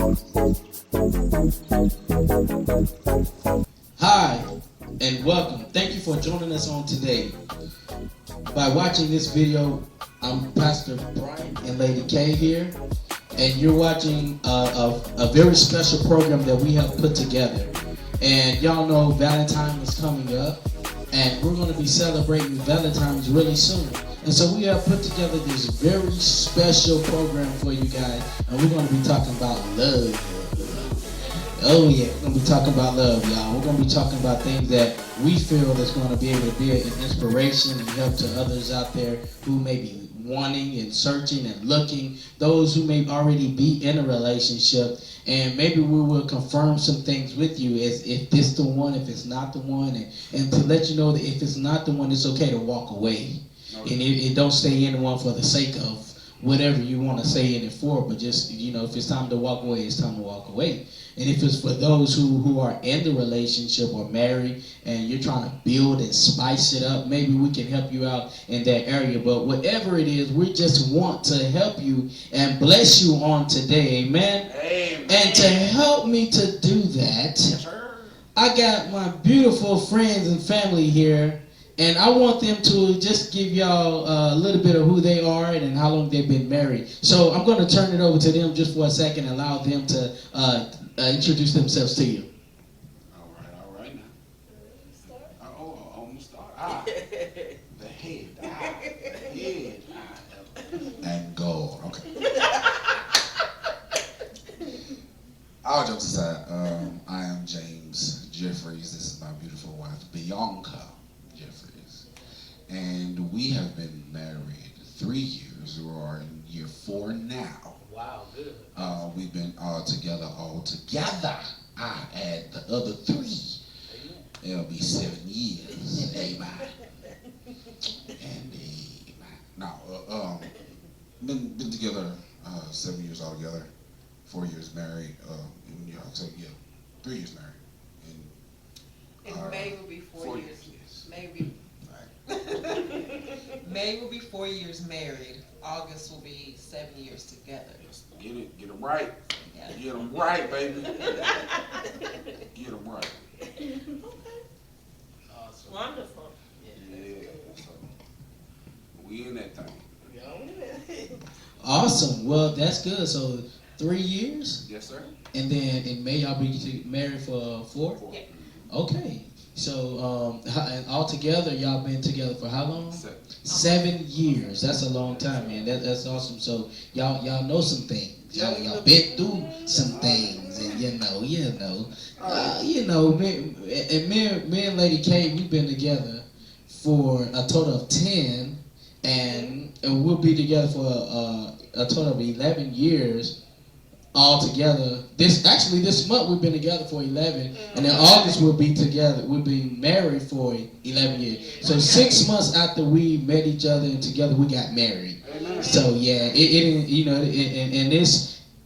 Hi, and welcome. Thank you for joining us on today. By watching this video, I'm Pastor Brian and Lady K here, and you're watching a very special program that we have put together. And y'all know Valentine is coming up, and we're going to be celebrating Valentine's really soon. And so we have put together this very special program for you guys, and we're going to be talking about love. Oh yeah, we're going to be talking about love, y'all. We're going to be talking about things that we feel is going to be able to be an inspiration and help to others out there who may be wanting and searching and looking, those who may already be in a relationship, and maybe we will confirm some things with you as if this the one, if it's not the one, and to let you know that if it's not the one, it's okay to walk away. Okay. And it don't stay in the one for the sake of whatever you want to say in it for, but just, you know, if it's time to walk away, it's time to walk away. And if it's for those who are in the relationship or married and you're trying to build and spice it up, maybe we can help you out in that area. But whatever it is, we just want to help you and bless you on today. Amen? Amen. And to help me to do that, yes, I got my beautiful friends and family here. And I want them to just give y'all a little bit of who they are and how long they've been married. So I'm going to turn it over to them just for a second and allow them to introduce themselves to you. All right now. I'm going to start. The head. And gold. Okay. All jokes aside, I am James Jeffries. This is my beautiful wife, Bianca Jeffries. And we have been married 3 years. We are in year 4 now. Wow, good. We've been all together. I add the other 3. It'll be 7 years. Amen. And now, been together 7 years altogether. 4 years married. 3 years married. And May will be 4 years. Maybe. Right. May will be 4 years married. August will be 7 years together. Get them right. Yeah. Get them right, baby. Get them right. Awesome. Wonderful. Yeah. So, we in that thing. Awesome. Well, that's good. So 3 years? Yes, sir. And then in May, y'all be married for 4? 4. Yeah. Okay. So, and all together, y'all been together for how long? 7 years. That's a long time, man. That's awesome. So, y'all know some things. Y'all been through some things, and me and Lady K, we've been together for a total of 10, and we'll be together for a total of 11 years. All together. This month we've been together for 11, and in August we'll be together. We'll be married for 11 years. So 6 months after we met each other and together we got married. So yeah,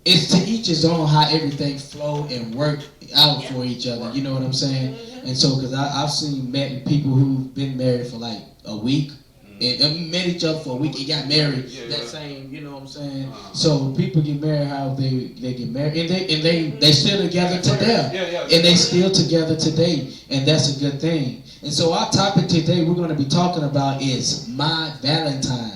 it's to each his own how everything flow and work out for each other. You know what I'm saying? And so because I've seen people who've been married for like a week. And met each other for a week and got married same, you know what I'm saying? So people get married how they get married, and they still together today, and they still together today, and that's a good thing. And so our topic today we're going to be talking about is my Valentines.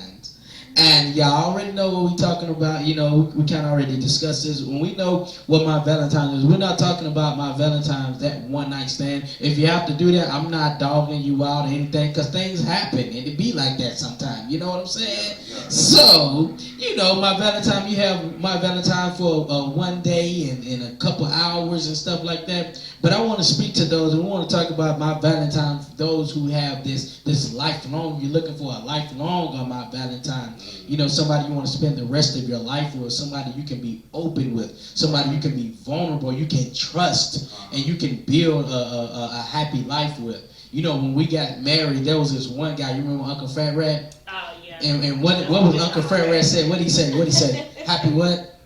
And y'all already know what we're talking about. You know, we kind of already discussed this. When we know what my Valentine is, we're not talking about my Valentine's, that one night stand. If you have to do that, I'm not dogging you out or anything, because things happen and it be like that sometimes. You know what I'm saying? So, you know, my Valentine, you have my Valentine for one day and a couple hours and stuff like that. But I want to speak to those, and we want to talk about my Valentine for those who have this lifelong. You're looking for a lifelong on my Valentine. You know, somebody you want to spend the rest of your life with, somebody you can be open with, somebody you can be vulnerable, you can trust, and you can build a happy life with. You know, when we got married, there was this one guy. You remember Uncle Fat Rat? Oh yeah. And what was Uncle Fat Rat said? What did he say? What did he say? Happy what?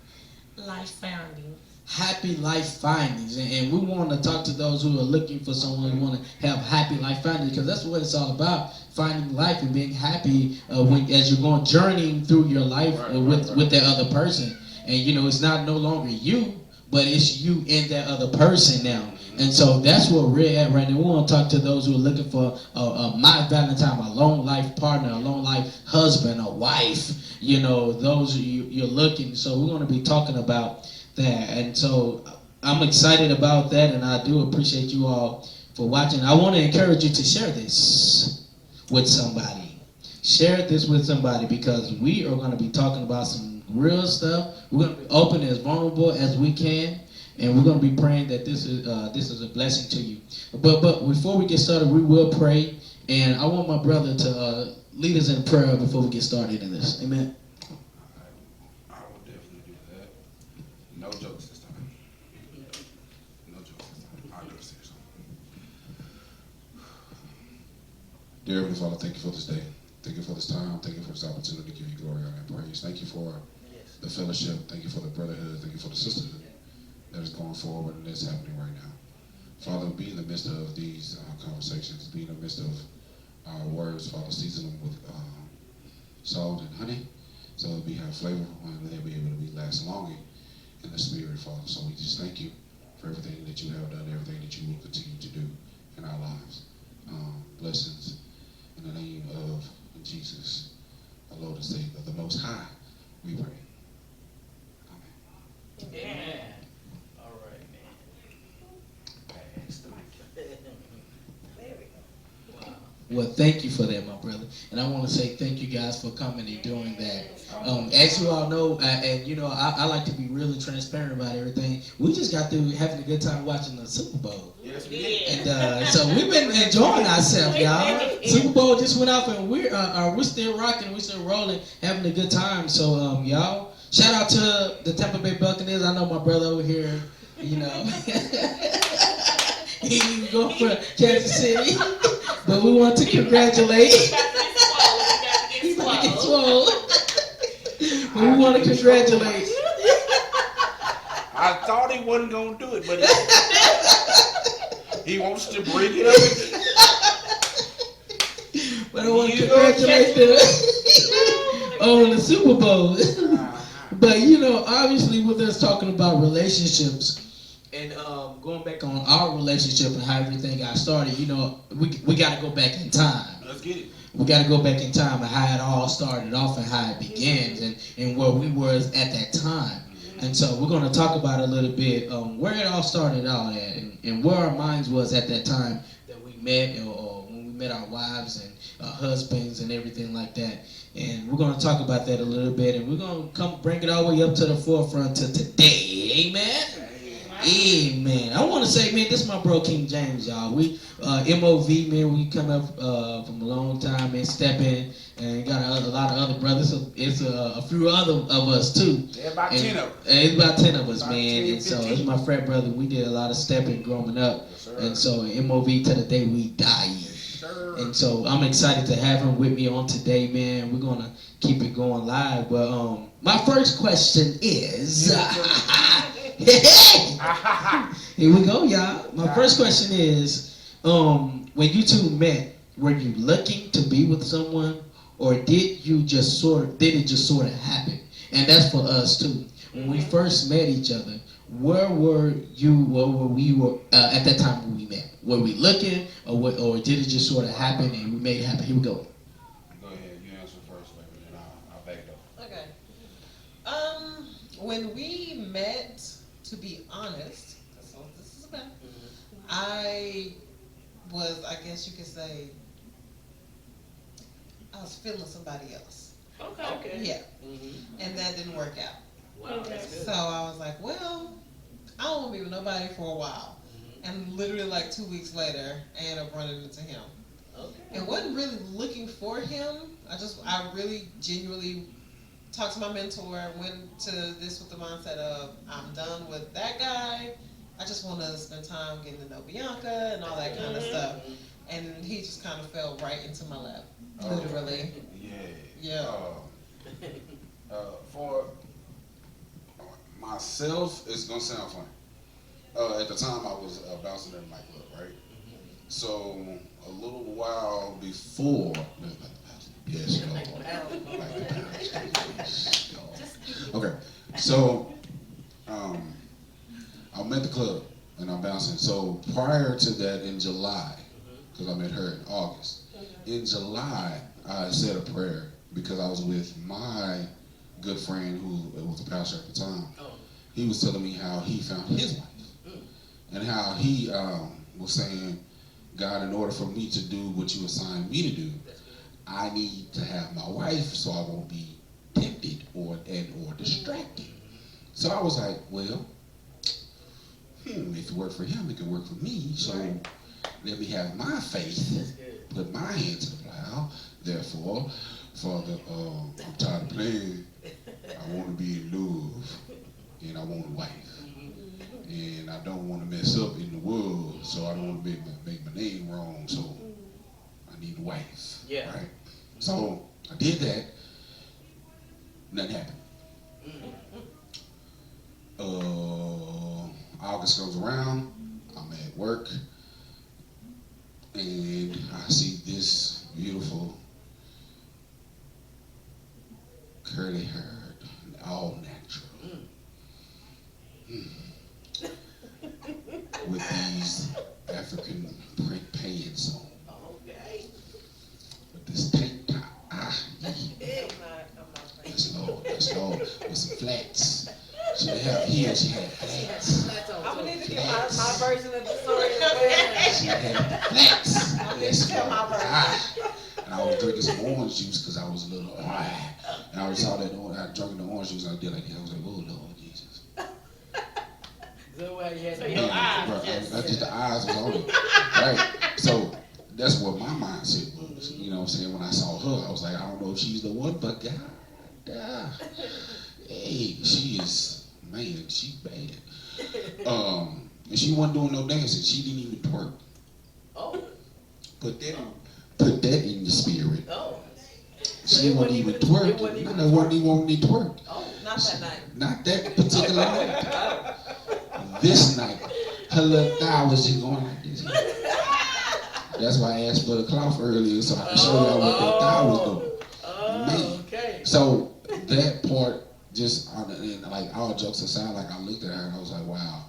Life founding. Happy life findings, and we want to talk to those who are looking for someone who want to have happy life findings, because that's what it's all about, finding life and being happy as you're going journeying through your life with that other person. And you know, it's not no longer you, but it's you and that other person now. And so that's what we're at right now. We want to talk to those who are looking for my Valentine, a long life partner, a long life husband, a wife. You know, those you're looking. So we're going to be talking about that. And so I'm excited about that, and I do appreciate you all for watching. I want to encourage you to share this with somebody. Share this with somebody, because we are going to be talking about some real stuff. We're going to be open, as vulnerable as we can, and we're going to be praying that this is a blessing to you. But before we get started, we will pray, and I want my brother to lead us in prayer before we get started in this. Amen. I will definitely do that. No jokes this time. No jokes this time. I'll do it seriously. Dear Heavenly Father, thank you for this day. Thank you for this time. Thank you for this opportunity to give you glory, honor, and praise. Thank you for the fellowship. Thank you for the brotherhood. Thank you for the sisterhood that is going forward and that's happening right now. Father, be in the midst of these conversations. Be in the midst of our words. Father, season them with salt and honey, so that we have flavor and they'll be able to last long in the spirit, Father. So we just thank you for everything that you have done, everything that you will continue to do in our lives. Blessings in the name of Jesus, our Lord and Savior, the Most High, we pray. Amen. Amen. All right, man. Wow. Well, thank you for that, my brother. And I want to say thank you guys for coming and doing that. As you all know, and you know, I like to be really transparent about everything. We just got through having a good time watching the Super Bowl. Yes, we did. And so we've been enjoying ourselves, y'all. Super Bowl just went off, and we're still rocking, we're still rolling, having a good time. So y'all, shout out to the Tampa Bay Buccaneers. I know my brother over here, you know, he's going for Kansas City, but we want to congratulate. He's about to get swole. But we want to congratulate. I thought he wasn't going to do it, but he wants to bring it up again. But I want to congratulate them on the Super Bowl. But you know, obviously with us talking about relationships and going back on our relationship and how everything got started, you know, we got to go back in time. Let's get it. We got to go back in time and how it all started off and how it begins and where we were at that time. And so we're going to talk about a little bit where it all started out at and where our minds was at that time that we met, or when we met our wives and husbands and everything like that. And we're going to talk about that a little bit, and we're going to come bring it all the way up to the forefront to today. Amen? Amen. I want to say, man, this is my bro King James, y'all. We MOV, man, we come up from a long time and step in, and got a lot of other brothers. So it's a few other of us too. Yeah, about 10 of us. It's about 10 of us, About man. 10, And so 15. it's my frat brother. We did a lot of stepping growing up, Yes, sir. and so MOV to the day we die. Sure. And so I'm excited to have him with me on today, man. We're gonna keep it going live. But my first question is, here we go, y'all. My first question is, when you two met, were you looking to be with someone, or did it just sort of happen? And that's for us too. When we first met each other, where were we at that time when we met? Were we looking, or did it just sort of happen and we made it happen? Here we go. Go ahead, you answer first, baby, then I'll back it up. Okay. When we met, to be honest, that's what this is about. I guess you could say, I was feeling somebody else. Okay. Yeah. And that didn't work out. Wow, that's good. So I was like, well, I don't want to be with nobody for a while. And literally like 2 weeks later, I ended up running into him. Okay. And wasn't really looking for him. I really genuinely talked to my mentor, went to this with the mindset of, I'm done with that guy. I just want to spend time getting to know Bianca and all that kind of stuff. And he just kind of fell right into my lap, literally. Yeah. For myself, it's gonna sound funny. At the time, I was bouncing in a nightclub, right? So a little while before, yes, okay. So I'm at the club and I'm bouncing. So prior to that, in July, because I met her in August. In July, I said a prayer because I was with my good friend who was a pastor at the time. He was telling me how he found his wife and how he was saying, God, in order for me to do what you assigned me to do, I need to have my wife so I won't be tempted or distracted. So I was like, well, if it worked for him, it can work for me. So let me have my faith, put my hand to the plow. Therefore, Father, I'm tired of playing. I want to be in love, and I want a wife. And I don't want to mess up in the world, so I don't want to make my name wrong. So I need a wife. Yeah. Right. So I did that. Nothing happened. August goes around. I'm at work, and I see this beautiful curly haired, all natural. With these African print pants on. Okay. With this tank top. I'm not. That's low. With some flats. She didn't have heels, she had flats. I'm gonna need to get my version of the story as well. She had flats. I'm gonna need to tell my version. And I was drinking some orange juice because I was a little and I saw that I drank the orange juice and I did like that. I was like, oh Lord Jesus. So you had So your eyes Bro, just- that's just the eyes was on it. Right. So that's what my mindset was. You know what I'm saying? When I saw her, I was like, I don't know if she's the one, but God, hey, she is, man, she's bad. And she wasn't doing no dancing. She didn't even twerk. Oh. Put that in your spirit. Oh. She it wasn't even wasn't even- it twerking. wasn't even No, wasn't even twerk. Oh. Not that night. Not that particular night. This night, her little thigh was just going like this. That's why I asked for the cloth earlier so I can show y'all what that thigh was doing. Oh, okay. So that part, just like all jokes aside, like I looked at her and I was like, wow,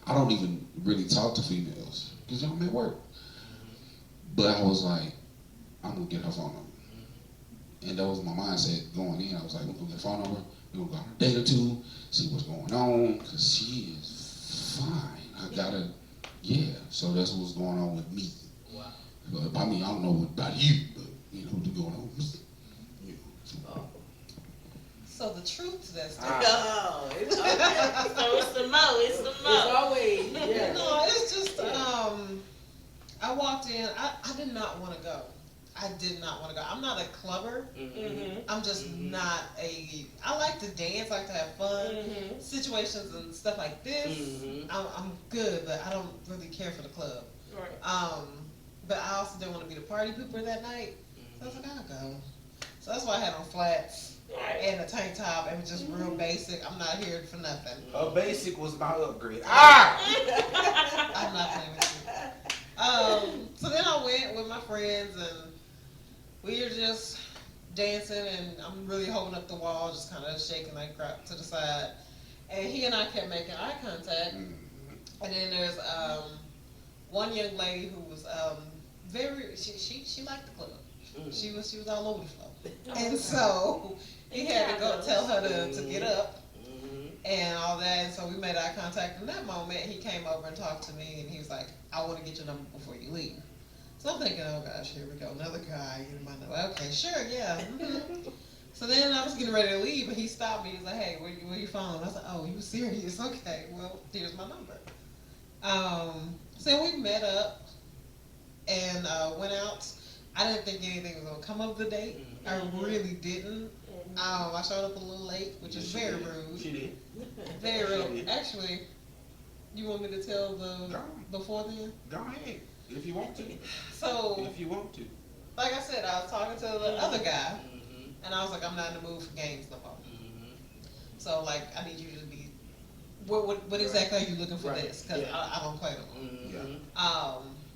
I don't even really talk to females because I'm at work. But I was like, I'm gonna get her phone number. And that was my mindset going in. I was like, we're gonna get her phone number, we're gonna go on a date or two, see what's going on, because she is fine. I gotta, yeah. So that's what's going on with me. Wow. But, I mean, I don't know about you, but you know what's going on with me. Oh. So the truth to that story. Oh, it's okay. So it's the mo. It's the It's mo. always, yeah. No, it's just I walked in. I did not want to go. I did not want to go. I'm not a clubber. Mm-hmm. I'm just not a. I like to dance. I like to have fun. Mhm. Situations and stuff like this. Mhm. I'm good, but I don't really care for the club. Right. But I also didn't want to be the party pooper that night. So I was like, I'll go. So that's why I had on flats Right. and a tank top. It was just real basic. I'm not here for nothing. Her basic was my upgrade. I'm not playing with you. So then I went with my friends and we were just dancing and I'm really holding up the wall, just kind of shaking like crap to the side. And he and I kept making eye contact. And then there's one young lady who was very, she liked the club. She was all over the floor. And so he had to go tell her to get up and all that. And so we made eye contact. In that moment, he came over and talked to me and he was like, I want to get your number before you leave. So I'm thinking, oh gosh, here we go. Another guy getting my number. Okay, sure, yeah. So then I was getting ready to leave, but he stopped me. He was like, hey, where your phone? I was like, oh, you serious? Okay, well, here's my number. So we met up and went out. I didn't think anything was going to come of the date. I really didn't. I showed up a little late, which is very rude. She did. Very rude. Actually, you want me to tell the before then? Go ahead. If you want to. So, If you want to. like I said, I was talking to the other guy, and I was like, I'm not in the mood for games no more. So, like, I need you to be. What exactly are you looking for this? Because I don't play no more.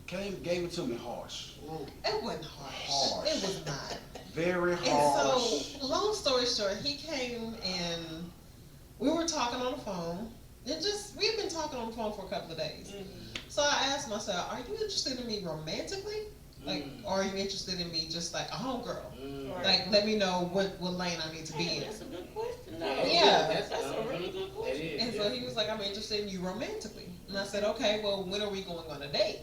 Yeah. Gave it to me harsh. It wasn't harsh. It was not. Very And harsh. so, long story short, he came and we were talking on the phone, And just, we've been talking on the phone for a couple of days. So I asked myself, are you interested in me romantically? Like, or are you interested in me just like a homegirl? Like, let me know what lane I need to be in. That's a good question. Yeah. That's a really good question. And so he was like, I'm interested in you romantically. And I said, okay, well, when are we going on a date?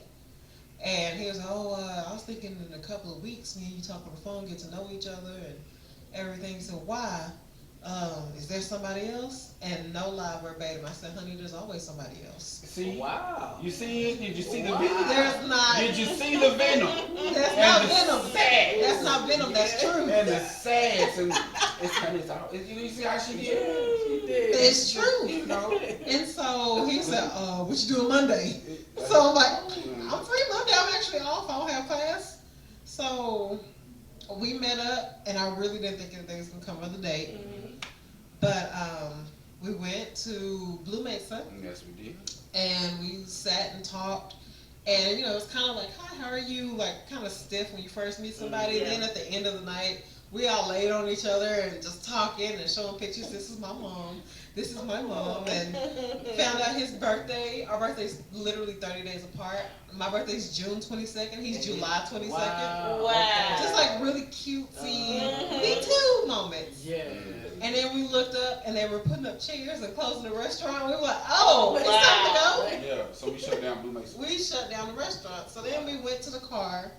And he was like, I was thinking in a couple of weeks, me and you talk on the phone, get to know each other and everything. So why? Is there somebody else? And no lie verbatim, I said, honey, there's always somebody else. See? Wow. You see it? Did you see the Wow. venom? There's not. Did you see the venom? That's And not the venom. sad. That's not venom. That's true. And the sass and it's all. You see how she did? She did. It's true. You know. And so he said, what you doing Monday? So I'm like, I'm free Monday. I'm actually off. I don't have class. So we met up, and I really didn't think anything was gonna come of the date. But we went to Blue Mesa. Yes, we did. And we sat and talked. And, you know, it's kind of like, hi, how are you? Like, kind of stiff when you first meet somebody. And then at the end of the night, we all laid on each other and just talking and showing pictures. This is my mom. This is my mom. And found out his birthday. Our birthday's literally 30 days apart. My birthday's June 22nd. He's July 22nd. Wow. Just like really cutesy, me too moments. Yeah. And then we looked up and they were putting up chairs and closing the restaurant. We were like, oh, it's time to go. Yeah. So we shut down Blue Mesa. We shut down the restaurant. So then we went to the car.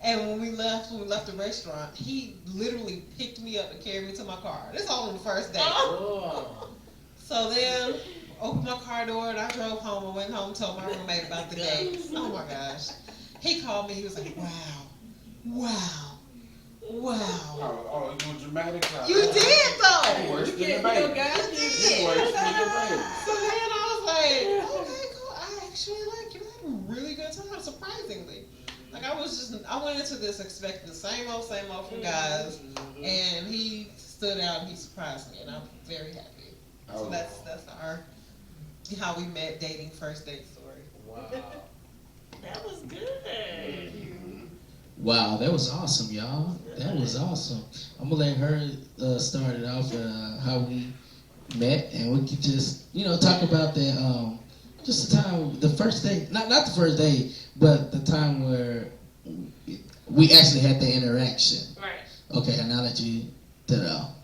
And when we left the restaurant, he literally picked me up and carried me to my car. This all on the first day. Oh. So then, opened my car door and I drove home. I went home and told my roommate about the date. Oh my gosh. He called me. He was like, wow. Oh, you were dramatic. You did though. You worse than the You baby. did. You worse than the baby. So then I was like, okay, cool. I actually like you. We had a really good time, surprisingly. Like I went into this expecting the same old from guys, and he stood out and he surprised me, and I'm very happy. So that's our how we met, dating, first date story. Wow. That was good. Wow, that was awesome, y'all. That was awesome. I'm gonna let her start it off how we met, and we could just talk about that. Just the time, the first day, not the first day, but the time where we actually had the interaction. Right. Okay, and I'll let you tell it all.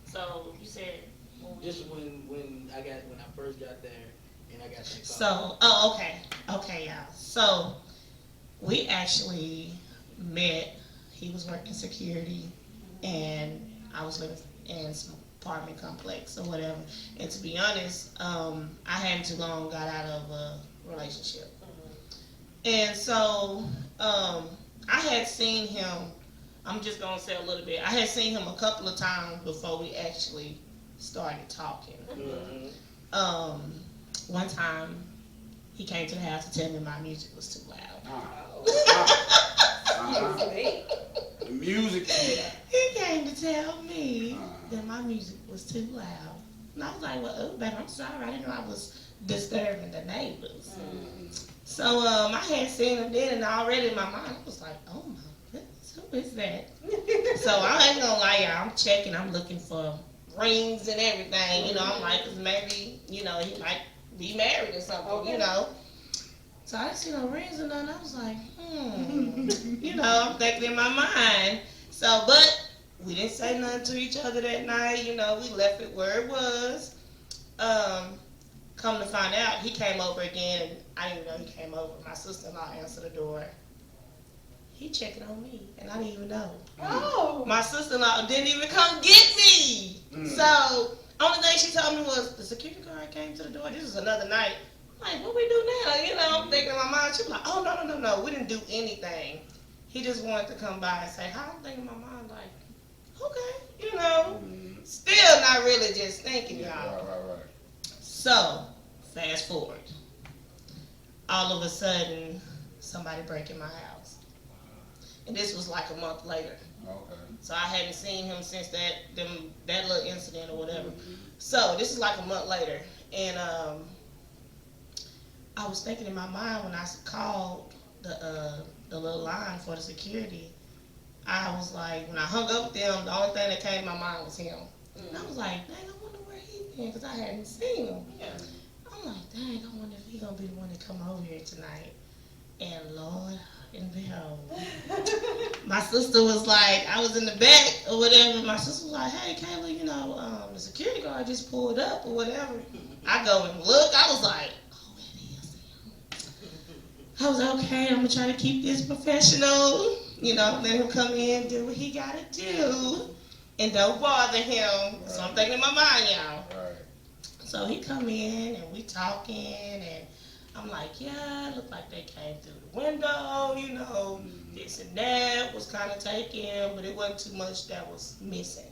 So you said Just when I first got there and I got that so. Okay, y'all. So we actually met. He was working security, and I was living in some apartment complex or whatever. And to be honest, I hadn't too long got out of a relationship. And so I had seen him, I'm just going to say a little bit, I had seen him a couple of times before we actually started talking. One time, he came to the house to tell me my music was too loud. The music. He came to tell me that my music was too loud. And I was like, well, oh, babe, I'm sorry. I didn't know I was disturbing the neighbors. So I had seen him then, and already in my mind, I was like, oh my goodness, who is that? So I ain't gonna lie, y'all. I'm checking. I'm looking for rings and everything. I'm like, 'cause maybe, he might be married or something, So I didn't see no rings or nothing. I was like, I'm thinking in my mind. So, but we didn't say nothing to each other that night. We left it where it was. Come to find out, he came over again, and I didn't even know he came over. My sister-in-law answered the door. He checking on me, and I didn't even know. Oh. My sister-in-law didn't even come get me. So, only thing she told me was, the security guard came to the door. This was another night. I'm like, what we do now? I'm thinking in my mind, she was like, oh, no, we didn't do anything. He just wanted to come by and say hi. I'm thinking in my mind, like, okay, still not really just thinking, y'all. Right. So, fast forward. All of a sudden, somebody breaking my house. And this was like a month later. Okay. So I hadn't seen him since that little incident or whatever. So this is like a month later. And I was thinking in my mind when I called the little line for the security, I was like, when I hung up with them, the only thing that came to my mind was him. And I was like, dang, I wonder where he in because I hadn't seen him. Yeah. I'm like, dang, I wonder if he gonna be the one to come over here tonight. And Lord and behold, my sister was like, I was in the back or whatever. My sister was like, hey, Kayla, you know, the security guard just pulled up or whatever. I go and look. I was like, oh, it is him. I was like, okay, I'm gonna try to keep this professional. You know, let him come in, do what he gotta do, and don't bother him. Right. So I'm thinking in my mind, y'all. Right. So he come in and we talking, and I'm like, yeah, it looked like they came through the window, you know, this and that was kind of taken, but it wasn't too much that was missing.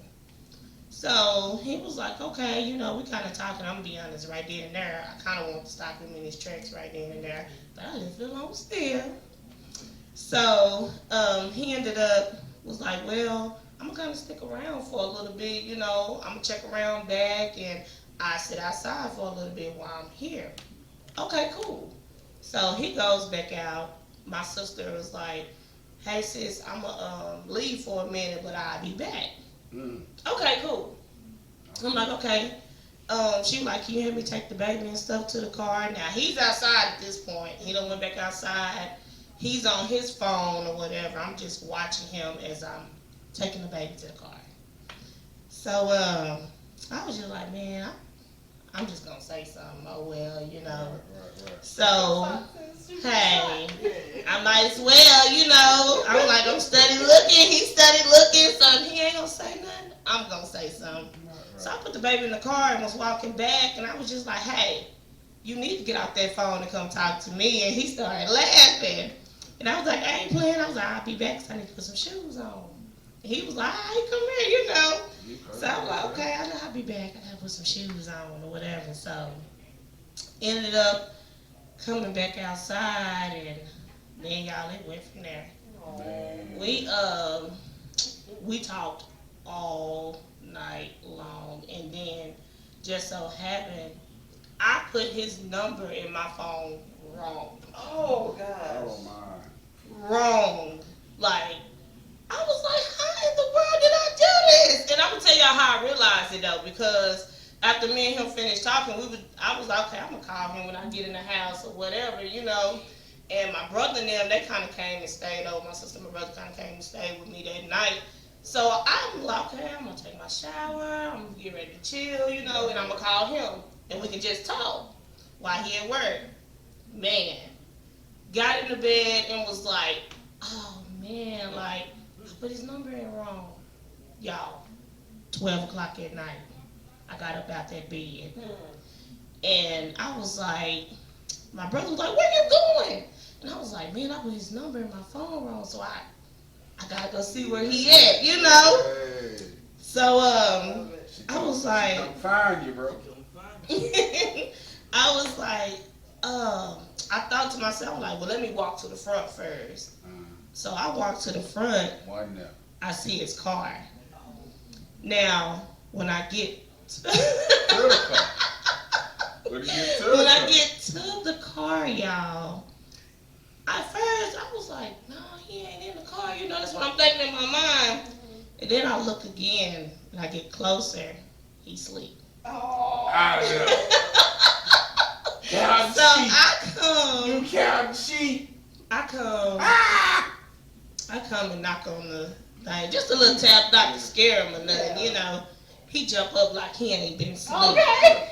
So he was like, okay, you know, we kind of talking. I'm gonna be honest, right there and there, I kind of wanted to stop him in his tracks right there and there, but I left it alone still. So he ended up, was like, well, I'm gonna kind of stick around for a little bit, you know, I'm gonna check around back, and I sit outside for a little bit while I'm here. Okay, cool. So he goes back out. My sister was like, hey sis, I'm gonna leave for a minute, but I'll be back. Okay, cool. I'm like, okay. She was like, can you help me take the baby and stuff to the car? Now he's outside at this point. He done went back outside. He's on his phone or whatever. I'm just watching him as I'm taking the baby to the car. So I was just like, man, I'm just gonna say something. Oh well, you know. Right. So hey, I might as well, you know. I'm like, I'm steady looking. He steady looking, so he ain't gonna say nothing. I'm gonna say something. Right. So I put the baby in the car and was walking back, and I was just like, hey, you need to get off that phone and come talk to me. And he started laughing, and I was like, I ain't playing. I was like, I'll be back because I need to put some shoes on. And he was like, all right, come here, you know. So I was like, okay, I know I'll be back. I gotta put some shoes on or whatever. So ended up coming back outside, and then y'all, it went from there. We talked all night long, and then just so happened I put his number in my phone wrong. Oh gosh. Oh my. Wrong. Like, I was like, how in the world did I do this? And I'm gonna tell y'all how I realized it though, because after me and him finished talking, I was like, okay, I'm gonna call him when I get in the house or whatever, you know. And my brother and them, they kind of came and stayed over. My sister and my brother kind of came and stayed with me that night. So I'm like, okay, I'm gonna take my shower, I'm gonna get ready to chill, you know, and I'm gonna call him, and we can just talk while he at work. Man, got in the bed and was like, oh man, like, I put his number in wrong. Y'all, 12 o'clock at night, I got up out that bed. And I was like, my brother was like, where you going? And I was like, man, I put his number in my phone wrong, so I gotta go see where he at, you know? Hey. So, I was like, I'm find you, bro. I was like, I thought to myself, like, well, let me walk to the front first. So I walked to the front. I see his car. Now, when I get when I get to the car, y'all, at first I was like, no, he ain't in the car. You know, that's what I'm thinking in my mind. And then I look again, and I get closer. He sleep. Oh. Count So sheep. I come. You count sheep. I come and knock on the thing. Just a little tap, not to scare him or nothing, you know. He jump up like he ain't been asleep. Okay.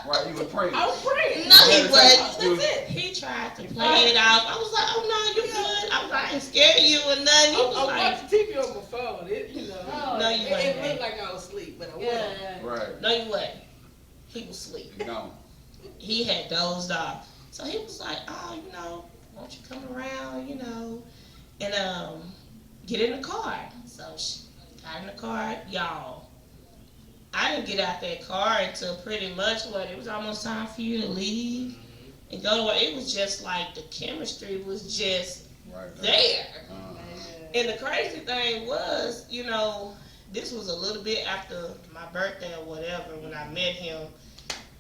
Why you were praying? I was praying. No, he wasn't. That's it. He tried to play it off. I was like, oh no, you good. I was like, I ain't scare you or nothing. He was I'm like, watching TV on my phone. You know, no, you wasn't. It looked like I was asleep, but I wasn't. Right. No, you wasn't. He was asleep. No. He had dozed off. So he was like, oh, you know, won't you come around, you know, and get in the car. So she got in the car, y'all. I didn't get out that car until pretty much it was almost time for you to leave and go to work. It was just like the chemistry was just there. And the crazy thing was, you know, this was a little bit after my birthday or whatever when I met him,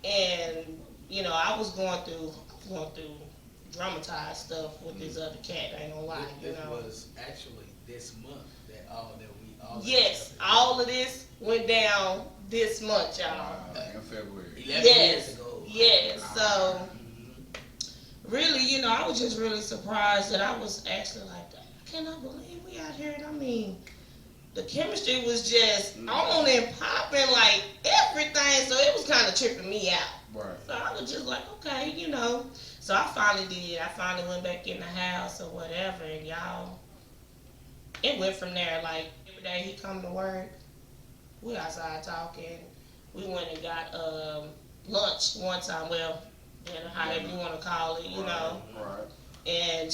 and you know I was going through dramatized stuff with this other cat. I ain't gonna lie, you know. It was actually this month that all all of this went down this month, y'all. In February. 11 Yes. years ago. Yes. So really, you know, I was just really surprised that I was actually like, I cannot believe we out here. And I mean, the chemistry was just on and popping like everything. So it was kind of tripping me out. Right. So I was just like, okay, you know. So I finally did. I finally went back in the house or whatever, and y'all, it went from there. Like every day he come to work, we outside talking. We went and got lunch one time. Well, dinner, however you want to call it, you know. Right. And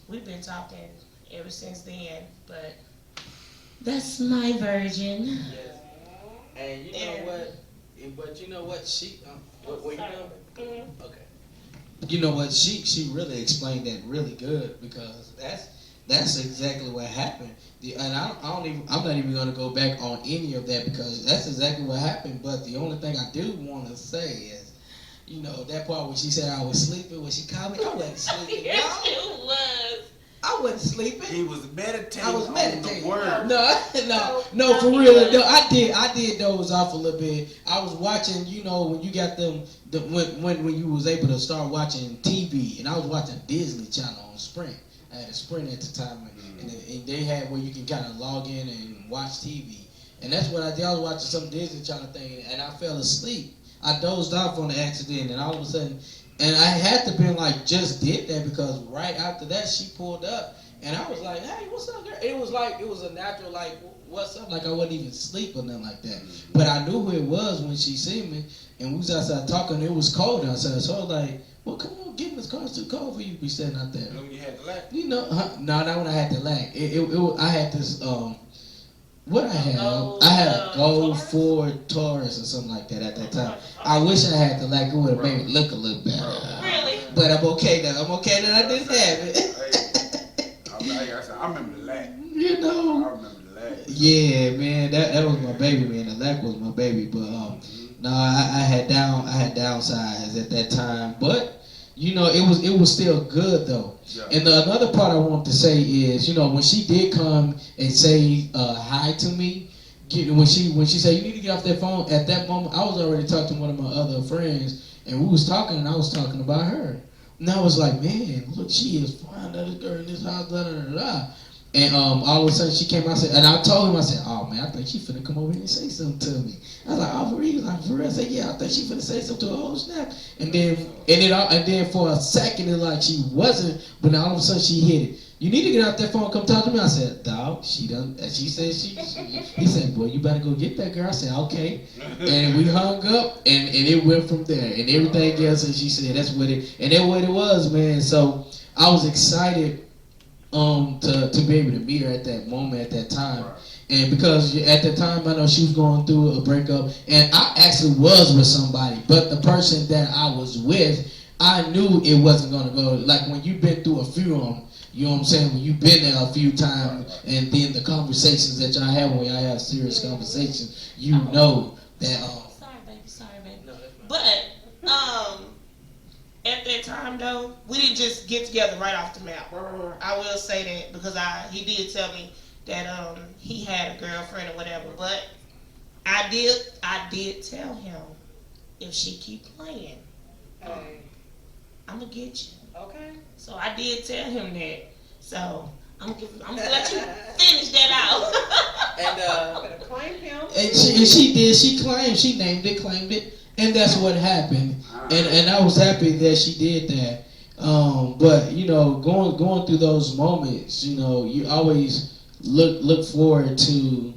we've been talking ever since then. But that's my version. Yes. And you know what? But you know what? She. Where you going? Okay. You know what? She really explained that really good, because that's exactly what happened. And I'm not even gonna go back on any of that, because that's exactly what happened. But the only thing I do want to say is, you know, that part when she said I was sleeping, when she called me, I wasn't sleeping. Yes, No, it was. I wasn't sleeping. He was meditating. I was meditating. On the word. No, for real. No, I did doze off a little bit. I was watching, you know, when you got when you was able to start watching TV, and I was watching Disney Channel on Sprint. I had a Sprint at the time, and they had where you can kind of log in and watch TV. And that's what I did. I was watching some Disney Channel thing, and I fell asleep. I dozed off on the accident, and all of a sudden, and I had to been like, just did that, because right after that she pulled up, and I was like, hey, what's up, girl? It was a natural like, what's up? Like I wasn't even asleep or nothing like that. But I knew who it was when she seen me, and we was outside talking. It was cold outside, so I was like, well, come on, get in this car. It's too cold for you to be sitting out there. When you had the lack. You know, no, not when I had the lack. I had this what I had? I had a gold Taurus? Ford Taurus or something like that at that time. I wish I had the lack. It would have made it look a little better. Really? But I'm okay now. I'm okay that I didn't have it. Like I said, I remember the lack. You know. I remember the lack. Yeah, man, that was my baby, man. The lack was my baby, but no, I had downsides at that time, but you know, it was still good though. Yeah. And another part I want to say is, you know, when she did come and say hi to me, when she said you need to get off that phone, at that moment I was already talking to one of my other friends, and we was talking, and I was talking about her, and I was like, man, look, she is fine, that girl in this house, da da da da. And all of a sudden she came out, and I told him, I said, oh man, I think she finna come over here and say something to me. I was like, oh, for real? He was like, for real? I said, yeah, I think she finna say something to her whole snap. And then for a second, it like she wasn't, but then all of a sudden she hit it. You need to get out that phone, come talk to me. I said, dog, she done, and she said he said, boy, you better go get that girl. I said, okay. And we hung up, and it went from there, and everything else, and she said, that's what it was, man. So I was excited to be able to meet her at that moment, at that time. Right. And because at the time I know she was going through a breakup, and I actually was with somebody, but the person that I was with, I knew it wasn't going to go. Like when you've been through a few of them, you know what I'm saying, when you've been there a few times, right. And then the conversations that y'all have, when y'all have serious conversations, you know that sorry baby. But at that time though, we didn't just get together right off the map. I will say that, because he did tell me that he had a girlfriend or whatever. But I did tell him, if she keep playing, I'm gonna get you. Okay. So I did tell him that. So I'm gonna let you finish that out. And better claim him. And she did. She claimed. She claimed it, and that's what happened. And I was happy that she did that. But you know, going through those moments, you know, you always look forward to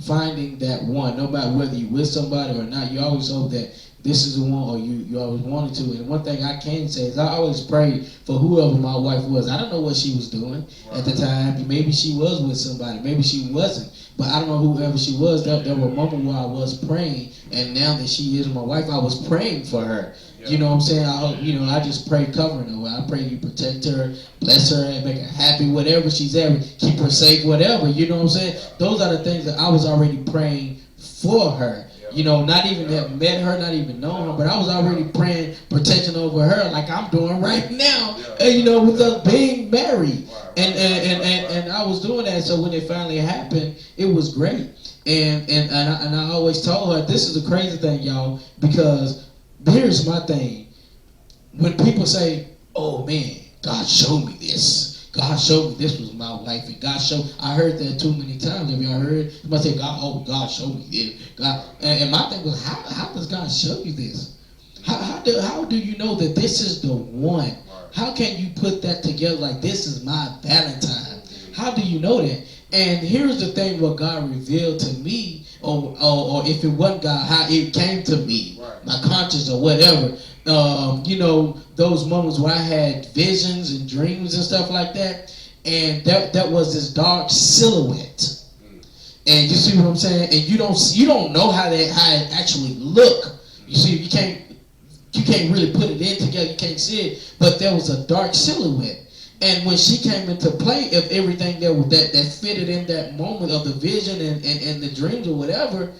finding that one, no matter whether you with somebody or not. You always hope that this is the one, or you always wanted to. And one thing I can say is I always prayed for whoever my wife was. I don't know what she was doing at the time. Maybe she was with somebody. Maybe she wasn't. But I don't know whoever she was. There were moments where I was praying, and now that she is my wife, I was praying for her. Yeah. You know what I'm saying? I just pray covering her. I pray you protect her, bless her, and make her happy, whatever she's at, keep her safe, whatever. You know what I'm saying? Those are the things that I was already praying for her. You know, not even have met her, not even known her, but I was already praying protection over her, like I'm doing right now. You know, with us being married, and I was doing that. So when it finally happened, it was great. And I always told her, this is the crazy thing, y'all, because here's my thing. When people say, oh man, God showed me this. God showed me this was my life, and God showed. I heard that too many times. Have y'all heard? Somebody say, God showed me this. God, and my thing was, how does God show you this? How do you know that this is the one? How can you put that together like this is my Valentine? How do you know that? And here's the thing: what God revealed to me, or if it wasn't God, how it came to me, my conscience or whatever. Those moments where I had visions and dreams and stuff like that, and that was this dark silhouette. And you see what I'm saying? And you don't know how it actually look. You see, you can't really put it in together. You can't see it, but there was a dark silhouette. And when she came into play, of everything that fitted in that moment of the vision and the dreams or whatever,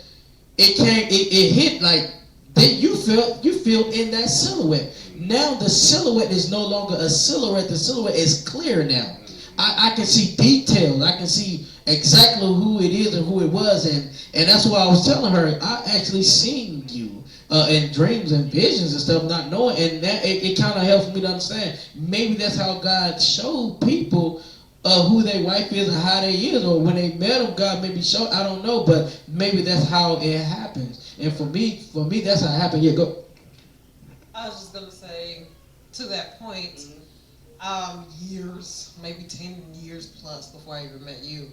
it hit like that. You feel in that silhouette. Now the silhouette is no longer a silhouette. The silhouette is clear now. I can see details. I can see exactly who it is and who it was, and that's why I was telling her I actually seen you in dreams and visions and stuff, not knowing, and that it kind of helps me to understand. Maybe that's how God showed people who their wife is and how they is, or when they met them, God maybe showed. I don't know, but maybe that's how it happens. And for me, that's how it happened. Yeah, go. I was just gonna say, to that point, years, maybe 10 years plus before I even met you,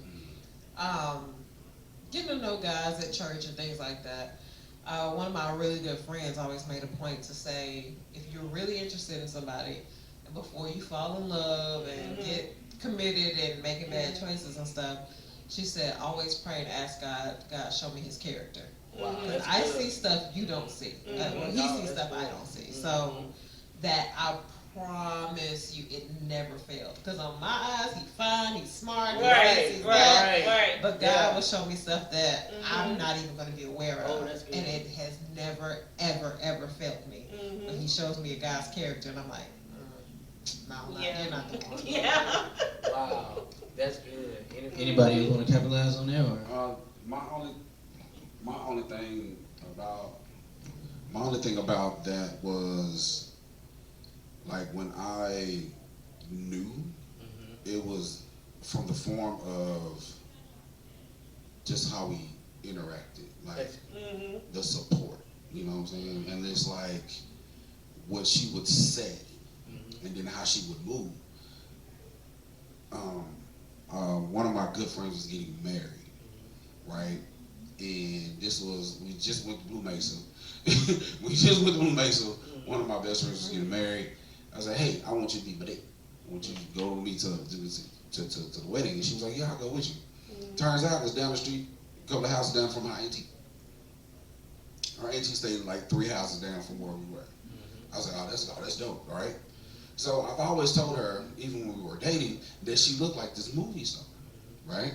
getting to know guys at church and things like that. One of my really good friends always made a point to say, if you're really interested in somebody, and before you fall in love and get committed and making bad choices and stuff, she said, always pray and ask God, show me his character. Wow. Because I see stuff you don't see. Well, he sees stuff I don't see. So that I promise you, it never failed. Because on my eyes, he's fine, he's smart, he's Right. but God will show me stuff that I'm not even going to be aware of. Oh, that's good. And it has never, ever, ever failed me. But he shows me a guy's character, and I'm like, no, you're not the one. Yeah. Wow, that's good. Anybody want to capitalize on that? Or? My only thing about that was, like, when I knew, it was from the form of just how we interacted, like the support, you know what I'm saying? And it's like what she would say, and then how she would move. One of my good friends was getting married, right? And we just went to Blue Mesa. One of my best friends was getting married. I was like, hey, I want you to be my date. I want you to go with me to the wedding. And she was like, yeah, I'll go with you. Turns out it's down the street, a couple of houses down from our auntie. Our auntie stayed like 3 houses down from where we were. I was like, oh, that's dope, all right? So I've always told her, even when we were dating, that she looked like this movie star, right?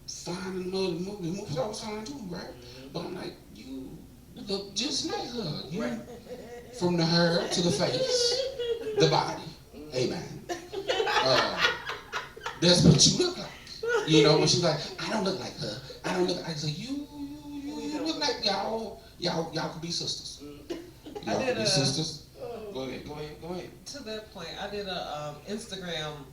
Fine in the movie. The movie I was fine too, right? But I'm like, you look just like her. You, from the hair to the face, the body. Amen. That's what you look like. You know, when she's like, I don't look like her. I don't look. I say, you look like y'all could be sisters. Y'all could be sisters. Go ahead. To that point, I did a Instagram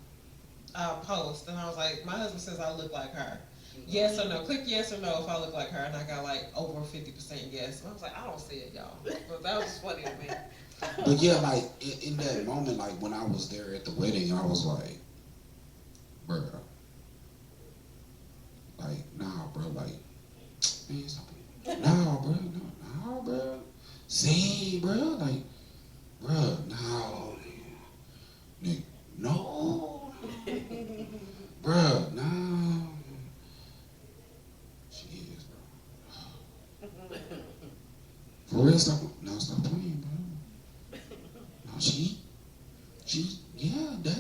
post, and I was like, my husband says I look like her. Yes or no? Click yes or no if I look like her, and I got like over 50% yes. And I was like, I don't see it, y'all. But that was funny to me. But yeah, like in that moment, like when I was there at the wedding, I was like, bro, like, nah, bro, like, man, stop it. Nah, bro. See, bro, like, bro, no, nigga, no, bro, no. She is, bro. For real, stop playing, bro. No, she, yeah,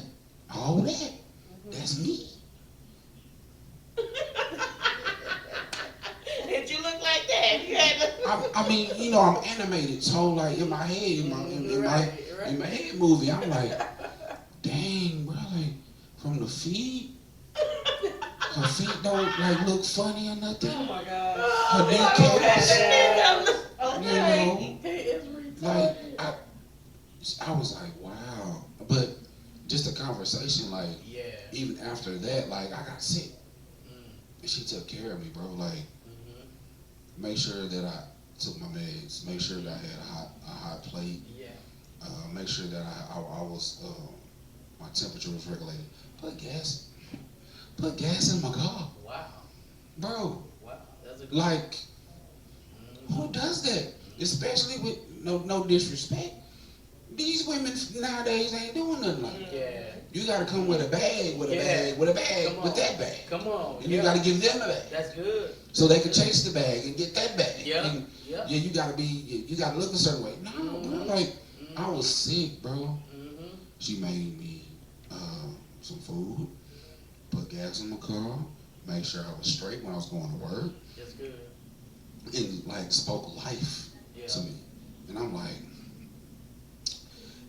all that, that's me. Did you look like that? You had to... I mean, you know, I'm animated, so like in my head, in my head movie, I'm like, dang, bro, like from the feet her feet don't like look funny or nothing. Oh my God. Her kneecaps, you Okay. know, He is retarded. like I was like, wow. But just a conversation, like Yeah. even after that, like I got sick, Mm. and she took care of me, bro. Like Mhm. make sure that I took my meds, make sure that I had a hot plate, Yeah. make sure that I was my temperature was regulated. Put gas in my car, Wow. bro. Wow. That's a good. Like Mhm. who does that? Especially with no disrespect. These women nowadays ain't doing nothing like that. Yeah. You gotta come with a bag, with a Yeah. bag, with a bag, Come with on. that bag. Come on. And you gotta give them a bag. That's good. So they can chase the bag and get that bag. Yeah. And Yeah. yeah, you gotta look a certain way. No, bro, like I was sick, bro. Mhm. She made me some food, put gas in my car, made sure I was straight when I was going to work, That's good. and like spoke life Yeah. to me. And I'm like,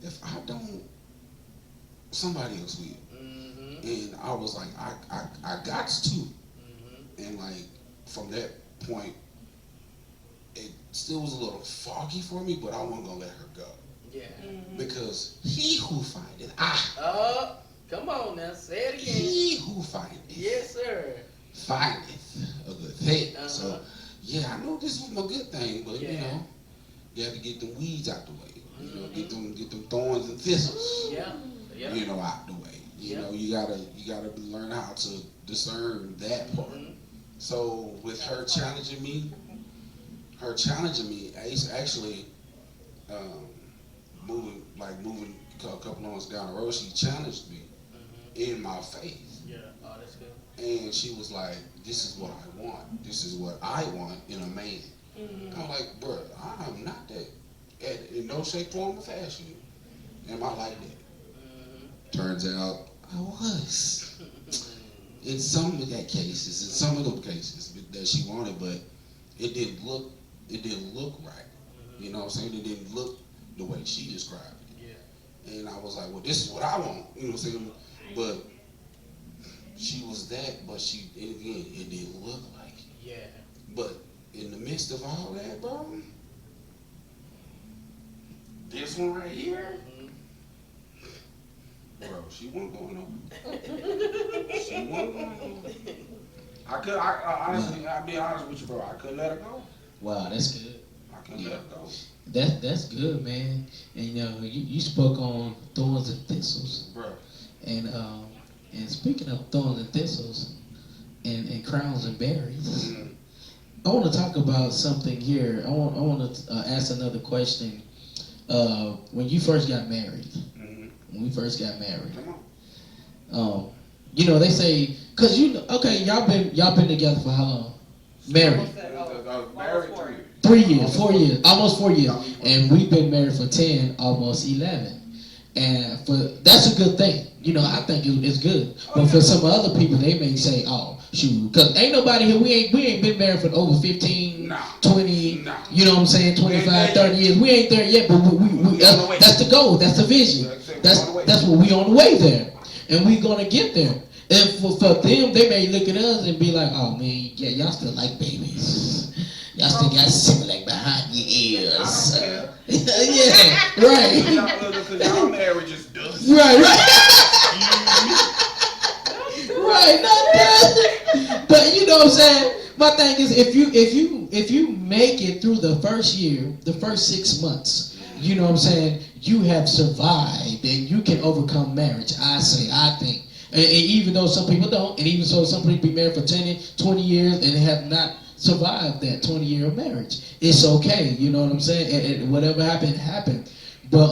if I don't, somebody else will. Mhm. And I was like, I got to. Mhm. And like from that point, it still was a little foggy for me, but I wasn't gonna let her go. Yeah. Because he who findeth, Come on now. Say it again. he who findeth, Yes, sir. findeth a good thing. Uh-huh. So yeah, I know this was my good thing, but you Yeah. know, you have to get them weeds out the way. You know, Mhm. get them thorns and thistles, Yeah. Yeah. you know, out the way. You Yeah. know, you gotta learn how to discern that part. Mhm. So with her challenging me, actually moving a couple months down the road, she challenged me Mhm. in my faith. Yeah. Oh, that's good. And she was like, this is what I want. This is what I want in a man. I'm like, bro, I'm not that. In no shape, form, or fashion am I like that. Mhm. Turns out I was. In some of the cases that she wanted, but it didn't look right. You know what I'm saying? It didn't look the way she described it. Yeah. And I was like, well, this is what I want. You know what I'm saying? But she was that, but it didn't look like it. Yeah. But in the midst of all that, bro, this one right here, bro, she wasn't going over. She wasn't going over. I honestly, I'll be honest with you, bro. I couldn't let her go. Wow, that's good. I couldn't let her go. That's good, man. And you spoke on thorns and thistles, Bro. and speaking of thorns and thistles, and crowns and berries, Mm-hmm. I want to talk about something here. I want to ask another question. When you first got married, Mm-hmm. when we first got married, Come on. they say, cause y'all been together for how long? Married. Married 3 years, 4 years, almost 4 years, and we've been married for 10, almost 11, and that's a good thing. I think it's good. But for some other people, they may say, "Oh, shoot," because ain't nobody here. We ain't been married for over 15, Nah. 20. Nah. You know what I'm saying? 25, 30 years. We ain't there yet, but we that's the goal. That's the vision. That's what we on the way there, and we gonna get there. And for them, they may look at us and be like, "Oh man, yeah, y'all still like babies. Y'all still got Similac behind your ears." Yeah, right. Because y'all marriage is dust. Right. Right, not that. But you know what I'm saying? My thing is, if you make it through the first year, the first 6 months, you know what I'm saying, you have survived and you can overcome marriage. I think. And even though some people don't, and even so some people be married for 10, 20 years and have not survived that 20-year marriage. It's okay, you know what I'm saying? And whatever happened. But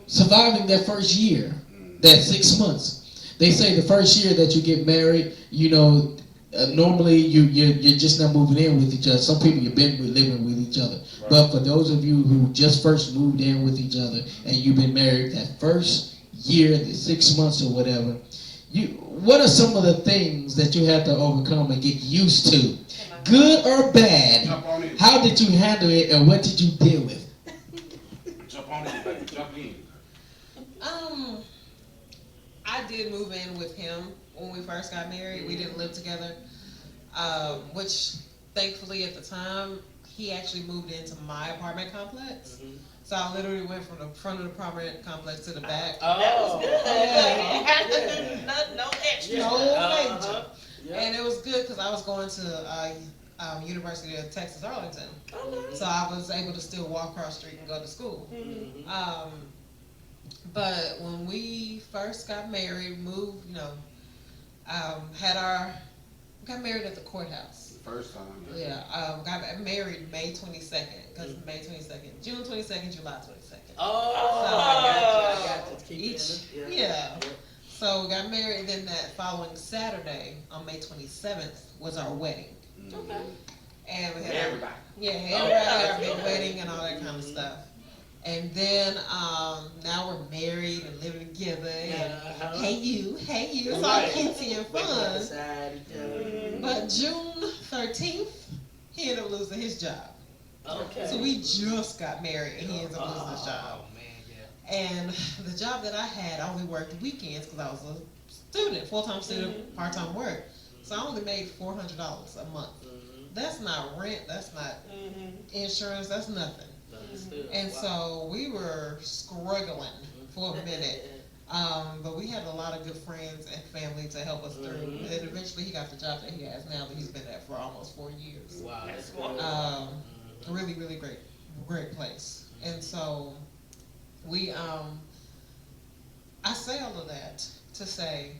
surviving that first year, that 6 months. They say the first year that you get married, normally you're just not moving in with each other. Some people you've been living with each other. Right. But for those of you who just first moved in with each other and you've been married that first year, the 6 months or whatever, what are some of the things that you had to overcome and get used to? Good or bad? How did you handle it and what did you deal with? Jump on it, baby. Jump in. I did move in with him when we first got married. We didn't live together, which thankfully at the time he actually moved into my apartment complex. Mhm. So I literally went from the front of the apartment complex to the back. That was good. Yeah. No extra. No Uh-huh. major. Yeah. And it was good because I was going to University of Texas Arlington, Okay. so I was able to still walk across the street and go to school. Mhm. But when we first got married, moved, got married at the courthouse. First time. Yeah, got married May 22nd, because May 22nd, June 22nd, July 22nd. Oh, I got you. Keep Each, it. yeah. So we got married, and then that following Saturday, on May 27th, was our wedding. Okay. And we had Everybody. everybody had our big wedding and all that kind of stuff. And then now we're married and living together. And Uh-huh. hey you, it's all Right. cutesy and fun. Beside each other. But June 13th, he ended up losing his job. Okay. So we just got married, and he ended up losing his job. Oh man, yeah. And the job that I had, I only worked weekends because I was a student, full-time student, part-time work. So I only made $400 a month. Mhm. That's not rent. That's not insurance. That's nothing. Understood. And Wow. so we were struggling for a minute. But we had a lot of good friends and family to help us through. Mhm. And eventually he got the job that he has now that he's been at for almost 4 years. Wow, that's That's good. wonderful. Really, really great place. And so we, I say all of that to say,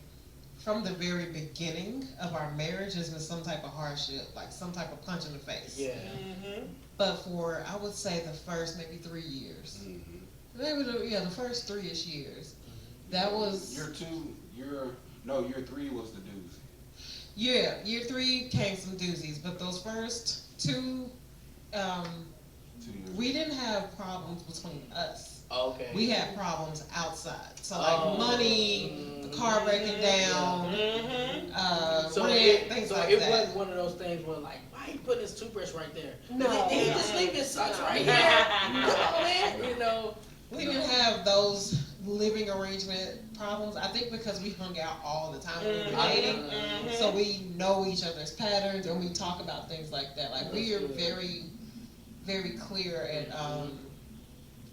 from the very beginning of our marriage, there's been some type of hardship, like some type of punch in the face. Yeah. But for, I would say, the first maybe 3 years, maybe the first 3-ish years, that was Year 3 was the doozy. year 3 came some doozies, but those first 2, 2 years. we didn't have problems between us. Okay. We had problems outside, so like Oh. money, the car breaking down, So rent, things like it that. wasn't one of those things where like, why you putting this toothbrush right there? No. Did the sleeping sucks right here. Come on, man. You know. We didn't have those living arrangement problems. I think because we hung out all the time when we were dating, so we know each other's patterns and we talk about things like that. Like we are very, very clear and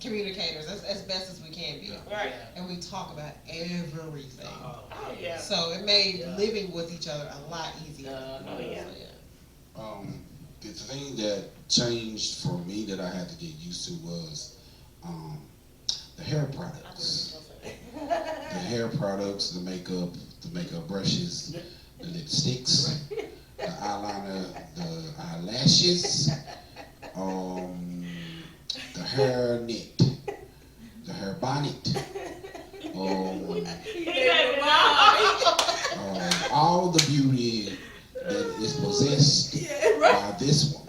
communicators as best as we can be, Right. and we talk about everything. Oh, Oh, yeah. So it made Yeah. living with each other a lot easier. Oh, yeah. So, The thing that changed for me that I had to get used to was the hair products. The hair products, the makeup brushes, the lipsticks, the eyeliner, the eyelashes, the hair net, the hair bonnet, all the beauty that is possessed by this one.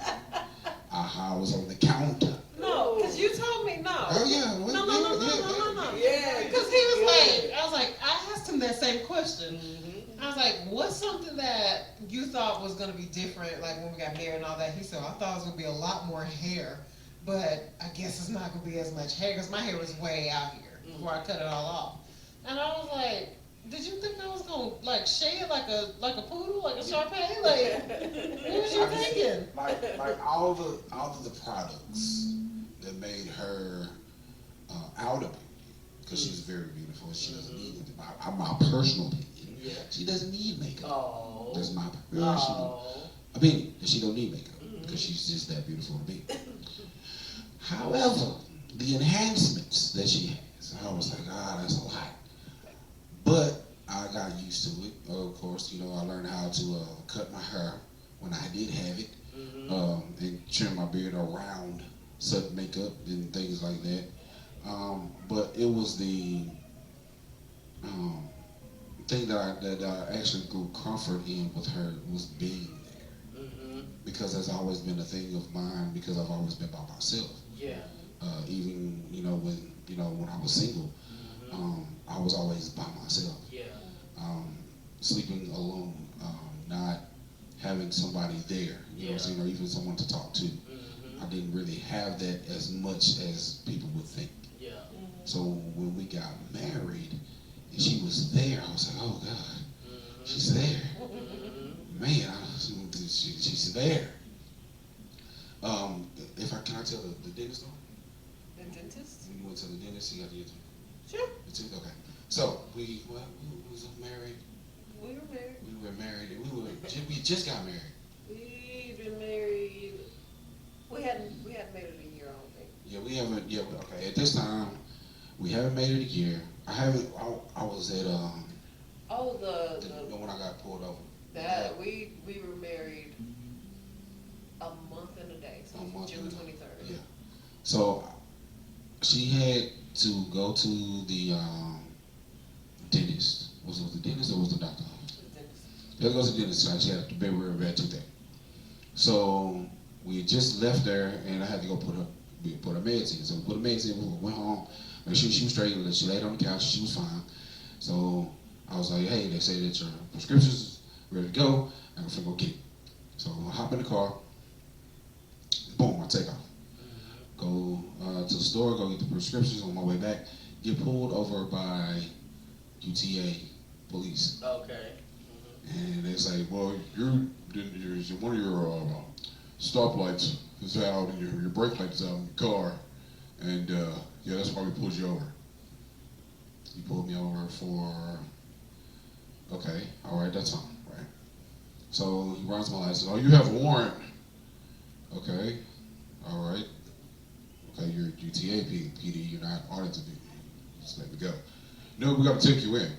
I was on the counter. No, because you told me no. Oh yeah, well, No. Yeah. Because he was like, I asked him that same question. Mhm. I was like, what's something that you thought was going to be different, like when we got married and all that? He said, I thought it was going to be a lot more hair, but I guess it's not going to be as much hair because my hair was way out here before I cut it all off. And I was like, did you think I was going to like shed like a poodle, like a Shar-Pei? Like, what was you thinking? Like all the products that made her out of it, because she's very beautiful. She doesn't need it. My personal opinion. Yeah. She doesn't need makeup. Oh. That's my Oh. opinion. That she don't need makeup because she's just that beautiful to me. However, the enhancements that she has, I was like, that's a lot. But I got used to it. Of course, I learned how to cut my hair when I did have it, and trim my beard around certain makeup and things like that. But it was the thing that I actually grew comfort in with her was being there, because that's always been a thing of mine. Because I've always been by myself. Yeah. Even when I was single, I was always by myself. Yeah. Sleeping alone, not having somebody there, you know what I'm saying, or even someone to talk to. I didn't really have that as much as people would think. Yeah. So when we got married and she was there, I was like, oh God. She's there. Man, she's there. If I can I tell the dentist though? The dentist? When you went to the dentist, you got to get Sure. the tooth. Okay. So we was married. We were married. We were married. And we just got married. We've been married. We hadn't made it a year, I don't think. Yeah, we haven't. Yeah, okay. At this time, we haven't made it a year. I haven't. I was at Oh, the when I got pulled over. that we were married a month and a day, so A month June and a- 23rd. Yeah. So she had to go to the dentist. Was it the dentist or was the doctor? She had to go to the dentist. She had a very bad toothache. So we had just left there, and I had to go put her meds in. So we put her meds in. We went home. Make sure she was straight. She laid on the couch. She was fine. So I was like, hey, they say that your prescription's ready to go. I'm gonna go get it. So I hop in the car. Boom, I take off. Go to the store, go get the prescriptions. On my way back, get pulled over by UTA police. Okay. And they say, well, one of your stoplights is out and your brake light is out in your car. And yeah, that's why we pulled you over. He pulled me over for, okay, all right, that's fine, right? So he runs my license. Oh, you have a warrant. Okay, all right. Okay, you're UTA PD, you're not Arlington PD. Just let me go. No, we got to take you in.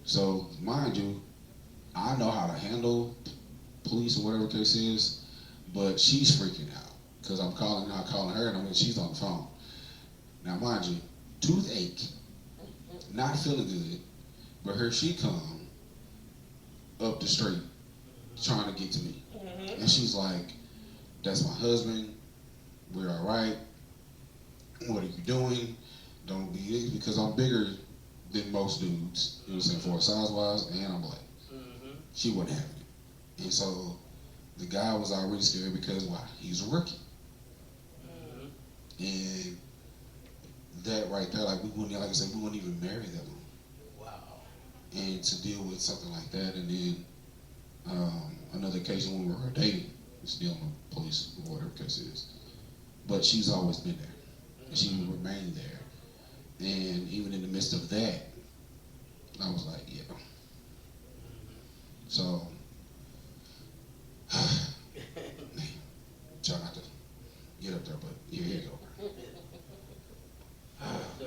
So, mind you, I know how to handle police or whatever the case is, but she's freaking out because I'm calling her, and I mean, she's on the phone. Now, mind you, toothache, not feeling good, but here she come up the street trying to get to me. And she's like, that's my husband, we're all right, what are you doing? Don't be, because I'm bigger than most dudes, you know what I'm saying, for size-wise, and I'm black. She wasn't having it. And so the guy was already scared because why? He's a rookie. And that right there, like we wouldn't, like I said, we wouldn't even marry that long. Wow. And to deal with something like that, and then another occasion when we were dating, still in the police or whatever the case is. But she's always been there. And she remained there. And even in the midst of that, I was like, yeah. So, try not to get up there, but here you go. So,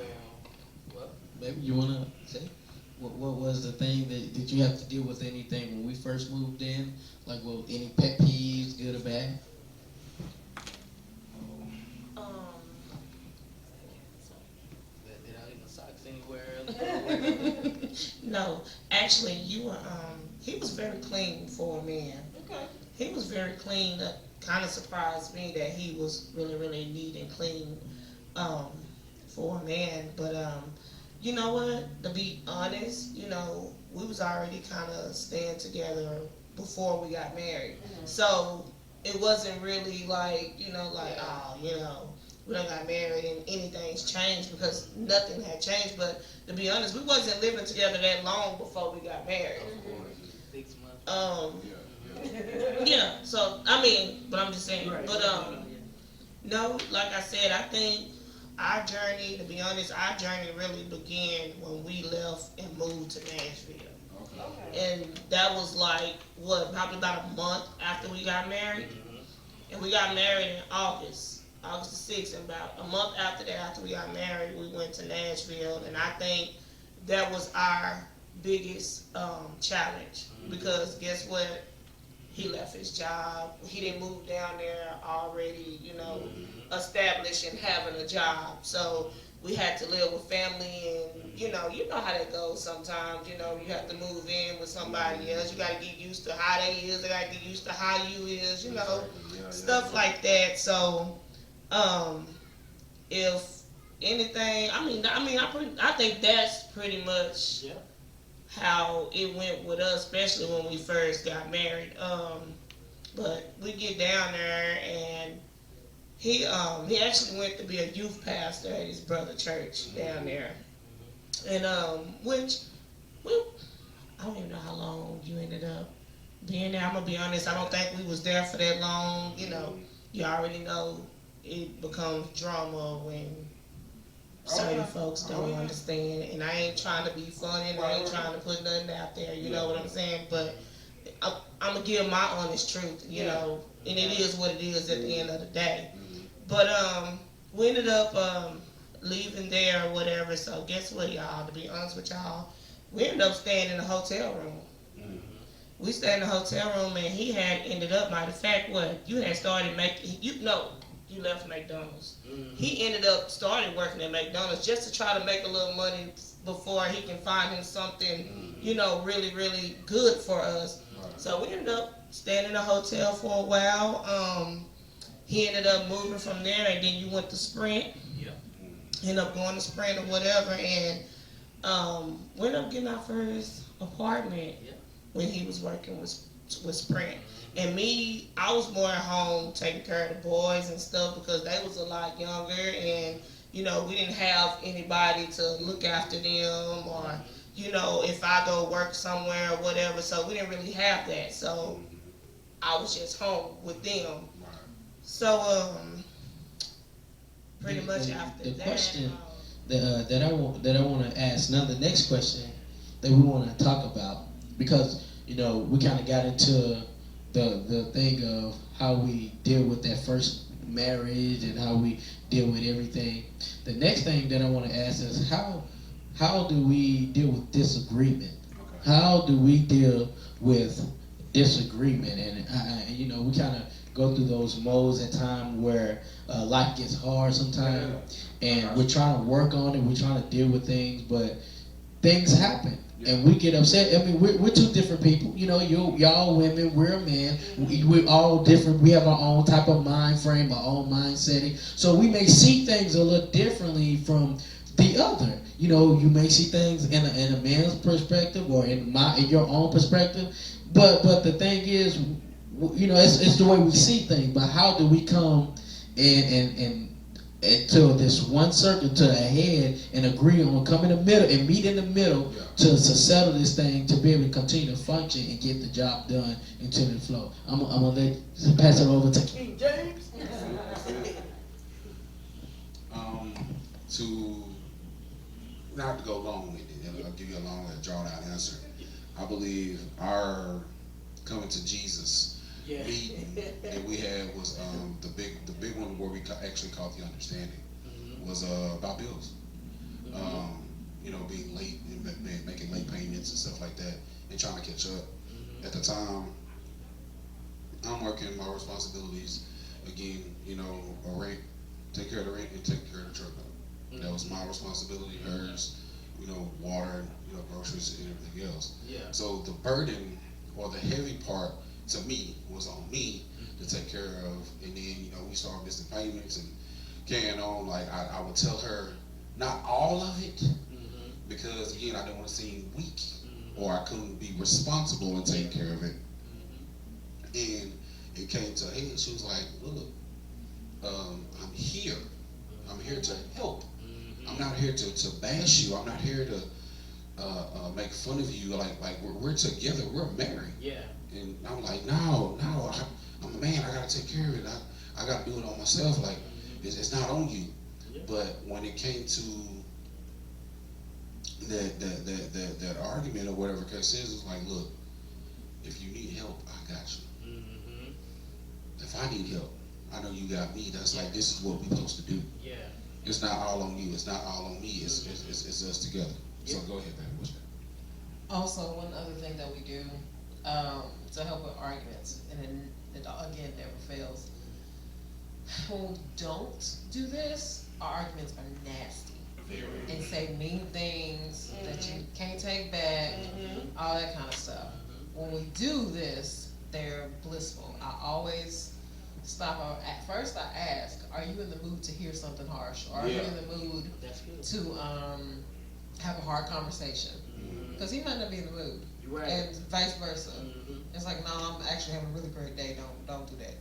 well, Maybe you wanna say what was the thing that did you have to deal with anything when we first moved in? Like, well, any pet peeves, good or bad? did I leave my socks anywhere? No, actually, you were. He was very clean for a man. Okay. He was very clean. That kind of surprised me that he was really neat and clean for a man. But you know what? To be honest, you know, we was already kind of staying together before we got married. So it wasn't really like, you know, like, oh, you know, we done got married and anything's changed, because nothing had changed. But to be honest, we wasn't living together that long before we got married. 6 months. Yeah, so I mean, but I'm just saying, but no, like I said, I think our journey, to be honest, our journey really began when we left and moved to Nashville. And that was like, what, probably about a month after we got married. And we got married in August the 6th, and about a month after that, after we got married, we went to Nashville. And I think that was our biggest challenge, because guess what? He left his job. He didn't move down there already, you know, established and having a job. So we had to live with family, and you know how that goes sometimes. You know, you have to move in with somebody else. You got to get used to how they is. They got to get used to how you is. You know, stuff like that. So, if anything, I think that's pretty much how it went with us, especially when we first got married. But we get down there, and he actually went to be a youth pastor at his brother church down there, and which I don't even know how long you ended up being there. I'm gonna be honest. I don't think we was there for that long. You know, you already know it becomes drama when certain folks don't understand. And I ain't trying to be funny, and I ain't trying to put nothing out there. You know what I'm saying? But I'm gonna give my honest truth. You know, and it is what it is at the end of the day. But we ended up leaving there or whatever. So guess what, y'all? To be honest with y'all, we ended up staying in the hotel room. We stayed in the hotel room, and he had ended up. Matter of fact, what you had started making, you left McDonald's. He ended up started working at McDonald's just to try to make a little money before he can find him something, really, really good for us. So we ended up staying in the hotel for a while. He ended up moving from there, and then you went to Sprint. Ended up going to Sprint or whatever, and we ended up getting our first apartment when he was working with Sprint. And me, I was more at home taking care of the boys and stuff because they was a lot younger, and we didn't have anybody to look after them, or if I go work somewhere or whatever. So we didn't really have that. So I was just home with them. So pretty much after the that. question that I want to ask now, the next question that we want to talk about, because we kind of got into the thing of how we deal with that first marriage and how we deal with everything. The next thing that I want to ask is how do we deal with disagreement? Okay. How do we deal with disagreement? And we kind of go through those modes at times where life gets hard sometimes, and we're trying to work on it. We're trying to deal with things, but things happen. And we get upset. I mean, we're two different people. Y'all women, we're men. We're all different. We have our own type of mind frame, our own mind setting. So we may see things a little differently from the other. You may see things in a man's perspective or in your own perspective. But the thing is, it's the way we see things. But how do we come and to this one circle, to a head, and agree on come in the middle and meet in the middle to settle this thing, to be able to continue to function and get the job done and to the flow. I'm gonna pass it over to King James. To not to go long with it, and I'll give you a long, drawn out answer. I believe our coming to Jesus meeting that we had was the big one where we actually caught the understanding was about bills. Being late and making late payments and stuff like that, and trying to catch up. At the time, I'm working my responsibilities again. A rent, take care of the rent and take care of the truck note. That was my responsibility. Hers, water, groceries and everything else. So the burden or the heavy part to me was on me to take care of, and then we started missing payments and carrying on. Like I would tell her not all of it, because again I didn't want to seem weak or I couldn't be responsible in taking care of it. And it came to a head. She was like, "Look, I'm here. I'm here to help. I'm not here to bash you. I'm not here to make fun of you. Like we're together. We're married." And I'm like, no, I'm a man. I gotta take care of it. I gotta do it on myself. Like it's not on you. But when it came to that argument or whatever case is, it's like, look, if you need help, I got you. If I need help, I know you got me. That's like, this is what we're supposed to do. It's not all on you. It's not all on me. It's us together. So go ahead, baby. Also, one other thing that we do to help with arguments, and then it again never fails. When we don't do this, our arguments are nasty and say mean things that you can't take back, all that kind of stuff. When we do this, they're blissful. I always stop. At first, I ask, "Are you in the mood to hear something harsh? Or are you in the mood to have a hard conversation?" Because he might not be in the mood, and vice versa. It's like, "No, I'm actually having a really great day. Don't do that."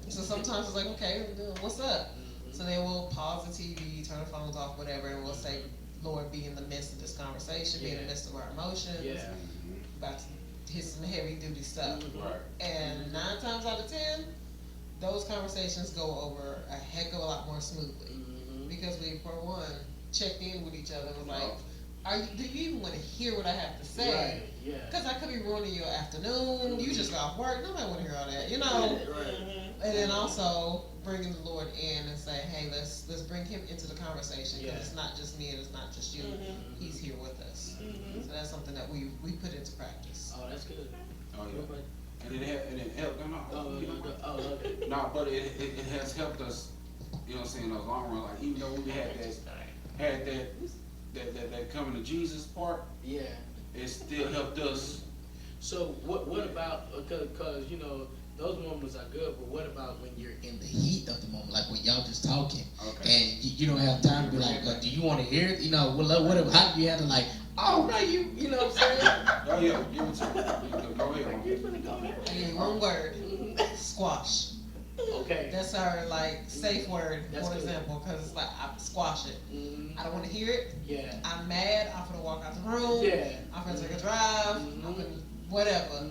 So sometimes it's like, "Okay, what's up?" So then we'll pause the TV, turn the phones off, whatever, and we'll say, Lord, be in the midst of this conversation, be in the midst of our emotions. Yeah. About to hit some heavy duty stuff. Right. And 9 times out of 10, those conversations go over a heck of a lot more smoothly. Because we, for one, checked in with each other and was like, do you even want to hear what I have to say? Right, yeah. Because I could be ruining your afternoon. You just got off work. Nobody want to hear all that, you know? Right. And then also bringing the Lord in and say, hey, let's bring him into the conversation. Because it's not just me and it's not just you. He's here with us. So that's something that we put into practice. Oh, that's good. Oh yeah. And it helped. Okay. No, but it has helped us. You know what I'm saying? In the long run, like even though we had that coming to Jesus part, Yeah. it still helped us. So what about, because you know, those moments are good, but what about when you're In the heat of the moment, like when y'all just talking, Okay. and you don't have time to be like, do you want to hear it? You know, what? How do you have to like? Oh no, you know what I'm saying? Oh yeah, give it to me. Go ahead. You're gonna go there. Again, one word, squash. Okay. That's our like safe word, That's for good. example, because it's like I squash it. I don't want to hear it. Yeah. I'm mad. I'm gonna walk out the room. Yeah. I'm gonna take a drive. I'm gonna whatever.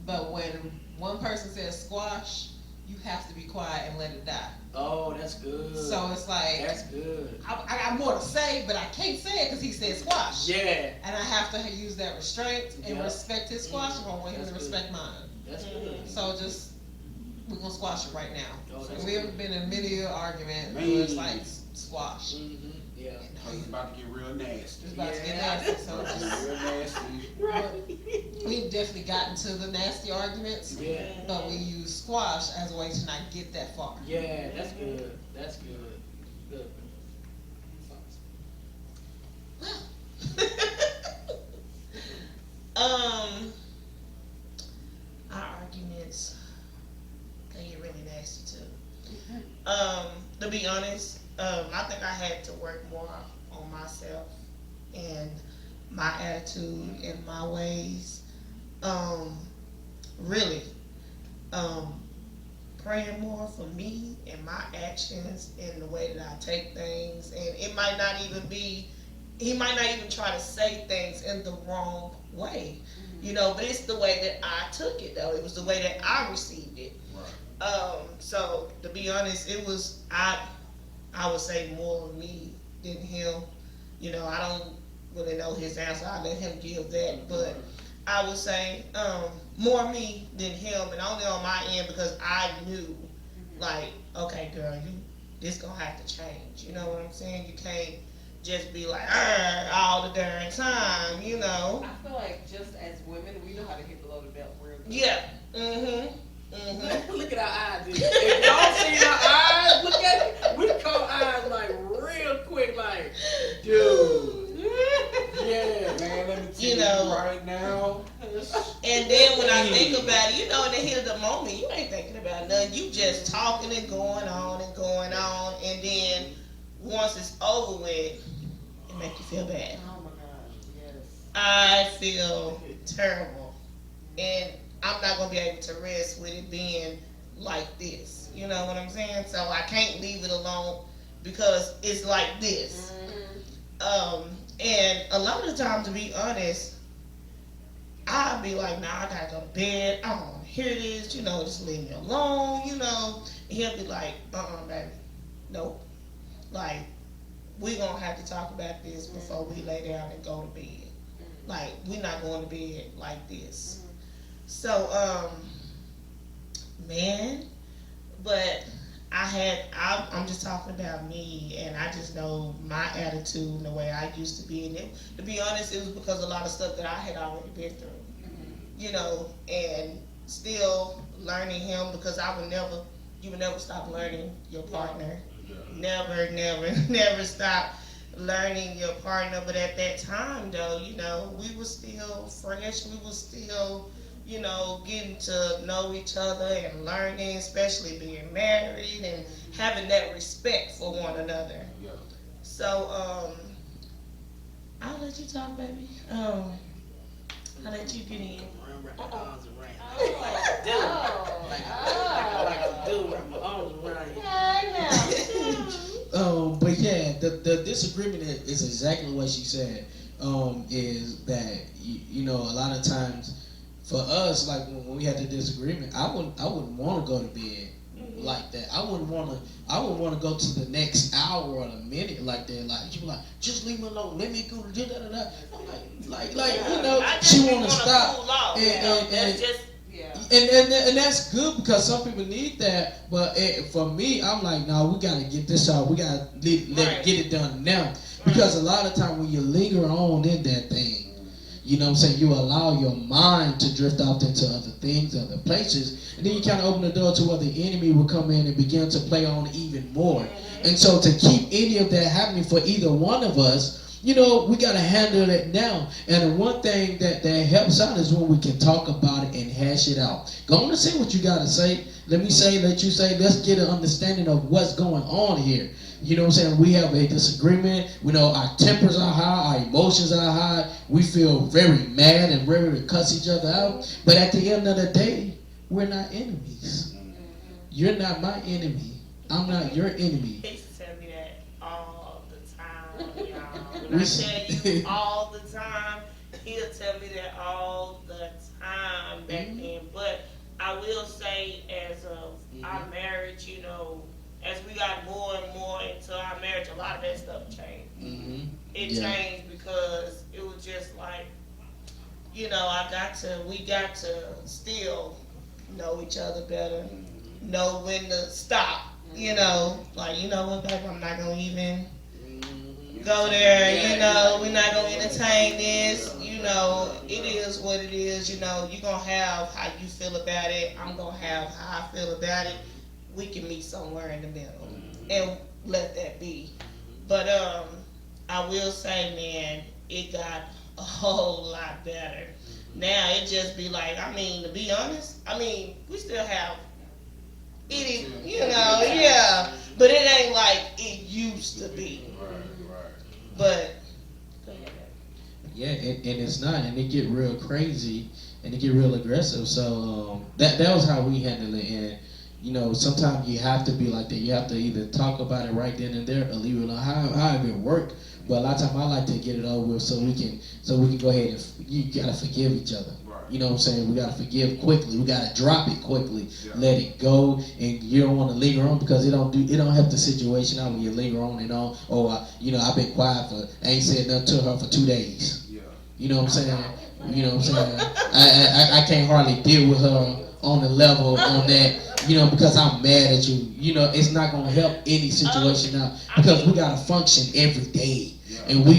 But when one person says squash, you have to be quiet and let it die. Oh, that's good. So it's like That's good. I got more to say, but I can't say it because he said squash. Yeah. And I have to use that restraint and Yeah. respect his squash if I want him That's to good. respect mine. That's good. So just we're gonna squash it right now. Oh, that's We haven't been in many an argument where it's like squash. Yeah. It's about to get real nasty. It's about to get Yeah. nasty. So It's just, real nasty. Right. we've definitely gotten to the nasty arguments, Yeah. but we use squash as a way to not get that far. Yeah, that's good. That's good. Good. Our arguments, they get really nasty too. To be honest, I think I had to work more on myself and my attitude and my ways. Really, praying more for me and my actions and the way that I take things. And it might not even be, he might not even try to say things in the wrong way, you know, but it's the way that I took it though. It was the way that I received it. Right. So to be honest, it was, I would say more of me than him. You know, I don't really know his answer. I let him give that, but I would say more me than him, and only on my end because I knew, like, okay, girl, this gonna have to change. You know what I'm saying? You can't just be like all the darn time. You know? I feel like just as women, we know how to hit below the belt real good. Yeah. Mm-hmm. Look at our eyes. If y'all seen our eyes, look at it. We caught eyes like real quick, like, dude. Yeah. Man, let me tell You know. right now. And then when I think about it, you know, in the heat of the moment, you ain't thinking about nothing. You just talking and going on and going on, and then once it's over with, it make you feel bad. Oh my gosh, yes. I feel terrible, and I'm not gonna be able to rest with it being like this. You know what I'm saying? So I can't leave it alone because it's like this. And a lot of the time, to be honest, I'll be like, nah, I gotta go to bed. I don't want to hear this. You know, just leave me alone. You know, and he'll be like, baby, nope. Like, we gonna have to talk about this before we lay down and go to bed. Like, we're not going to bed like this. So, man, but I'm just talking about me, and I just know my attitude and the way I used to be. And it, to be honest, it was because a lot of stuff that I had already been through, you know, and still learning him because you would never stop learning your partner. Never, never stop learning your partner. But at that time, though, you know, we were still fresh. We were still, you know, getting to know each other and learning, especially being married and having that respect for one another. Yeah. So, I'll let you talk, baby. I'll let you get in. Wrap my arms around. Oh. Like a dude, wrap my arms around you. But yeah, the disagreement is exactly what she said. Is that you know, a lot of times for us, like when we had the disagreement, I wouldn't want to go to bed like that. I wouldn't want to go to the next hour or a minute like that. Like you like, just leave me alone. Let me go. Da, da, da. I'm like you know, she want to stop. Cool off. And just. Yeah. and that's good because some people need that. But for me, I'm like, no, we gotta get this out. We gotta get it done now. Because a lot of time when you linger on in that thing, you know what I'm saying, you allow your mind to drift off into other things, other places, and then you kind of open the door to where the enemy will come in and begin to play on even more. And so to keep any of that happening for either one of us, you know, we got to handle it now. And the one thing that helps out is when we can talk about it and hash it out. Go on and say what you got to say. Let you say, let's get an understanding of what's going on here. You know what I'm saying? We have a disagreement. We know our tempers are high, our emotions are high. We feel very mad and ready to cuss each other out. But at the end of the day, we're not enemies. You're not my enemy. I'm not your enemy. He used to tell me that all the time, y'all. When I tell you all the time, he'll tell me that all the time back then. But I will say, as of our marriage, you know, as we got more and more into our marriage, a lot of that stuff changed. It changed because it was just like, you know, we got to still know each other better, know when to stop, you know, like, you know what, baby, I'm not going to even go there, you know, we're not going to entertain this, you know, it is what it is, you know, you're going to have how you feel about it, I'm going to have how I feel about it. We can meet somewhere in the middle and let that be. But I will say, man, it got a whole lot better. Now it just be like, I mean, to be honest, I mean, we still have it, you know, yeah, but it ain't like it used to be. Right. But yeah, and it's not, and it get real crazy and it get real aggressive. So that was how we handle it. And you know, sometimes you have to be like that. You have to either talk about it right then and there or leave it alone. However it work. But a lot of times I like to get it over with so we can go ahead and you gotta forgive each other. Right. You know what I'm saying? We gotta forgive quickly. We gotta drop it quickly. Yeah. Let it go, and you don't want to linger on because it don't help the situation out when you linger on and on. Or you know, I've been quiet I ain't said nothing to her for 2 days. Yeah. You know what I'm saying? You know what I'm saying? I can't hardly deal with her on the level on that. You know, because I'm mad at you. You know, it's not gonna help any situation out because we gotta function every day. And when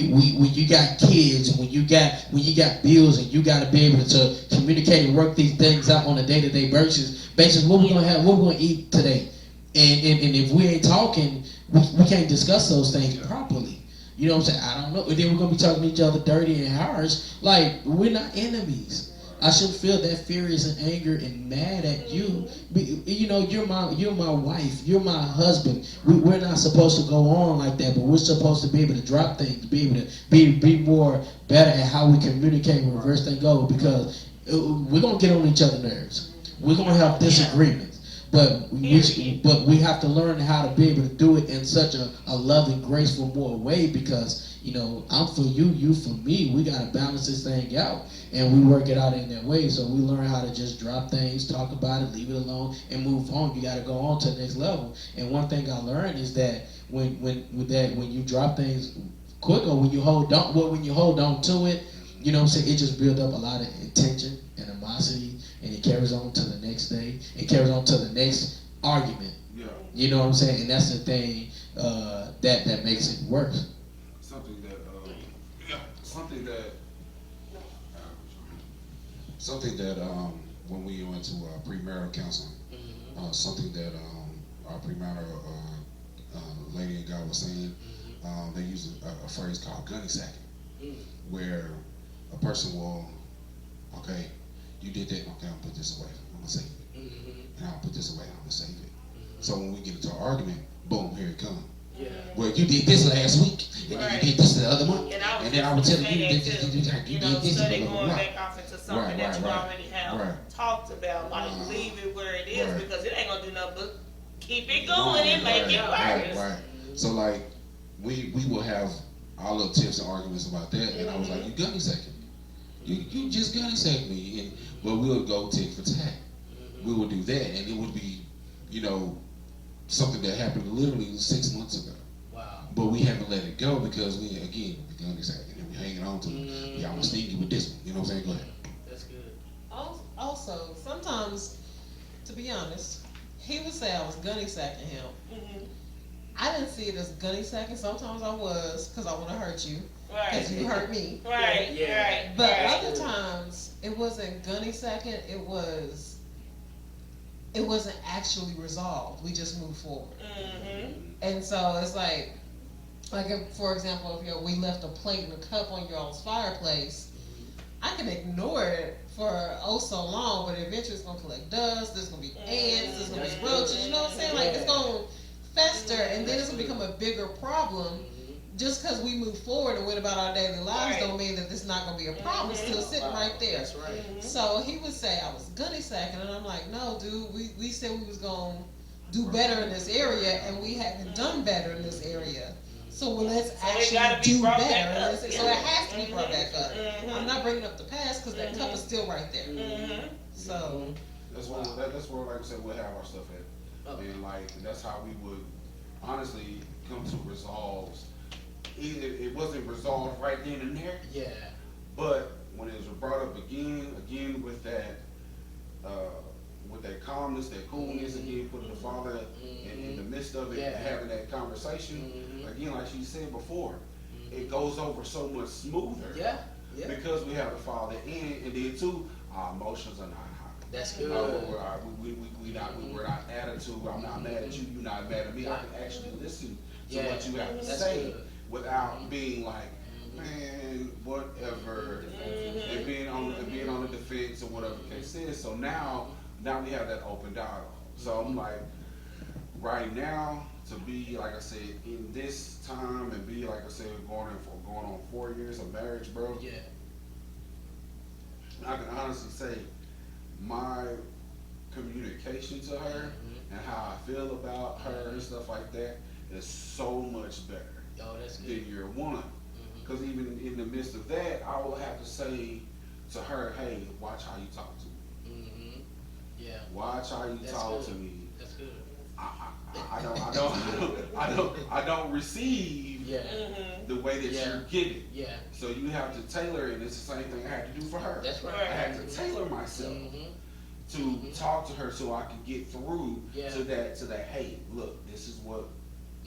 you got kids and when you got bills and you gotta be able to communicate and work these things out on a day-to-day basis, what we gonna have, what we gonna eat today. And if we ain't talking, we can't discuss those things properly. You know what I'm saying? I don't know. And then we're gonna be talking to each other dirty and harsh. Like, we're not enemies. I should feel that furious and anger and mad at you. You know, you're my wife. You're my husband. We're not supposed to go on like that, but we're supposed to be able to drop things, be able to be more better at how we communicate and reverse things go, because we're gonna get on each other's nerves. We're gonna have disagreements, but we have to learn how to be able to do it in such a loving, graceful, more way, because you know, I'm for you, you for me. We gotta balance this thing out, and we work it out in that way. So we learn how to just drop things, talk about it, leave it alone, and move on. You gotta go on to the next level. And one thing I learned is that when you drop things quick, or when you hold on to it, you know what I'm saying, it just builds up a lot of tension and animosity, and it carries on to the next day. It carries on to the next argument. Yeah. You know what I'm saying? And that's the thing that makes it worse. Something that when we went to premarital counseling, something that our premarital lady and guy was saying, they use a phrase called gunny sacking, where a person will, okay, you did that, okay, I'm gonna put this away, I'm gonna save it, and I'll put this away, I'm gonna save it. So when we get into an argument, boom, here it comes. Yeah. Well, you did this last week, and then you did this the other month, and then I was telling you that you did this. So they going back off into something that you already have talked about, like leave it where it is, because it ain't gonna do nothing but keep it going and make it worse. Right. So like, we will have our little tips and arguments about that, and I was like, you gunny second me. You just gunny second me, and but we'll go tick for tack. We will do that, and it would be, you know, something that happened literally 6 months ago. Wow. But we haven't let it go because we gunny second, and we're hanging on to it. Yeah, I'm gonna sting you with this one. You know what I'm saying? Go ahead. That's good. Also, sometimes, to be honest, he would say I was gunny sacking him. I didn't see it as gunny sacking. Sometimes I was, because I want to hurt you, because you hurt me. Right, Yeah. right. But right. other times, it wasn't gunny sacking. It wasn't actually resolved. We just moved forward. And so it's like if, for example, if we left a plate and a cup on your all's fireplace, I can ignore it for oh so long, but eventually it's gonna collect dust. There's gonna be ants. There's gonna be roaches. You know what I'm saying? Like it's gonna fester, and then it's gonna become a bigger problem. Just because we move forward and went about our daily lives, don't mean that this is not gonna be a problem. It's still sitting right there. That's right. So he would say I was gunny sacking, and I'm like, no, dude, we said we was gonna do better in this area, and we haven't done better in this area. So let's gotta actually be do brought better. back up. So it has to be brought back up. I'm not bringing up the past because that cup is still right there. So That's where, like I said, we'll have our stuff at. And like, that's how we would honestly come to resolves. Either it wasn't resolved right then and there, Yeah. but when it was brought up again with that calmness, that coolness, again, putting the father in the midst of it, Yeah. and having that conversation, again, like she said before, it goes over so much smoother. Yeah. Yeah. Because we have the father in it, and then too, our emotions are not high. That's good. We're not attitude. I'm not mad at you. You're not mad at me. I can actually listen to Yeah, what you have to that's say good. without being like, man, whatever, and being on the defense or whatever the case is. So now we have that open dialogue. So I'm like, right now, to be like I said in this time and be like I said going on 4 years of marriage, bro. Yeah. I can honestly say my communication to her and how I feel about her and stuff like that is so much better Oh, that's good. than year one. Because even in the midst of that, I will have to say to her, hey, watch how you talk to me. Yeah. Watch how you That's talk good. to me. That's good. I don't receive Yeah. the way that Yeah. you're getting. Yeah. So you have to tailor it. It's the same thing I had to do for her. That's right. I had to tailor myself to talk to her so I could get through Yeah. to that. Hey, look, this is what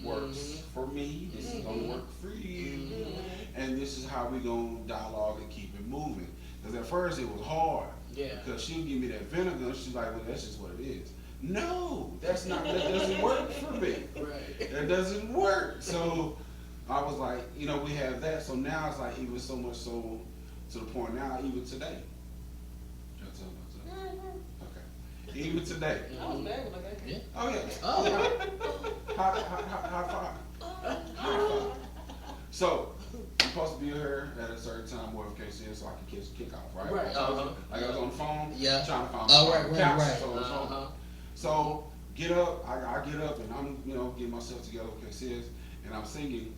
works for me. This is gonna work for you, and this is how we gonna dialogue and keep it moving. Because at first it was hard. Yeah. Because she'll give me that vinegar. She's like, well, that's just what it is. No, that doesn't work for me. Right. That doesn't work. So I was like, we have that. So now it's like even so much so to the point now, even today. Okay. Even today. I was mad when I got here. Oh yeah. Oh. High five. High five. So I'm supposed to be here at a certain time, whatever the case is, so I can catch the kickoff, right? Right. Like I was on the phone, Yeah. trying to find Oh, the right. couch, so on and so on. So get up, I get up and I'm, getting myself together, what case is, and I'm singing.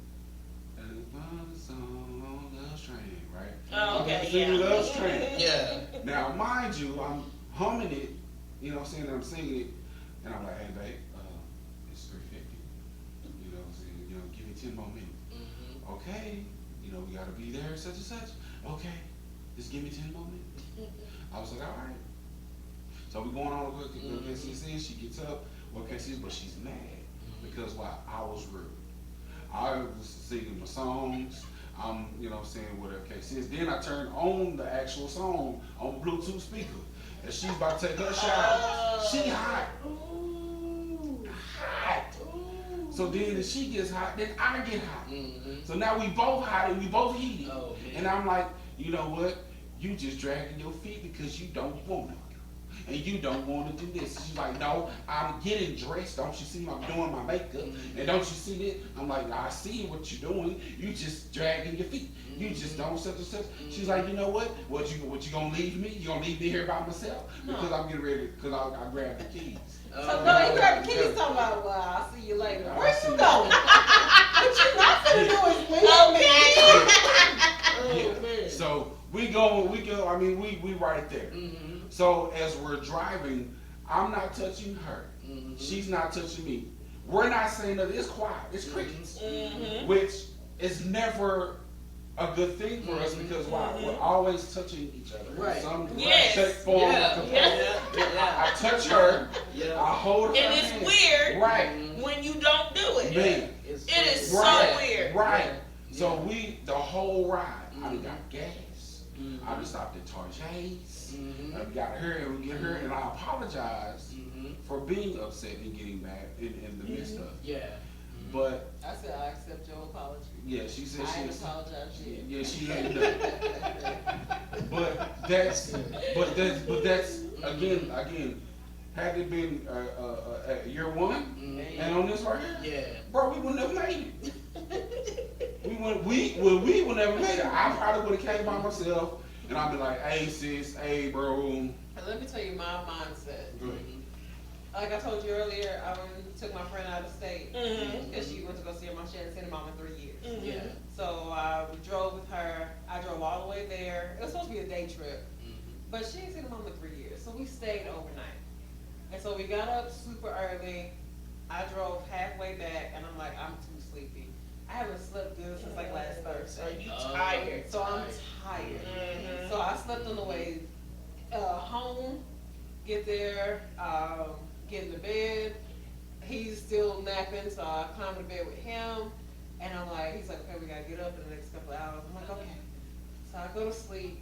Song, Love's Train, right? Oh, okay, I'm singing yeah. Love's Train. Yeah. Now, mind you, I'm humming it, I'm saying that I'm singing it, and I'm like, hey, babe, it's 3:50. Give me 10 more minutes. Okay, we gotta be there, such and such. Okay, just give me 10 more minutes. I was like, all right. So we going on what she says. She gets up, what can she, but she's mad because why? I was rude. I was singing my songs. I'm, whatever case is. Then I turned on the actual song on Bluetooth speaker, and she's about to take her shower. She hot. Hot. So then if she gets hot, then I get hot. So now we both hot and we both heated. Oh, man. And I'm like, you know what? You just dragging your feet because you don't want to. And you don't want to do this. She's like, no, I'm getting dressed. Don't you see I'm doing my makeup? And don't you see that? I'm like, I see what you're doing. You just dragging your feet. You just don't such and such. She's like, you know what? What you gonna leave me? You gonna leave me here by myself? Because I'm getting ready, because I grabbed the keys. So no, he grabbed the keys talking about, well, I'll see you later. I'll Where see you you. going? But you not I mean, we right there. Mm-hmm. So as we're driving, I'm not touching her. Mm-hmm. She's not touching me. We're not saying that it's quiet. It's crickets, Mhm. which is never a good thing for us because why? We're always touching each other. Right. In some Yes. shape, form, Yeah. or Yeah. capacity. Yeah. I touch her. Yeah. I hold her And it's hand. weird Right. when you don't do it. Man. It's It is so Right. weird. Right. Yeah. So the whole ride, I done Mhm. got gas. Mhm. I just stopped at Tarjay's. Mhm. And we got her and we get her, and I apologize Mhm. for being upset and getting mad in the midst of it. Yeah. But I said I accept your apology. yeah, she said I she ain't was. apologized yet. Yeah, she ain't done. But that's again. Had it been year one Mhm. and on this right here, Yeah. bro, we would never made it. we would never made it. I probably would have came by myself and I'd be like, hey sis, hey bro. And let me tell you my mindset. Go ahead. Like I told you earlier, I took my friend out of state Mhm. because she went to go see her mom. She hadn't seen her mom in 3 years. Mhm. Yeah. So I drove with her. I drove all the way there. It was supposed to be a day trip, but she ain't seen her mom in 3 years. So we stayed overnight. And so we got up super early. I drove halfway back, and I'm like, I'm too sleepy. I haven't slept good since like last So Thursday. you tired. So I'm tired. Mhm. So I slept on the way home. Get there, get in the bed. He's still napping, so I climb in bed with him. And I'm like, he's like, okay, we gotta get up in the next couple of hours. I'm like, okay. So I go to sleep.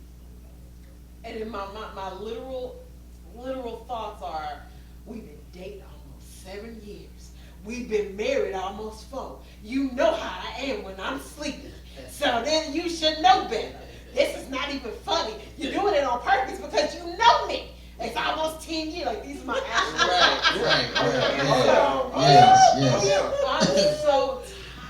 And in my literal thoughts are, we've been dating almost 7 years. We've been married almost 4. You know how I am when I'm sleeping. So then you should know better. This is not even funny. You're doing it on purpose because you know me. It's almost 10 years. Like, these are my actual Right. Oh, Yes. yeah. I'm so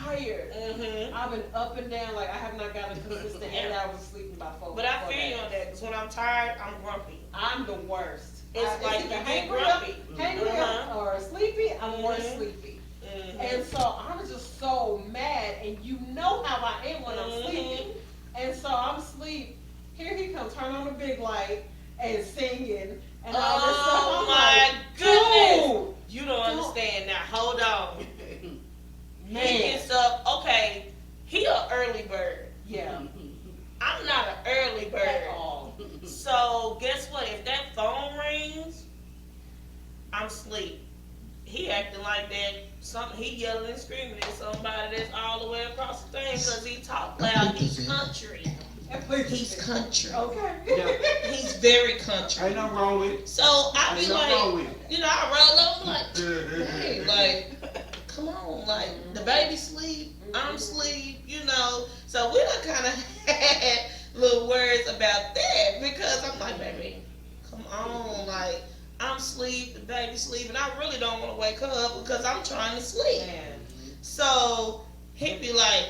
tired. Mhm. I've been up and down. Like, I have not gotten a consistent 8 hours of sleep in about 4 But I four feel you days. on that because when I'm tired, I'm grumpy. I'm the worst. It's like either you get hangry grumpy. up or sleepy. I'm more Mhm. sleepy. Mhm. And so I'm just so mad, and you know how I am when I'm Mhm. sleeping. And so I'm asleep. Here he comes, turn on the big light and singing and all this stuff. Oh I'm my like, goodness! dude, You don't understand now. Hold on. He man, gets up. Okay, he a early bird. yeah, I'm not an early at bird. all. So guess what? If that phone rings, I'm asleep. He acting like that. He yelling and screaming at somebody that's all the way across the thing because he talk loud. He's country. And please, He's country. okay. He's very country. Ain't nothing wrong with it. So I be Ain't nothing wrong like, with it. you know, I roll up like, hey, like, come on, like the baby sleep, I'm sleep, you know. So we done kind of had little words about that because I'm like, baby, come on, like I'm sleep, the baby sleep, and I really don't want to wake her up because I'm trying to sleep. Man. So he'd be like,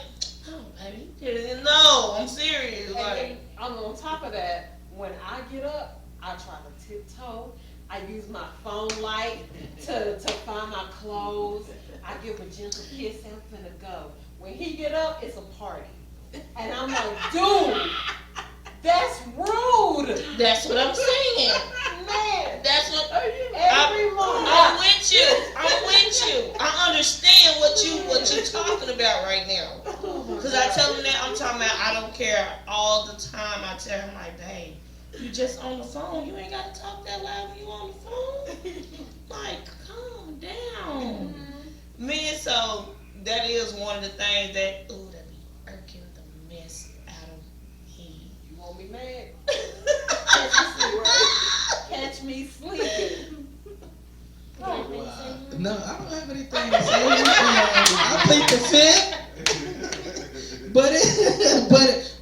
oh, baby, you didn't know, I'm serious, And like. then on top of that, when I get up, I try to tiptoe. I use my phone light to find my clothes. I give him a gentle kiss and I'm finna go. When he get up, it's a party. And I'm like, dude, that's rude. That's what I'm saying. Man, That's what every morning. I'm with you. I'm with you. I understand what you talking about right now. Cause I tell him that I'm talking about I don't care all the time. I tell him like, babe, you just on the phone. You ain't gotta talk that loud when you on the phone. Like, calm down. Man, so that is one of the things that that be irking the mess out of me. You want me mad? Catch me sleeping. Catch me sleeping. No, I don't have anything to say. I plead the fifth.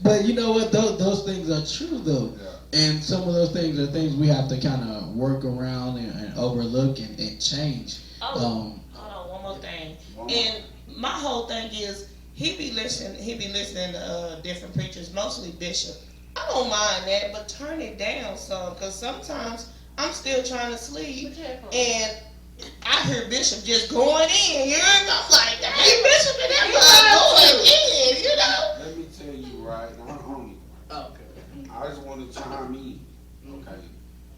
But you know what? Those things are true though, and some of those things are things we have to kind of work around and overlook and change. Hold on, one more thing. And my whole thing is he be listening to different preachers, mostly Bishop. I don't mind that, but turn it down some, because sometimes I'm still trying to sleep and I hear Bishop just going in. You hear me? I'm like, hey, Bishop, and that going in, you know? Let me tell you right now, I don't need Okay. I just want to chime in, okay,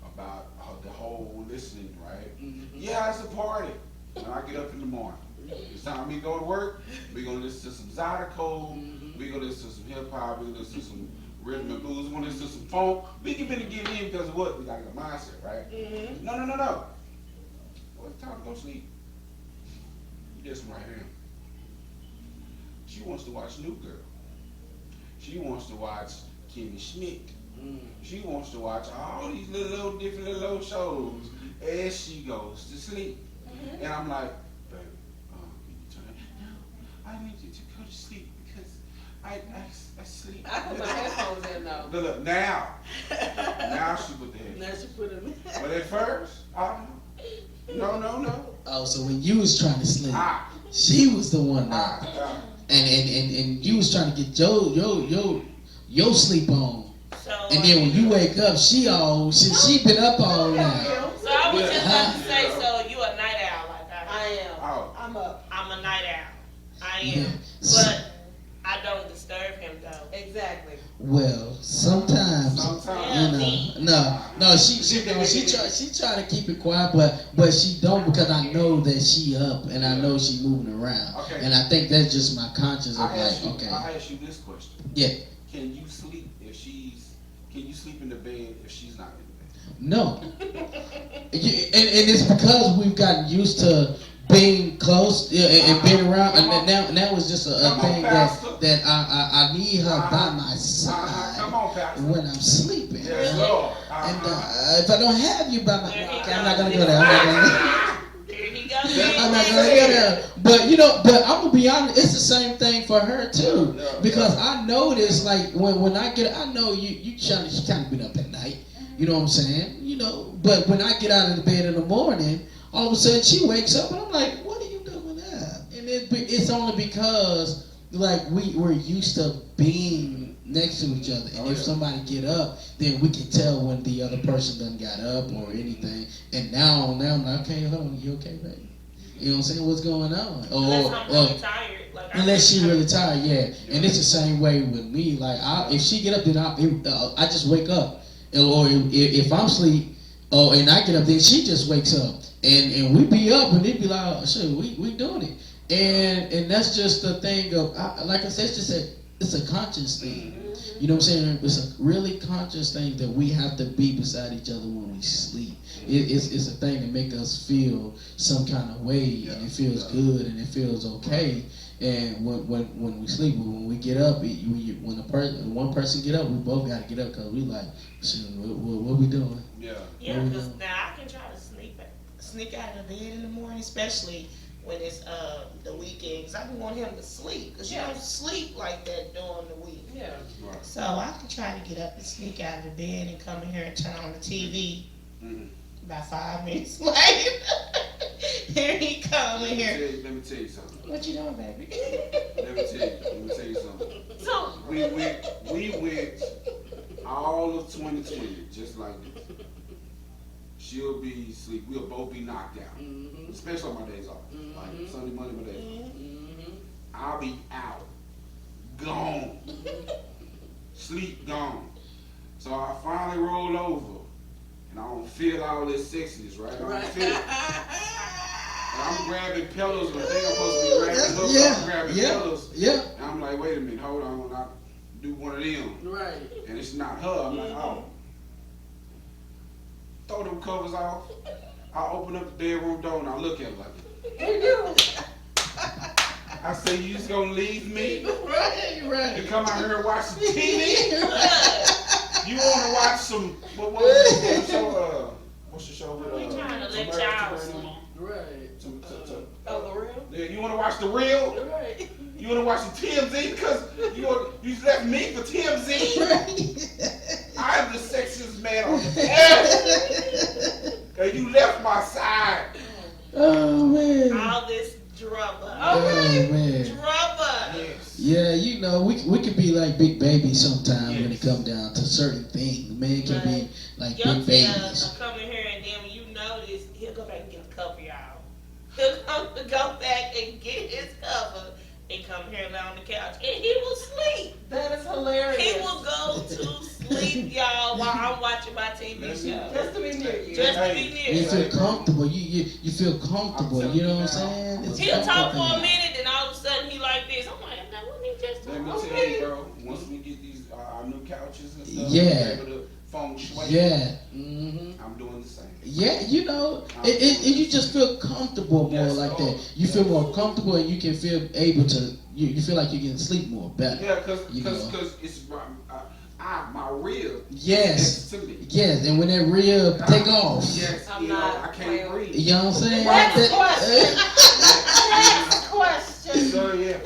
about the whole listening, right? Yeah, it's a party. When I get up in the morning, it's time for me to go to work. We're gonna listen to some Zydeco. We're gonna listen to some hip hop. We're gonna listen to some rhythm and blues. We're gonna listen to some funk. We can really get in because of what? We got a mindset, right? No. Well, it's time to go sleep. This one right here. She wants to watch New Girl. She wants to watch Kimmy Schmidt. She wants to watch all these little different little shows as she goes to sleep. And I'm like, baby, can you turn it? No, I need you to go to sleep because I sleep. I put my headphones in though. Look, now she put the headphones. Now she put them in. But at first, I don't know. No. Oh, so when you was trying to sleep, she was the one that, and you was trying to get your sleep on. So, And then when you wake up, she been up all night. So I was just about to say, so you a night owl like I am. Oh. I'm up. I'm a night owl. I am. Yeah. But I don't disturb him though. Exactly. Well, sometimes. No, she try to keep it quiet, but she don't because I know that she up and I know she moving around, Okay. and I think that's just my conscience of okay. I ask you this question. Yeah. Can you sleep in the bed if she's not in the bed? No. And it's because we've gotten used to being close and being around, and now it's just a thing that I need her by my side Come on, Pastor. when I'm sleeping. Yes, Lord. And if I don't have you by my, okay, I'm not gonna go there. Here he I'm not gonna go there. But I'm gonna be honest, it's the same thing for her too. Because I notice, like when I get, I know you kind of been up at night. You know what I'm saying? But when I get out of the bed in the morning, all of a sudden she wakes up and I'm like, what are you doing up? And it's only because like we're used to being next to each other, and if somebody get up, then we can tell when the other person done got up or anything. And now I'm like, okay, hold on, you okay, baby? You know what I'm saying? What's going on? Unless I'm really tired. Like, unless she really tired, yeah. And it's the same way with me. Like if she get up, then I just wake up. Or if I'm asleep, and I get up, then she just wakes up. And we be up, and they be like, oh, shit, we doing it. And that's just the thing of, like I said, it's a conscious thing. You know what I'm saying? It's a really conscious thing that we have to be beside each other when we sleep. It's a thing to make us feel some kind of way, and it feels good, and it feels okay. And when we sleep, when we get up, when one person get up, we both got to get up because we like, shit, what we doing? Yeah, because now I can try to sneak out of bed in the morning, especially when it's the weekend, because I be want him to sleep, because you don't sleep like that during the week. Yeah. Right. So I can try to get up and sneak out of the bed and come in here and turn on the TV. About 5 minutes later, here he come in here. Let me tell you something. What you doing, baby? Let me tell you something. So We went all of 2020 just like this. She'll be asleep. We'll both be knocked out. Especially on my days off. Like Sunday, Monday, my days off. I'll be out. Gone. Sleep gone. So I finally roll over. And I don't feel all this sexiness, right? I don't feel it. And I'm grabbing pillows, but I think I'm supposed to be grabbing hooks. I'm grabbing pillows. Yeah. And I'm like, wait a minute, hold on. I do one of them. Right. And it's not her. I'm like, oh. Throw them covers off. I open up the bedroom door and I look at her like, I say, you just gonna leave me? Right. You come out here and watch some TV? You wanna watch some, what's the show with, we trying to let y'all sleep. Right. Oh, the real? Yeah, you wanna watch The Real? Right. You wanna watch some TMZ? Because you left me for TMZ? I am the sexiest man on the earth. And you left my side. Oh man. All this drama. Oh man. Drama. Yes. Yeah, we can be like big babies sometimes when it comes down to certain things. Men can be like Young big babies. will come in here and then when you notice, he'll go back and get the cover, y'all. He'll go back and get his cover and come here and lay on the couch and he will sleep. That is hilarious. He will go to sleep, Hey, be near. You hey, feel bro. comfortable. You feel comfortable. I'm You know what I'm telling you saying? now. It's He'll talk for a comfortable. minute, then all of a sudden he like this. I'm like, that wasn't he just Let me talking? tell you, bro. Once we get these our new couches and stuff, Yeah. we're able to feng shui. Yeah. Hmm. I'm doing the same. Yeah, you know, you just feel comfortable more Yes, like Lord. that. You feel more comfortable, and you can feel able to. You feel like you're getting sleep more better. Yeah, cause You know. it's my rib. Yes. To me. Yes, and when that rib take off, Yes, I'm you know, not I can't well. breathe. you know what I'm saying? Next That- Next question. So yeah.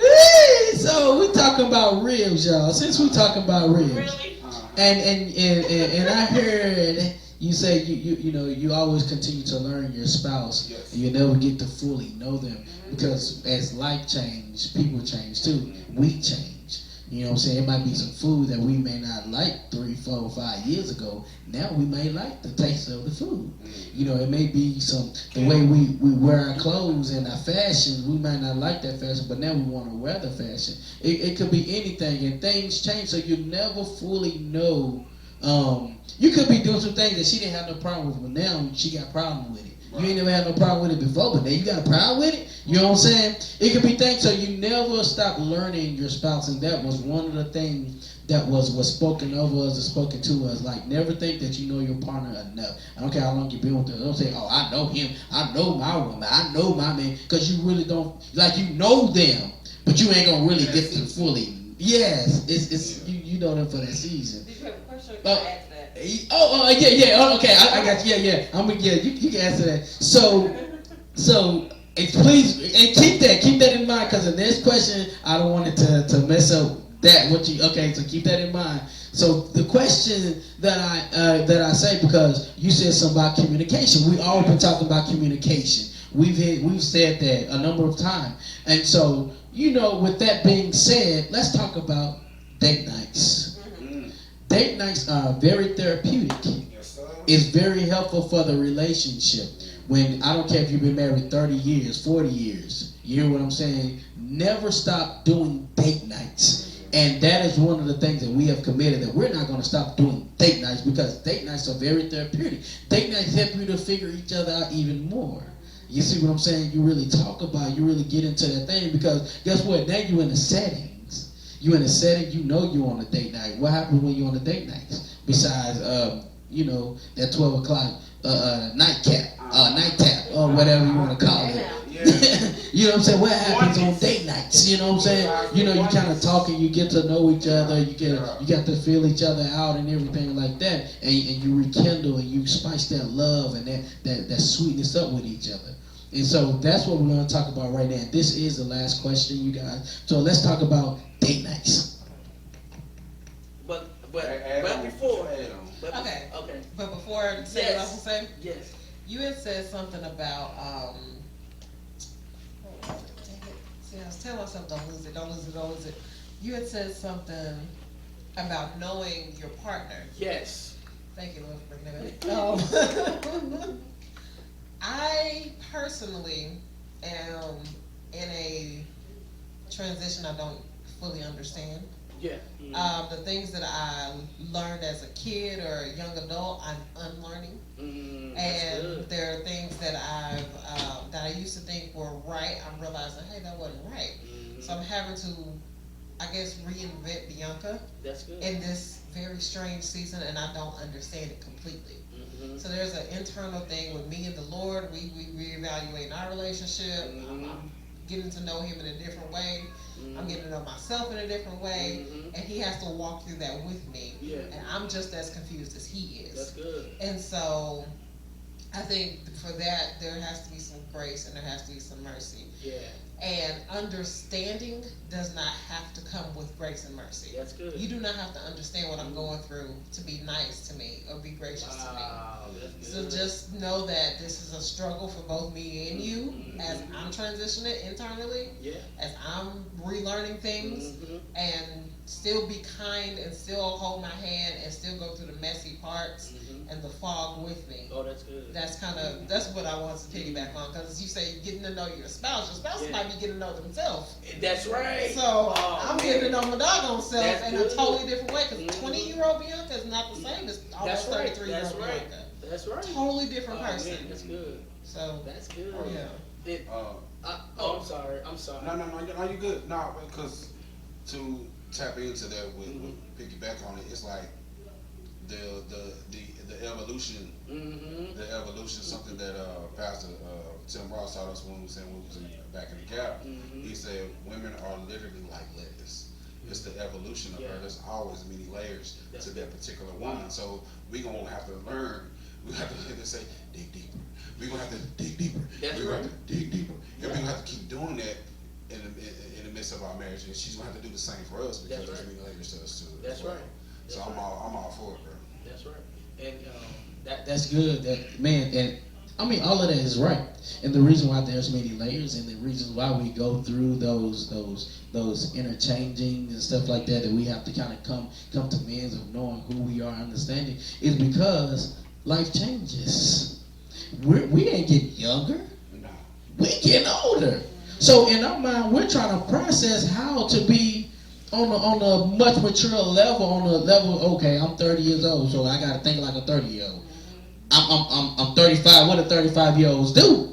So we talking about ribs, y'all. Since we talking about ribs, Really? and I heard you say you know you always continue to learn your spouse. Yes. And you never get to fully know them because as life change, people change too. We change. You know what I'm saying? It might be some food that we may not like 3, 4, 5 years ago. Now we may like the taste of the food. You know, it may be the way we wear our clothes and our fashion. We might not like that fashion, but now we want to wear the fashion. It could be anything, and things change, so you never fully know. You could be doing some things that she didn't have no problem with, but now she got a problem with it. You ain't never had no problem with it before, but now you got a problem with it. You know what I'm saying? It could be things, so you never stop learning your spouse, and that was one of the things that was spoken over us and spoken to us. Like, never think that you know your partner enough. I don't care how long you've been with them. Don't say, oh, I know him. I know my woman. I know my man. Because you really don't, like, you know them, but you ain't going to really get to fully. Yes, it's you know them for that season. Did you have a question? Or can I ask that? Yeah. Oh, okay, I got you. Yeah. You can answer that. So, please, and keep that in mind, because the next question, I don't want it to mess up that. Okay, so keep that in mind. So the question that I say, because you said something about communication, we all been talking about communication. We've said that a number of times, and so with that being said, let's talk about date nights. Date nights are very therapeutic. Yes, sir. It's very helpful for the relationship. When I don't care if you've been married 30 years, 40 years, you hear what I'm saying? Never stop doing date nights. And that is one of the things that we have committed, that we're not going to stop doing date nights, because date nights are very therapeutic. Date nights help you to figure each other out even more. You see what I'm saying? You really talk about, you really get into that thing, because guess what? Now you're in a setting. You in a setting, you know you're on a date night. What happens when you're on a date night? Besides, that 12 o'clock night tap, or whatever you want to call it. You know what I'm saying? What happens on date nights? You know what I'm saying? You kind of talk and you get to know each other. You got to feel each other out and everything like that. And you rekindle and you spice that love and that sweetness up with each other. And so that's what we're going to talk about right now. This is the last question, you guys. So let's talk about date nights. But Add before. on. Okay. Okay. But before I say what I was gonna say, Yes. you had said something about dang it. See, I was telling myself don't lose it. You had said something about knowing your partner. Yes. Thank you, Lord, for bringing that back. I personally am in a transition I don't fully understand. Yeah. The things that I learned as a kid or a young adult, I'm unlearning. And there are things that that I used to think were right. I'm realizing, hey, that wasn't right. So I'm having to, I guess, reinvent Bianca. That's good. In this very strange season, and I don't understand it completely. So there's an internal thing with me and the Lord. We reevaluating our relationship. I'm getting to know Him in a different way. I'm getting to know myself in a different way, and He has to walk through that with me. Yeah. And I'm just as confused as He is. That's good. And so I think for that there has to be some grace and there has to be some mercy. Yeah. And understanding does not have to come with grace and mercy. That's good. You do not have to understand what I'm going through to be nice to me or be gracious to me. That's So good. just know that this is a struggle for both me and you as I'm transitioning internally, Yeah. as I'm relearning things, and still be kind and still hold my hand and still go through the messy parts and the fog with me. Oh, that's good. That's what I want to piggyback on, because you say getting to know your spouse Yeah. might be getting to know themselves. That's right. So Oh, I'm getting to know my doggone self That's in good. a totally different way, because 20-year-old Bianca is not the same as almost That's right. 33-year-old That's right. Bianca. That's right. totally different Oh, person. man, that's good. So That's good. Oh, yeah. It, I'm sorry. I'm sorry. No, you good. No, because to tap into that with piggyback on it, it's like the evolution. Mm-hmm. The evolution, something that Pastor Tim Ross taught us when we was back in the gap. Mm-hmm. He said women are literally like lettuce. It's the evolution of her. There's always many layers to that particular woman. So we gonna have to learn. We have to say dig deeper. We gonna have to dig deeper. That's we gonna right. have to dig deeper. And we gonna have to keep doing that in the midst of our marriage. And she's gonna have to do the same for us because That's there's right. many layers to us too. That's right. So That's I'm all for it, bro. That's right. And That's good. That man, and I mean all of that is right. And the reason why there's many layers, and the reasons why we go through those interchanging and stuff like that, that we have to kind of come to means of knowing who we are, understanding, is because life changes. We ain't getting younger. No. We getting older. So in our mind, we're trying to process how to be on a much mature level, on a level, okay, I'm 30 years old, so I got to think like a 30-year-old. I'm 35. What do 35-year-olds do?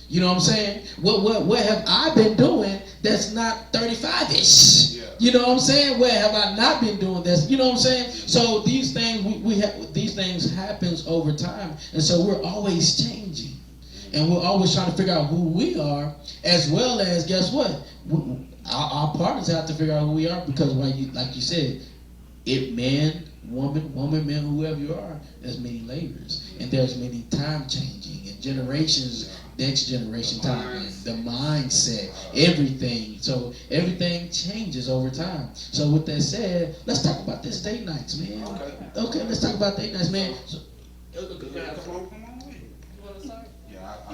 You know what I'm saying? What have I been doing that's not 35-ish? Yeah. You know what I'm saying? Where have I not been doing this? You know what I'm saying? So these things these things happens over time, and so we're always changing, and we're always trying to figure out who we are, as well as guess what? Our partners have to figure out who we are, because like you said, it man, woman, man, whoever you are, there's many layers, and there's many time changing and generations, next generation time, and the mindset, everything. So everything changes over time. So with that said, let's talk about this date nights, man. Okay, let's talk about date nights, man. So, Come on with it. You want to start? Yeah, I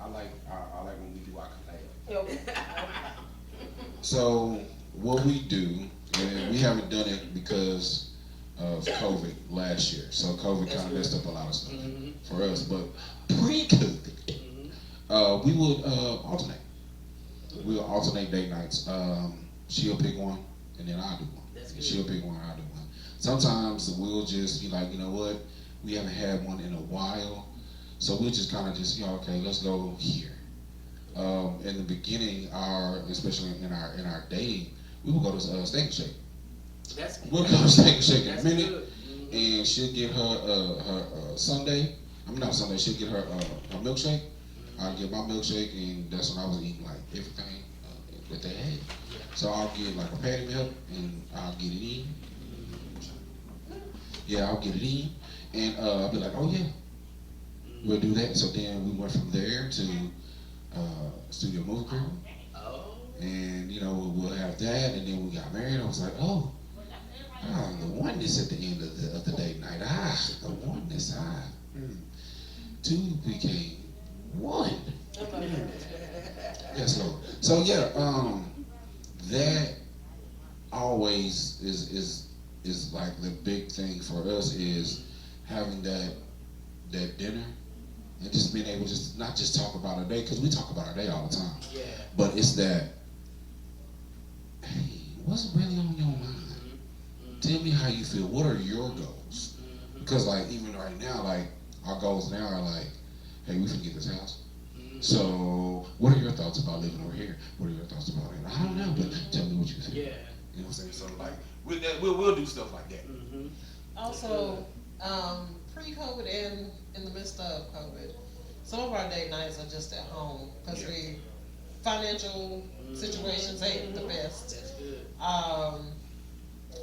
like when we do our collab. So what we do, and we haven't done it because of COVID last year. So COVID kind of messed up a lot of stuff for us. But pre-COVID, we would alternate. We would alternate date nights. She'll pick one, and then I'll do one. That's good. She'll pick one, I'll do one. Sometimes we'll just be like, you know what? We haven't had one in a while. So we'll just kind of just, okay, let's go here. In the beginning, especially in our dating, we will go to Steak and Shake. That's good. We'll go to Steak and Shake in a That's minute, good. and she'll get her Sunday. Not Sunday. She'll get her milkshake. I'll get my milkshake, and that's when I was eating like everything that they had. So I'll get like a patty milk, and I'll get it in. Yeah, I'll get it in, and I'll be like, oh yeah, we'll do that. So then we went from there to Studio Movie Crew, Oh. and we'll have that, and then we got married. I was like, the oneness at the end of the date night. The oneness. Two became one. Yes, Lord. So yeah, that always is like the big thing for us, is having that dinner. And just being able to not just talk about our day, because we talk about our day all the time. Yeah. But it's that, hey, what's really on your mind? Tell me how you feel. What are your goals? Because like even right now, like our goals now are like, hey, we finna get this house. So what are your thoughts about living over here? What are your thoughts about it? I don't know, but tell me what you feel. Yeah. You know what I'm saying? So like we'll do stuff like that. Also, pre-COVID and in the midst of COVID, some of our date nights are just at home because financial situations ain't the best. That's good.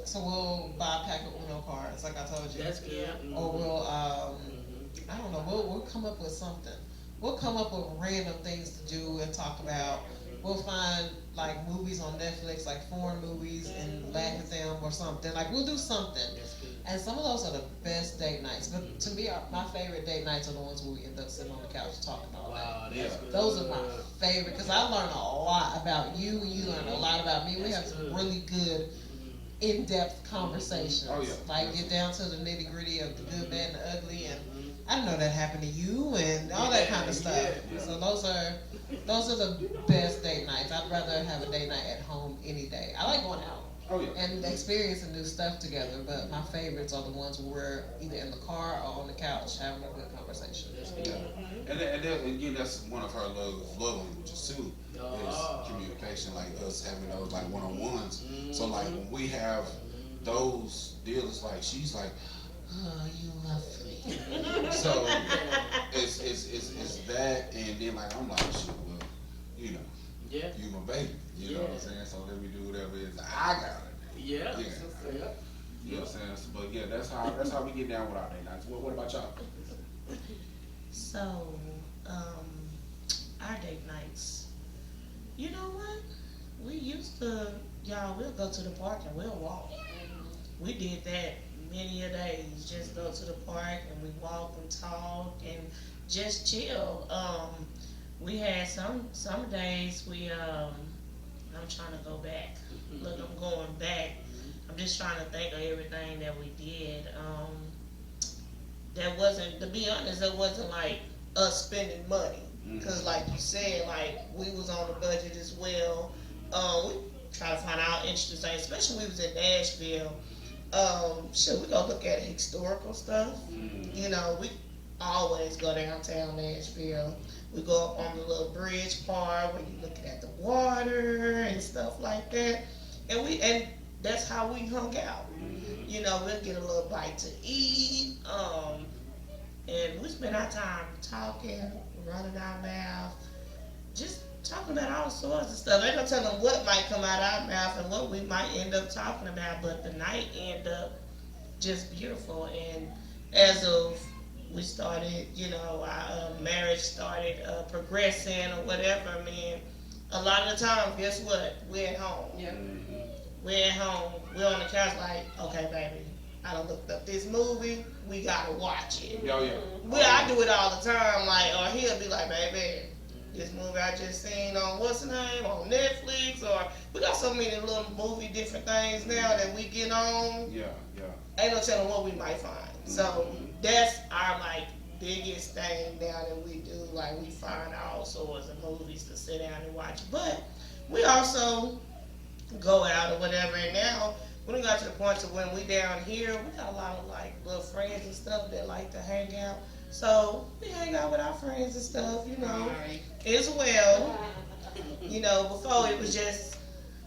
So we'll buy a pack of Uno cards, like I told you. That's good. Or we'll, I don't know, we'll come up with something. We'll come up with random things to do and talk about. We'll find like movies on Netflix, like foreign movies, and laugh at them or something. Like we'll do something. That's good. And some of those are the best date nights. But to me, my favorite date nights are the ones where we end up sitting on the couch talking all day. Wow, that's good. Those are my favorite because I learn a lot about you, and you learn a lot about me. We have some really good, in-depth conversations. Oh, yeah. Like get down to the nitty-gritty of the good, bad, and the ugly, and I didn't know that happened to you, and all that kind of stuff. Yeah. So those are the best date nights. I'd rather have a date night at home any day. I like going out. Oh, yeah. and experiencing new stuff together. But my favorites are the ones where we're either in the car or on the couch having a good conversation. Yeah. And then, again, that's one of her love languages too. Is communication, like us having those like one-on-ones. So like when we have those deals, like she's like, oh, you love me. So it's that, and then like I'm like, shit, well, you know, Yeah. you my baby. You know what I'm saying? So let me do whatever it is I gotta do. Yeah. Yeah. You know what I'm saying? But yeah, that's how we get down with our date nights. What about y'all? So, our date nights. You know what? We used to, y'all, we'll go to the park and we'll walk. We did that many a days. Just go to the park and we walk and talk and just chill. We had some days I'm trying to go back. Look, I'm going back. I'm just trying to think of everything that we did. That wasn't, to be honest, that wasn't like us spending money. Cause like you said, like we was on the budget as well. We try to find out interesting things, especially when we was in Nashville. We go look at historical stuff. You know, we always go downtown Nashville. We go up on the little bridge part where you looking at the water and stuff like that. And that's how we hung out. You know, we'll get a little bite to eat. And we spend our time talking, running our mouth, just talking about all sorts of stuff. Ain't no telling what might come out of our mouth and what we might end up talking about, but the night ended up just beautiful. And as of we started, you know, our marriage started progressing or whatever, I mean, a lot of the time, guess what? We're at home. Yeah. We're at home. We're on the couch like, okay, baby, I done looked up this movie. We gotta watch it. Yeah. Well, I do it all the time, like, or he'll be like, baby, this movie I just seen on what's the name, on Netflix, or we got so many little movie different things now that we get on. Yeah. Ain't no telling what we might find. So that's our like biggest thing now that we do. Like we find all sorts of movies to sit down and watch. But we also go out or whatever. And now when we got to the point to when we down here, we got a lot of like little friends and stuff that like to hang out. So we hang out with our friends and stuff, you know, as well. You know, before it was just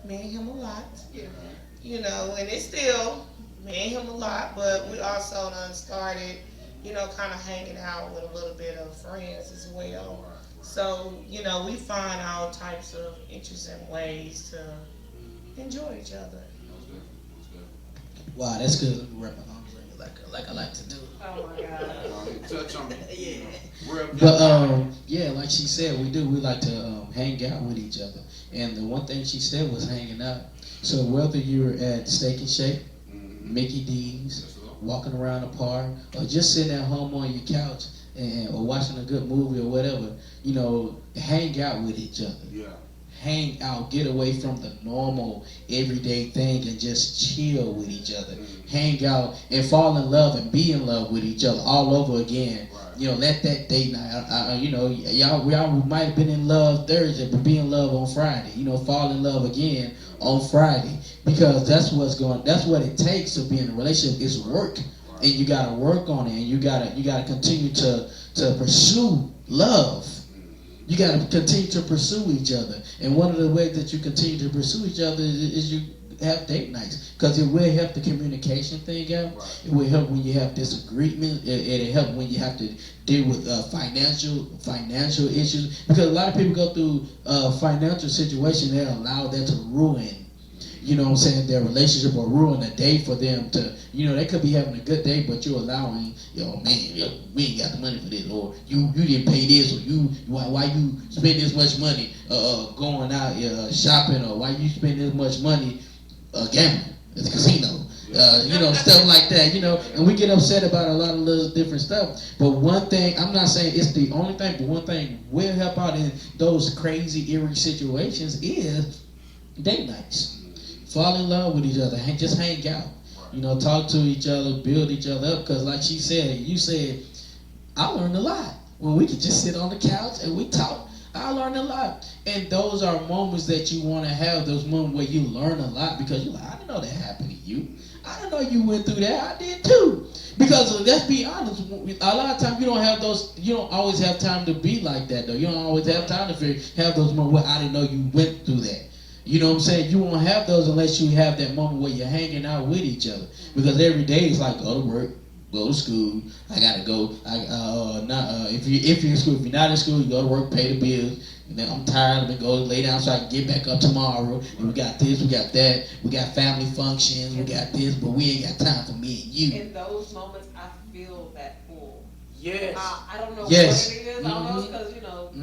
me and him a lot. Yeah. You know, and it's still me and him a lot, but we also done started, you know, kind of hanging out with a little bit of friends as well. So, you know, we find all types of interesting ways to enjoy each other. Wow, that's good. Let me wrap my arms around you like I like to do. Oh my God. Touch on Yeah. real. Yeah, like she said, we like to hang out with each other. And the one thing she said was hanging out. So whether you're at Steak and Shake, Mickey D's, walking around the park, or just sitting at home on your couch or watching a good movie or whatever, you know, hang out with each other. Yeah. Hang out, get away from the normal everyday thing and just chill with each other. Hang out and fall in love and be in love with each other all over again. Right. You know, let that date night, you know, y'all might have been in love Thursday, but be in love on Friday. You know, fall in love again on Friday, because that's what it takes to be in a relationship is work. And you gotta work on it, and you gotta continue to pursue love. You got to continue to pursue each other. And one of the ways that you continue to pursue each other is you have date nights. Because it will help the communication thing out. Right. It will help when you have disagreements. It'll help when you have to deal with financial issues. Because a lot of people go through financial situations that allow that to ruin, you know what I'm saying, their relationship, or ruin a day for them to, you know, they could be having a good day, but you're allowing, man, we ain't got the money for this, or you didn't pay this, or why you spend this much money going out shopping, or why you spend this much money gambling at the casino. You know, stuff like that, you know, and we get upset about a lot of little different stuff. But one thing, I'm not saying it's the only thing, but one thing will help out in those crazy, eerie situations is date nights. Fall in love with each other, just hang out. You know, talk to each other, build each other up. Because like you said, I learned a lot. When we could just sit on the couch and we talk. I learned a lot. And those are moments that you want to have, those moments where you learn a lot because you're like, I didn't know that happened to you. I didn't know you went through that. I did too. Because let's be honest, a lot of times you don't always have time to be like that though. You don't always have time to have those moments where I didn't know you went through that. You know what I'm saying? You won't have those unless you have that moment where you're hanging out with each other. Because every day is like, go to work, go to school. I gotta go. If you're in school, if you're not in school, you go to work, pay the bills. And then I'm tired. I'm gonna go lay down so I can get back up tomorrow. And we got this, we got that, we got family functions, we got this, but we ain't got time for me and you. In those moments, I feel that pull. Yes. I don't know Yes. what it is. I don't know, because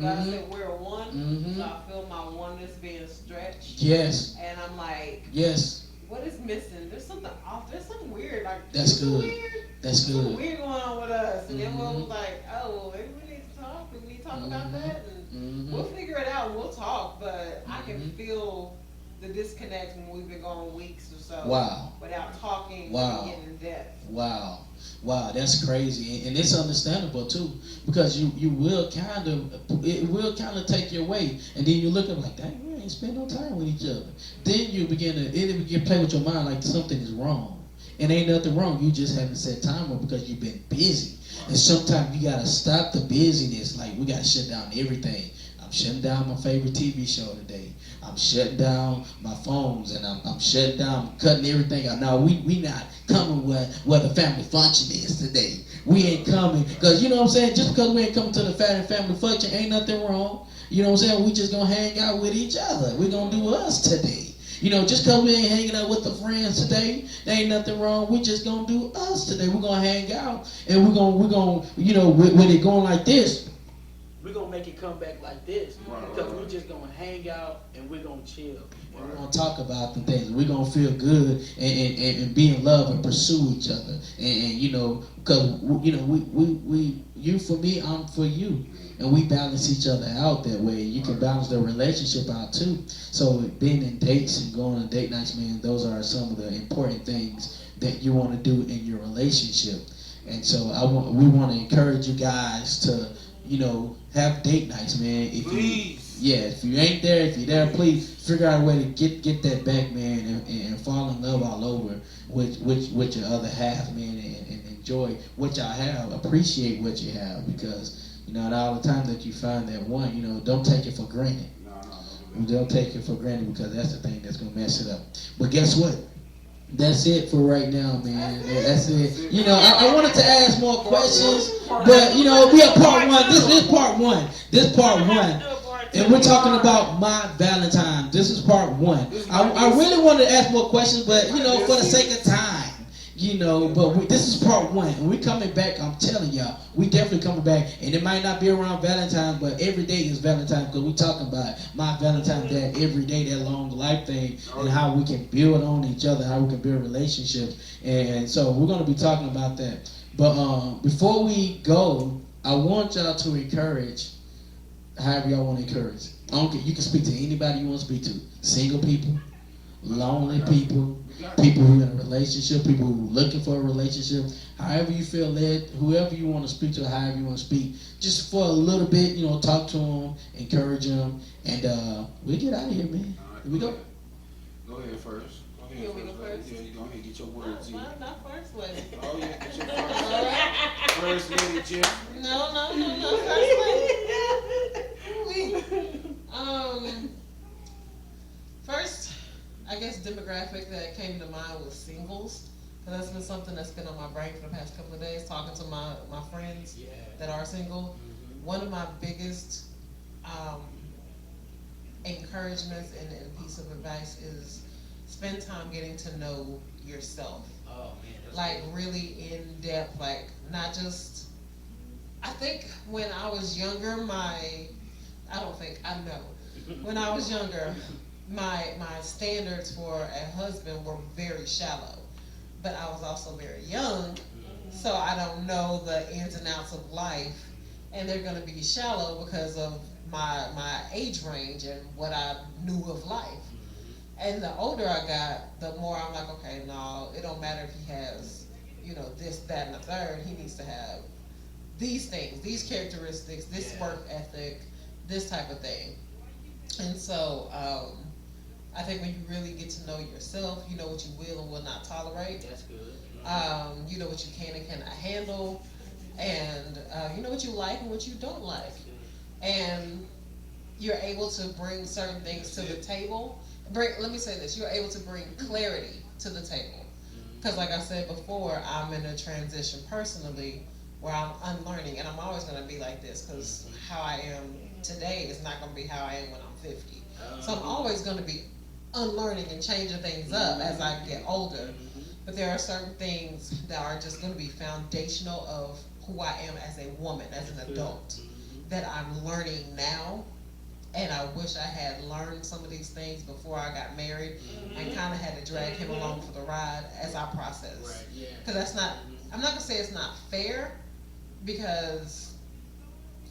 God said we're one. Mhm. So I feel my oneness being stretched. Yes. And I'm like, Yes. what is missing? There's something off. There's something weird. Like, That's something good. Weird. That's Something good. weird going on with us. And then Mhm. we'll like, oh, well, maybe we need to talk. We need to talk about that. And Mhm. we'll figure it out and we'll talk. But I can Mhm. feel the disconnect when we've been going weeks or so. Wow. Without talking Wow. and getting in depth. Wow. Wow, that's crazy, and it's understandable too, because it will kind of take you away, and then you look up like, dang, we ain't spend no time with each other. Then you begin to play with your mind like something is wrong, and ain't nothing wrong. You just haven't set time up because you've been busy, and sometimes you gotta stop the busyness. Like we gotta shut down everything. I'm shutting down my favorite TV show today. I'm shutting down my phones, and I'm shutting down, cutting everything out. Now we not coming where the family function is today. We ain't coming because you know what I'm saying. Just because we ain't coming to the family function, ain't nothing wrong. You know what I'm saying. We just gonna hang out with each other. We gonna do us today. You know, just because we ain't hanging out with the friends today, there ain't nothing wrong. We just gonna do us today. We're gonna hang out, and we're gonna you know, with it going like this. We're gonna make it come back like this. Right. Because we're just gonna hang out and we're gonna chill. And we're gonna talk about the things. We're gonna feel good and be in love and pursue each other. And you know, because you know, we you for me, I'm for you, and we balance each other out that way. You can balance the relationship out too. So being in dates and going on date nights, man, those are some of the important things that you want to do in your relationship. And so we want to encourage you guys to, you know, have date nights, man. If you ain't there, if you're there, please figure out a way to get that back, man, and fall in love all over with your other half, man, and enjoy what y'all have, appreciate what you have, because you know, all the time that you find that one, you know, don't take it for granted. Don't take it for granted, because that's the thing that's gonna mess it up. But guess what? That's it for right now, man. That's it. You know, I wanted to ask more questions, but you know, we are part one. This is part one. This part one. And we're talking about my Valentine. This is part one. I really wanted to ask more questions, but you know, for the sake of time, you know, but this is part one. And we're coming back, I'm telling y'all, we definitely coming back. And it might not be around Valentine's, but every day is Valentine's, because we talking about my Valentine's Day every day, that long life thing, and how we can build on each other, how we can build relationships. And so we're going to be talking about that. But before we go, I want y'all to encourage, however y'all want to encourage. I don't care, you can speak to anybody you want to speak to. Single people, lonely people, people who are in a relationship, people who are looking for a relationship, however you feel led, whoever you want to speak to, however you want to speak, just for a little bit, you know, talk to them, encourage them, and we'll get out of here, man. Here we go. Go ahead first. You want me to go first? Yeah, you go ahead and get your words in. Not first lady. Oh yeah, get your first lady, Jeff. No, first lady. First, I guess demographic that came to mind was singles. Cause that's been something that's been on my brain for the past couple of days, talking to my friends that are single. One of my biggest encouragements and piece of advice is spend time getting to know yourself. Oh man, that's Like really in depth, like not just, I think when I was younger, when I was younger, my standards for a husband were very shallow, but I was also very young, so I don't know the ins and outs of life, and they're going to be shallow because of my age range and what I knew of life. And the older I got, the more I'm like, okay, no, it don't matter if he has, you know, this, that, and the third. He needs to have these things, these characteristics, this work ethic, this type of thing. And so I think when you really get to know yourself, you know what you will and will not tolerate. That's good. You know what you can and cannot handle, and you know what you like and what you don't like, and you're able to bring certain things to the table. Let me say this: you're able to bring clarity to the table, because, like I said before, I'm in a transition personally where I'm unlearning, and I'm always going to be like this because how I am today is not going to be how I am when I'm 50. So I'm always going to be unlearning and changing things up as I get older. But there are certain things that are just going to be foundational of who I am as a woman, as an adult, that I'm learning now. And I wish I had learned some of these things before I got married, and kind of had to drag him along for the ride as I process. Right, yeah. Because that's not, I'm not going to say it's not fair, because,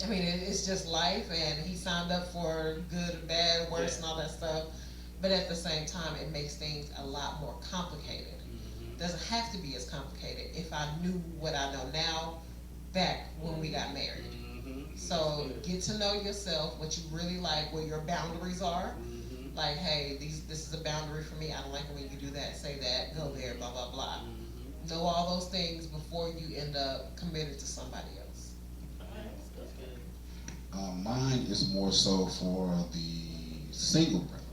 I mean, it's just life, and he signed up for good and bad, worse, and all that stuff. But at the same time, it makes things a lot more complicated. Doesn't have to be as complicated if I knew what I know now back when we got married. So get to know yourself, what you really like, where your boundaries are. Like, hey, this is a boundary for me. I don't like it when you do that, say that, go there, blah, blah, blah. Know all those things before you end up committed to somebody else. Mine is more so for the single brother.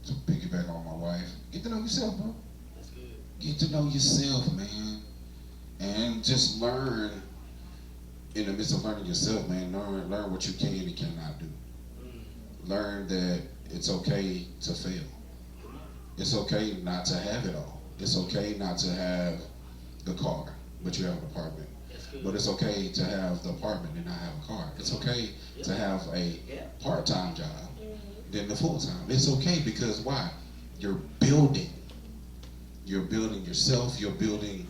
To piggyback on my wife, get to know yourself, bro. That's good. Get to know yourself, man, and just learn. In the midst of learning yourself, man, learn what you can and cannot do. Learn that it's okay to fail. It's okay not to have it all. It's okay not to have the car, but you have an apartment. But it's okay to have the apartment and not have a car. It's okay to have a part-time job than the full-time. It's okay because why? You're building. You're building yourself. You're building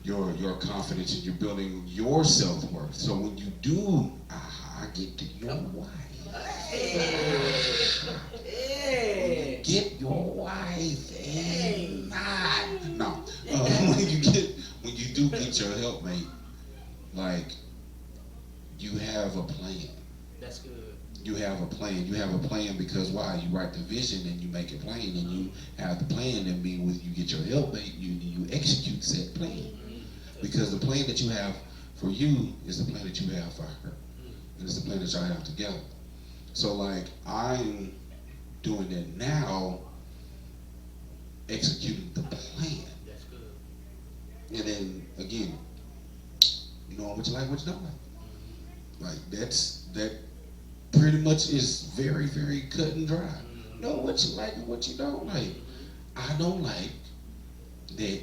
your confidence, and you're building your self-worth. So when you do, I get to your wife. Get your wife and not. No. When you do get your helpmate, like, you have a plan. That's good. You have a plan. You have a plan because why? You write the vision and you make it plain, and you have the plan, and mean when you get your helpmate, you execute said plan. Because the plan that you have for you is the plan that you have for her. And it's the plan that y'all have together. So, like, I'm doing that now, executing the plan. That's good. And then, again, you know what you like, what you don't like. Like, that pretty much is very, very cut and dry. Know what you like and what you don't like. I don't like that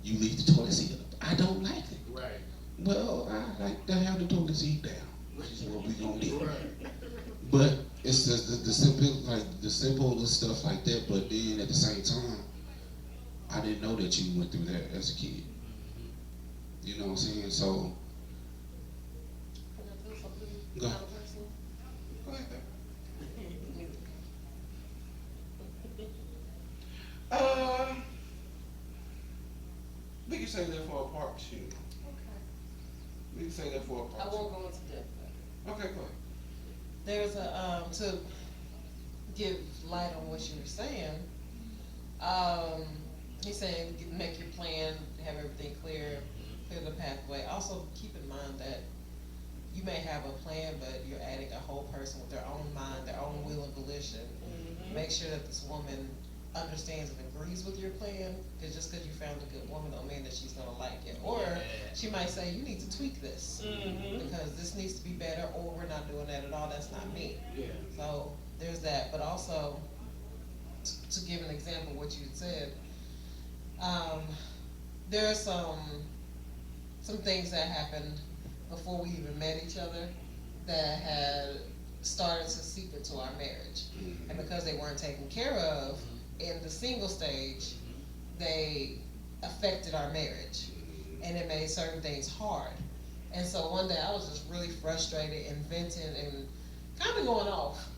you leave the toilet seat up. I don't like it. Right. Well, I like to have the toilet seat down, which is what we gonna do. Right. But it's just the simple, like the simple stuff like that. But then at the same time, I didn't know that you went through that as a kid. You know what I'm saying? So Can I do something Go ahead. kind of personal? go ahead, babe. We can say that for a part two. Okay. We can say that for a I part two. won't go into depth. Okay, go ahead. There's a to give light on what you were saying. He's saying make your plan, have everything clear the pathway. Also keep in mind that you may have a plan, but you're adding a whole person with their own mind, their own will and volition. Make sure that this woman understands and agrees with your plan, because just because you found a good woman don't mean that she's going to like it. Or she might say, you need to tweak this, because this needs to be better, or we're not doing that at all, that's not me. Yeah. So there's that. But also, to give an example of what you had said, there are some things that happened before we even met each other that had started to seep into our marriage. And because they weren't taken care of in the single stage, they affected our marriage. And it made certain things hard. And so one day I was just really frustrated and venting and kind of going off.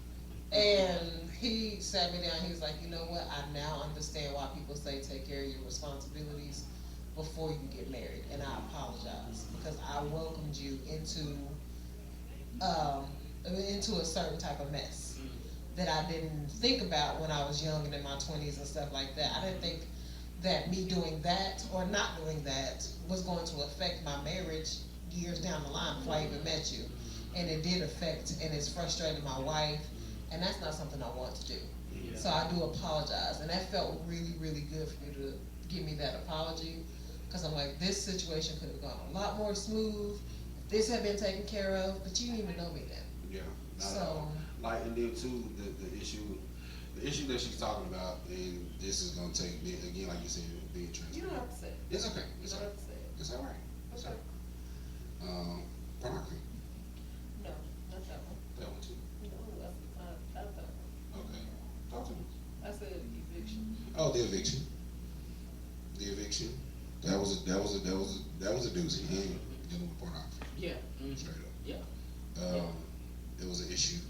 And he sat me down, he was like, you know what, I now understand why people say take care of your responsibilities before you get married. And I apologize, because I welcomed you into into a certain type of mess that I didn't think about when I was young and in my 20s and stuff like that. I didn't think that me doing that or not doing that was going to affect my marriage years down the line before I even met you. And it did affect, and it's frustrated my wife, and that's not something I want to do. Yeah. So I do apologize, and that felt really, really good for you to give me that apology, because I'm like, this situation could have gone a lot more smooth if this had been taken care of, but you didn't even know me then. Yeah. Not at So, all. Like, and then too, the issue that she's talking about, and this is gonna take me again, like you said, being You transparent. don't have to say it. It's okay. You It's don't okay. have to say it. It's all right. It's all right. Pornography. No, not that one. That one too. No, not that one. Okay. Talk to me. I said eviction. Oh, the eviction. The eviction. That was a doozy. He ain't dealing with pornography. Yeah. Straight up. Yeah. It was an issue.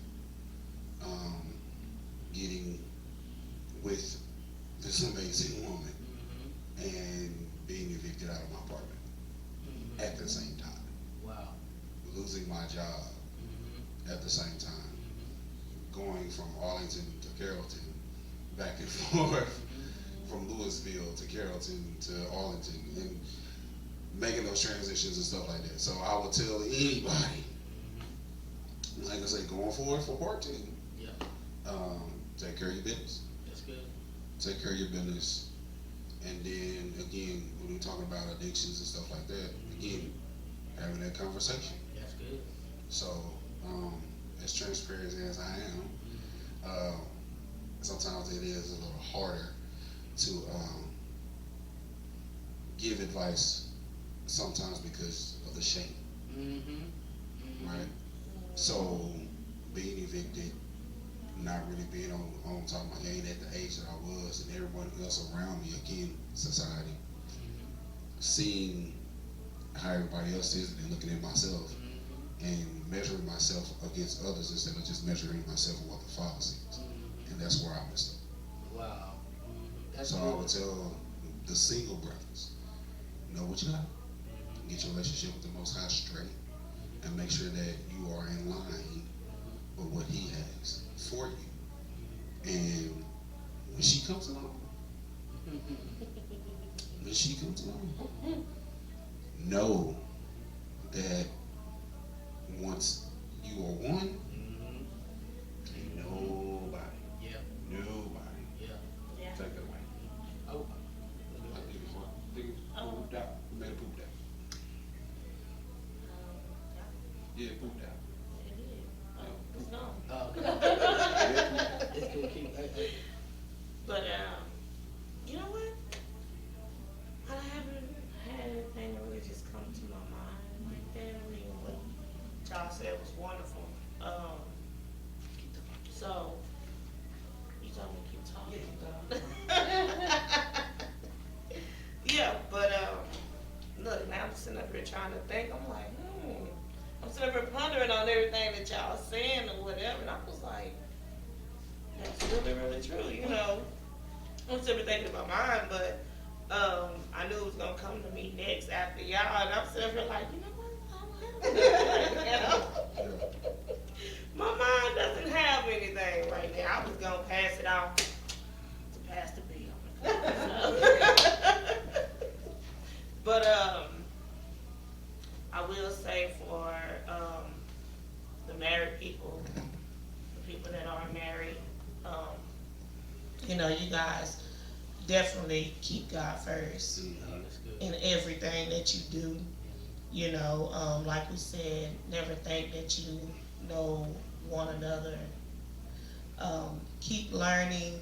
Getting with this amazing woman and being evicted out of my apartment at the same time. Wow. Losing my job at the same time. Going from Arlington to Carrollton, back and forth, from Louisville to Carrollton to Arlington, and making those transitions and stuff like that. So I would tell anybody, like I say, going forward for part two, Yeah. take care of your business. That's good. Take care of your business. And then again, when we're talking about addictions and stuff like that, again, having that conversation. That's good. So, as transparent as I am, sometimes it is a little harder to give advice sometimes because of the shame, right? So, being evicted, not really being on top of my game at the age that I was, and everyone else around me, again, society, seeing how everybody else is and looking at myself and measuring myself against others instead of just measuring myself with what the Father sees. And that's where I messed up. Wow. That's So I good. would tell the single brothers, know what you got, get your relationship with the Most High straight, and make sure that you are in line with what He has for you. And when she comes along, know that once you are one, ain't nobody, Yeah. nobody Yeah. take it away. Oh. I think it's pooped out. We made it pooped out. Yeah, it pooped out. It's gone. Oh, okay. It's cool. Keep. But you know what? I haven't had anything that really just come to my mind like that. I mean, what y'all said was wonderful. So you told me to keep talking. Yeah, but look, now I'm sitting up here trying to think. I'm like, I'm sitting up here pondering on everything that y'all saying or whatever, and I was like, that's really, really true, you know. I'm still thinking about mine, but I knew it was gonna come to me next after y'all, and I'm sitting up here like, you know what? I don't have anything right now. My mind doesn't have anything right now. I was gonna pass it off to Pastor B. But I will say for the married people, the people that are married, you know, you guys definitely keep God first That's good. in everything that you do. You know, like we said, never think that you know one another. Keep learning,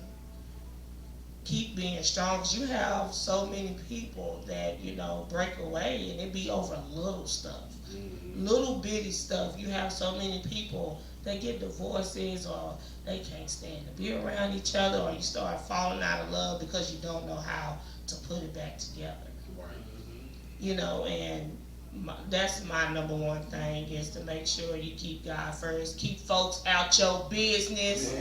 keep being strong, 'cause you have so many people that, you know, break away and it be over little stuff. Little bitty stuff. You have so many people that get divorces, or they can't stand to be around each other, or you start falling out of love because you don't know how to put it back together. You know, and that's my number one thing, is to make sure you keep God first. Keep folks out your business.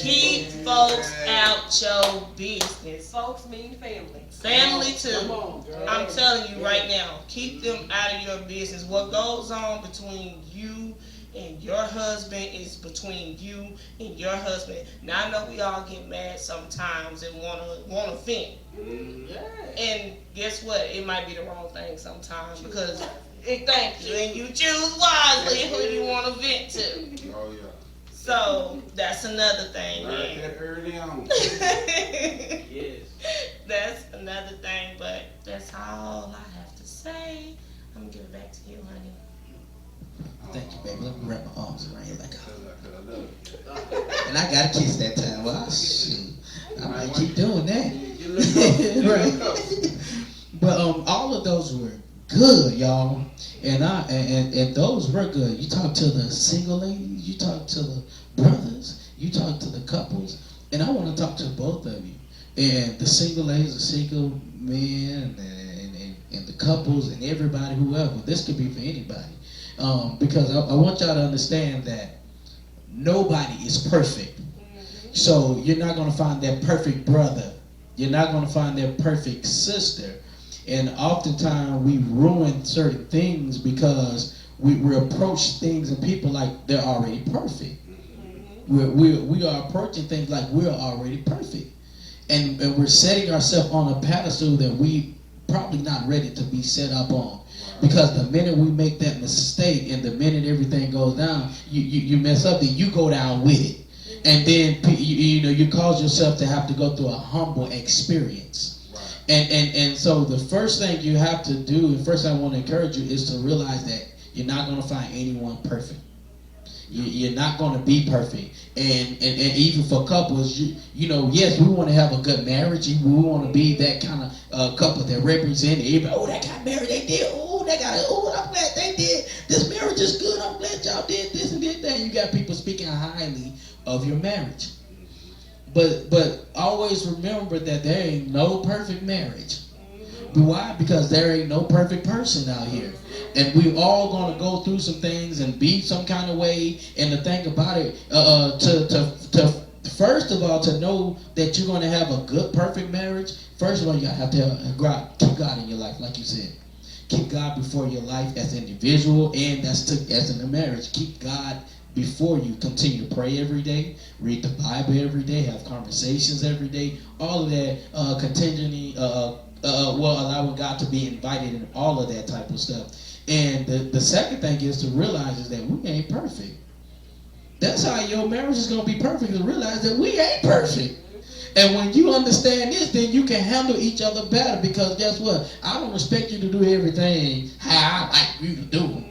Keep folks out your business. Folks mean family. Family Come too. on, girl. I'm telling you right now, keep them out of your business. What goes on between you and your husband is between you and your husband. Now I know we all get mad sometimes and wanna vent. Yeah. And guess what? It might be the wrong thing sometimes because thank you, and you choose wisely who you want to vent to. Oh yeah. So that's another thing. Learned that early on. Yes. That's another thing, but that's all I have to say. I'm gonna give it back to you, honey. Thank you, baby. Let me wrap my arms around you like Cause I love you. and I got a kiss that time. Well, shoot. I might keep doing that. Get a little Right. close. But all of those were good, y'all. And those were good. You talk to the single ladies, you talk to the brothers, you talk to the couples, and I want to talk to both of you. And the single ladies, the single men, and the couples, and everybody, whoever. This could be for anybody. Because I want y'all to understand that nobody is perfect. So you're not going to find that perfect brother. You're not going to find that perfect sister. And oftentimes we ruin certain things because we approach things and people like they're already perfect. We are approaching things like we're already perfect. And we're setting ourselves on a pedestal that we probably not ready to be set up on. Because the minute we make that mistake and the minute everything goes down, you mess up, then you go down with it. And then you cause yourself to have to go through a humble experience. And so the first thing you have to do, and first I want to encourage you, is to realize that you're not going to find anyone perfect. You're not going to be perfect. And even for couples, yes, we want to have a good marriage. We want to be that kind of couple that represent everybody. Oh, that got married, they did. I'm glad they did. This marriage is good. I'm glad y'all did this and did that. You got people speaking highly of your marriage. But always remember that there ain't no perfect marriage. Why? Because there ain't no perfect person out here. And we all gonna go through some things and be some kind of way. And the thing about it, to first of all, to know that you're gonna have a good, perfect marriage, first of all, you have to keep God in your life, like you said. Keep God before your life as an individual, and as in a marriage. Keep God before you. Continue to pray every day, read the Bible every day, have conversations every day. All of that continually allowing God to be invited in all of that type of stuff. And the second thing is to realize is that we ain't perfect. That's how your marriage is going to be perfect, to realize that we ain't perfect. And when you understand this, then you can handle each other better, because guess what? I don't expect you to do everything how I like you to do.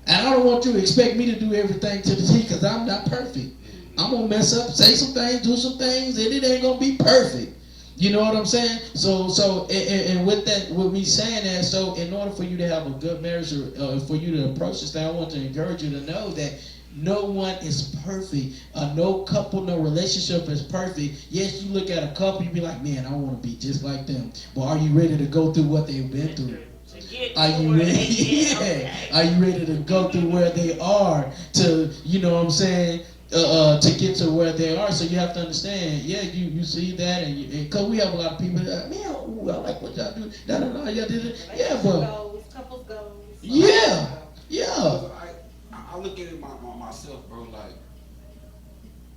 And I don't want you to expect me to do everything to the T, because I'm not perfect. I'm going to mess up, say some things, do some things, and it ain't going to be perfect. You know what I'm saying? So with me saying that, so in order for you to have a good marriage, or for you to approach this thing, I want to encourage you to know that no one is perfect. No couple, no relationship is perfect. Yes, you look at a couple, you be like, man, I want to be just like them. But are you ready to go through what they've been through? Are you ready? Yeah. Are you ready to go through where they are to, you know what I'm saying, to get to where they are? So you have to understand, yeah, you see that, and because we have a lot of people that, man, I like what y'all do. Y'all did it. Yeah, but Couples goals. yeah. I look at it myself, bro. Like,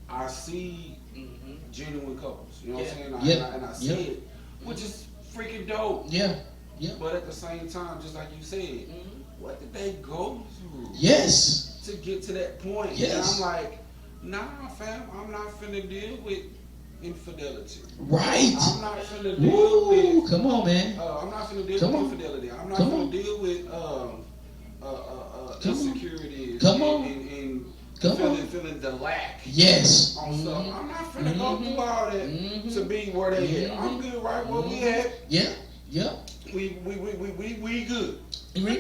I see genuine couples. You know what I'm saying? And I see it, which is freaking dope. Yeah. But at the same time, just like you said, what did they go through? Yes. To get to that point. Yes. And I'm like, nah, fam, I'm not finna deal with infidelity. Right. I'm not finna deal with. Come on, man. I'm not finna deal with infidelity. I'm not finna deal with insecurities. Come on. And Come on. feeling the lack. Yes. On stuff. I'm not finna go through all that to be where they at. I'm good right where we at. Yeah. We good. We good. We good. We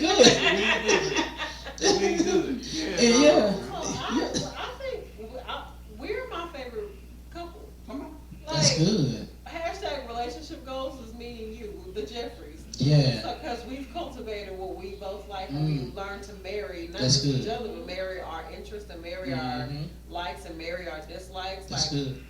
good. Yeah. I think we're my favorite couple. Come on. That's good. Hashtag relationship goals is me and you, the Jeffries. Yeah. Because we've cultivated what we both like, and we've learned to marry, not That's just good. each other, but marry our interests and marry our likes and marry our dislikes. That's like, good.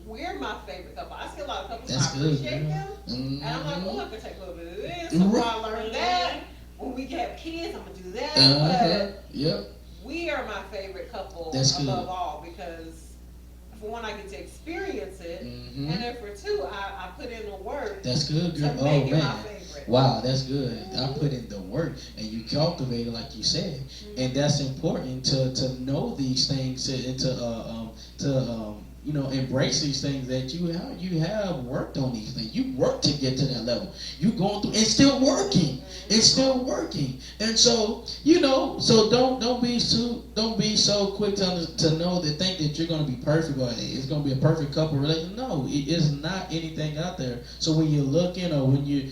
We're my favorite couple. I see a lot of couples, That's I good, appreciate girl. them, and I'm like, oh, I could take a little bit of this, so Right. I learned that. When we have kids, I'm gonna do that. Yep. But we are my favorite couple That's good. above all because for one, I get to experience it, Mhm. and then for two, I put in the work That's good, to girl. make Oh it my man. favorite. Wow, that's good. I put in the work and you cultivate it like you said. And that's important to know these things and to embrace these things that you have worked on these things. You worked to get to that level. You going through and still working. It's still working. And so, so don't be so quick to know that think that you're gonna be perfect or it's gonna be a perfect couple relationship. No, it is not anything out there. So when you're looking or when you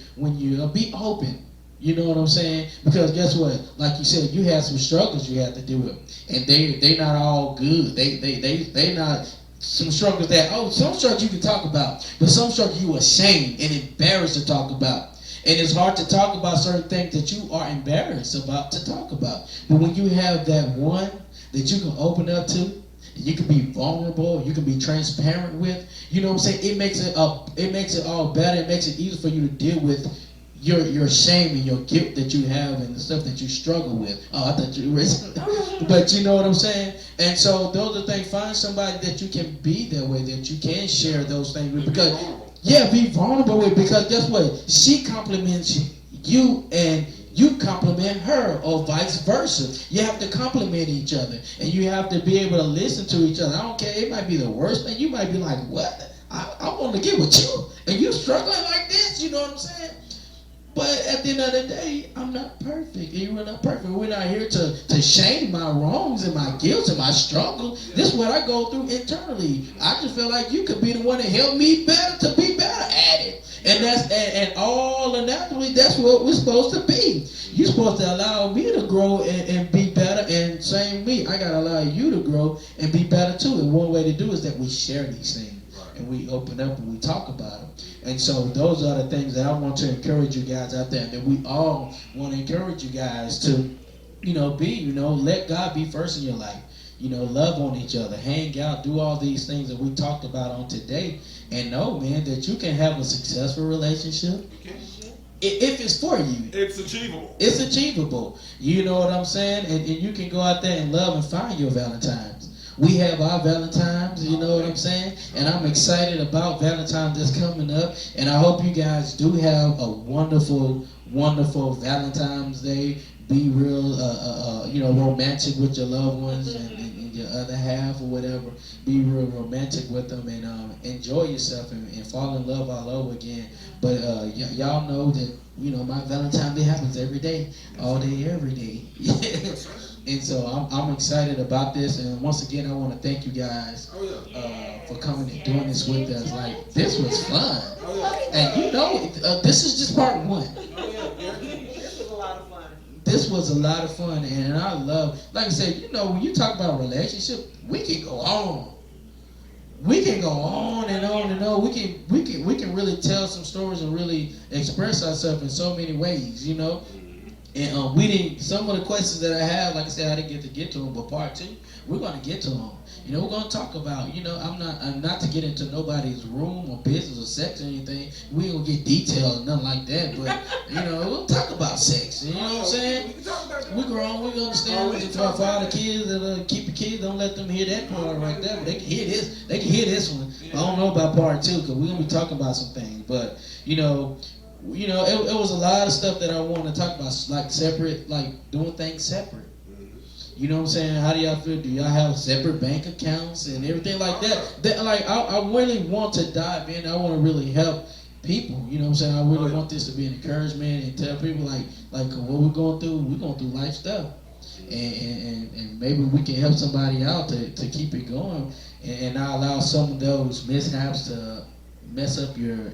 be open. You know what I'm saying? Because guess what? Like you said, you had some struggles you had to deal with, and they not all good. They not some struggles some struggles you can talk about, but some struggles you ashamed and embarrassed to talk about. And it's hard to talk about certain things that you are embarrassed about to talk about. But when you have that one that you can open up to, you can be vulnerable, you can be transparent with, you know what I'm saying? It makes it all better. It makes it easier for you to deal with your shame and your guilt that you have and the stuff that you struggle with. Oh, I thought you were but you know what I'm saying? And so those are things, find somebody that you can be that way, that you can share those things with. Because be vulnerable with, because guess what? She compliments you and you compliment her, or vice versa. You have to compliment each other, and you have to be able to listen to each other. I don't care, it might be the worst thing. You might be like, what? I want to get with you, and you struggling like this, you know what I'm saying? But at the end of the day, I'm not perfect, and you're not perfect. We're not here to shame my wrongs and my guilt and my struggle. This is what I go through internally. I just feel like you could be the one to help me better, to be better at it. And all naturally, that's what we're supposed to be. You're supposed to allow me to grow and be better, and same me. I gotta allow you to grow and be better too. And one way to do is that we share these things. And we open up and we talk about them. And so those are the things that I want to encourage you guys out there. That we all want to encourage you guys to, let God be first in your life. Love on each other, hang out, do all these things that we talked about on today. And know, man, that you can have a successful relationship. If it's for you. It's achievable. It's achievable. You know what I'm saying? And you can go out there and love and find your Valentines. We have our Valentines, you know what I'm saying? And I'm excited about Valentine's that's coming up. And I hope you guys do have a wonderful, wonderful Valentine's Day. Be real, romantic with your loved ones and your other half or whatever. Be real romantic with them and enjoy yourself and fall in love all over again. But y'all know that, my Valentine's Day happens every day, all day, every day. And so I'm excited about this, and once again I want to thank you guys for coming and doing this with us. Like, this was fun, and this is just part one. This was a lot of fun. This was a lot of fun, and I love, like I said, when you talk about relationship, we can go on. We can go on and on and on. We can really tell some stories and really express ourselves in so many ways, And some of the questions that I have, like I said, I didn't get to them, but part two, we're going to get to them. We're going to talk about, I'm not to get into nobody's room or business or sex or anything. We ain't going to get detailed or nothing like that, but, we'll talk about sex. You know what I'm saying? We're grown, we understand. For all the kids that keep the kids, don't let them hear that part right there, but they can hear this. They can hear this one. I don't know about part two, because we're going to be talking about some things, but, it was a lot of stuff that I want to talk about, like separate, like doing things separate. You know what I'm saying? How do y'all feel? Do y'all have separate bank accounts and everything like that? I really want to dive in. I want to really help people. You know what I'm saying? I really want this to be an encouragement and tell people like what we're going through life stuff. And maybe we can help somebody out to keep it going and not allow some of those mishaps to mess up your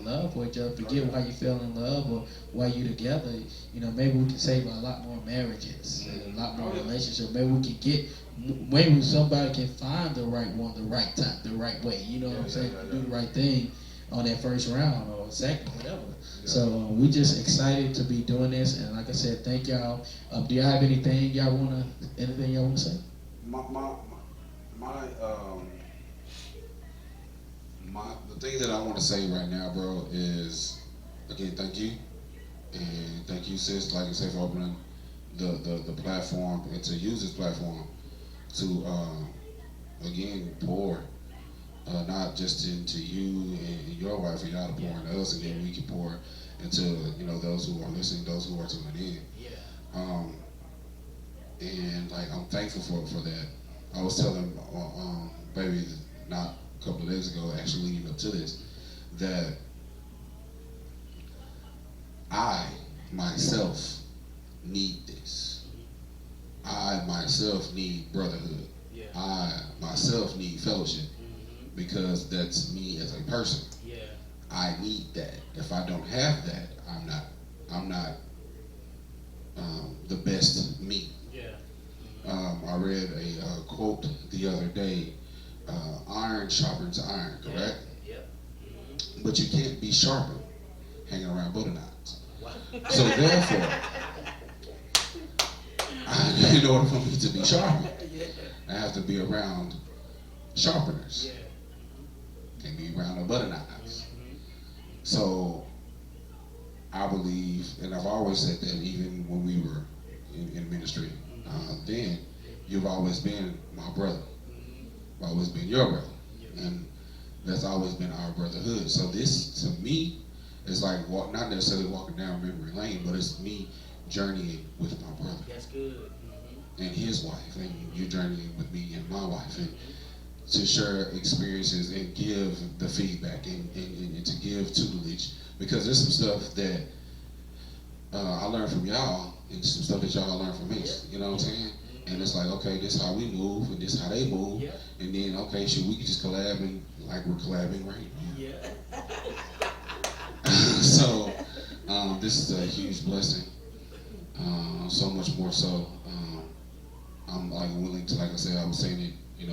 love for each other, forget why you fell in love or why you together. Maybe we can save a lot more marriages and a lot more relationships. Maybe somebody can find the right one, the right time, the right way. You know what I'm saying? Do the right thing on that first round or second, whatever. So we just excited to be doing this, and like I said, thank y'all. Do y'all have anything y'all wanna say? The thing that I want to say right now, bro, is again thank you, and thank you, sis, like I said, for opening the platform and to use this platform to again pour not just into you and your wife, and y'all to pour into us, and then we can pour into those who are listening, those who are tuning in. And like I'm thankful for that. I was telling baby not a couple of days ago, actually leading up to this, that I myself need this. I myself need brotherhood. I myself need fellowship because that's me as a person. I need that. If I don't have that, I'm not the best me. I read a quote the other day, iron sharpens iron, correct? But you can't be sharpened hanging around butter knives. So therefore, in order for me to be sharpened, I have to be around sharpeners. Can't be around no butter knives. So I believe, and I've always said that even when we were in ministry, then you've always been my brother. I've always been your brother. And that's always been our brotherhood. So this, to me, is like not necessarily walking down memory lane, but it's me journeying with my brother. That's good. And his wife, and you're journeying with me and my wife, and to share experiences and give the feedback and to give tutelage, because there's some stuff that I learned from y'all and some stuff that y'all learned from me. You know what I'm saying? And it's like, okay, this is how we move, and this is how they move, and then okay, should we could just collab and like we're collabing right now. So this is a huge blessing. So much more so. I'm like willing to, like I said, I was saying it, in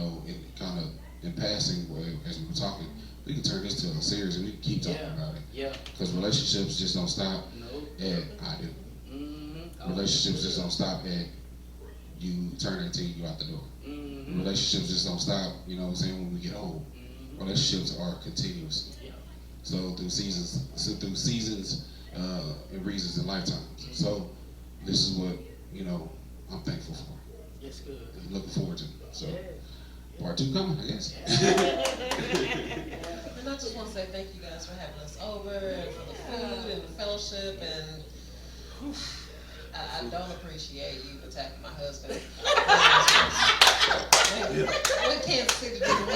kind of in passing as we were talking. We can turn this to a series and we can keep talking about it. Because relationships just don't stop at I do. Relationships just don't stop at you turn 18, you out the door. Relationships just don't stop, when we get old. Relationships are continuous. So through seasons and reasons and lifetimes. So this is what, I'm thankful for. Yes, good. I'm looking forward to it. So part 2 coming, I guess. And I just want to say thank you guys for having us over and for the food and the fellowship, and I don't appreciate you attacking my husband. When Kansas City didn't win, I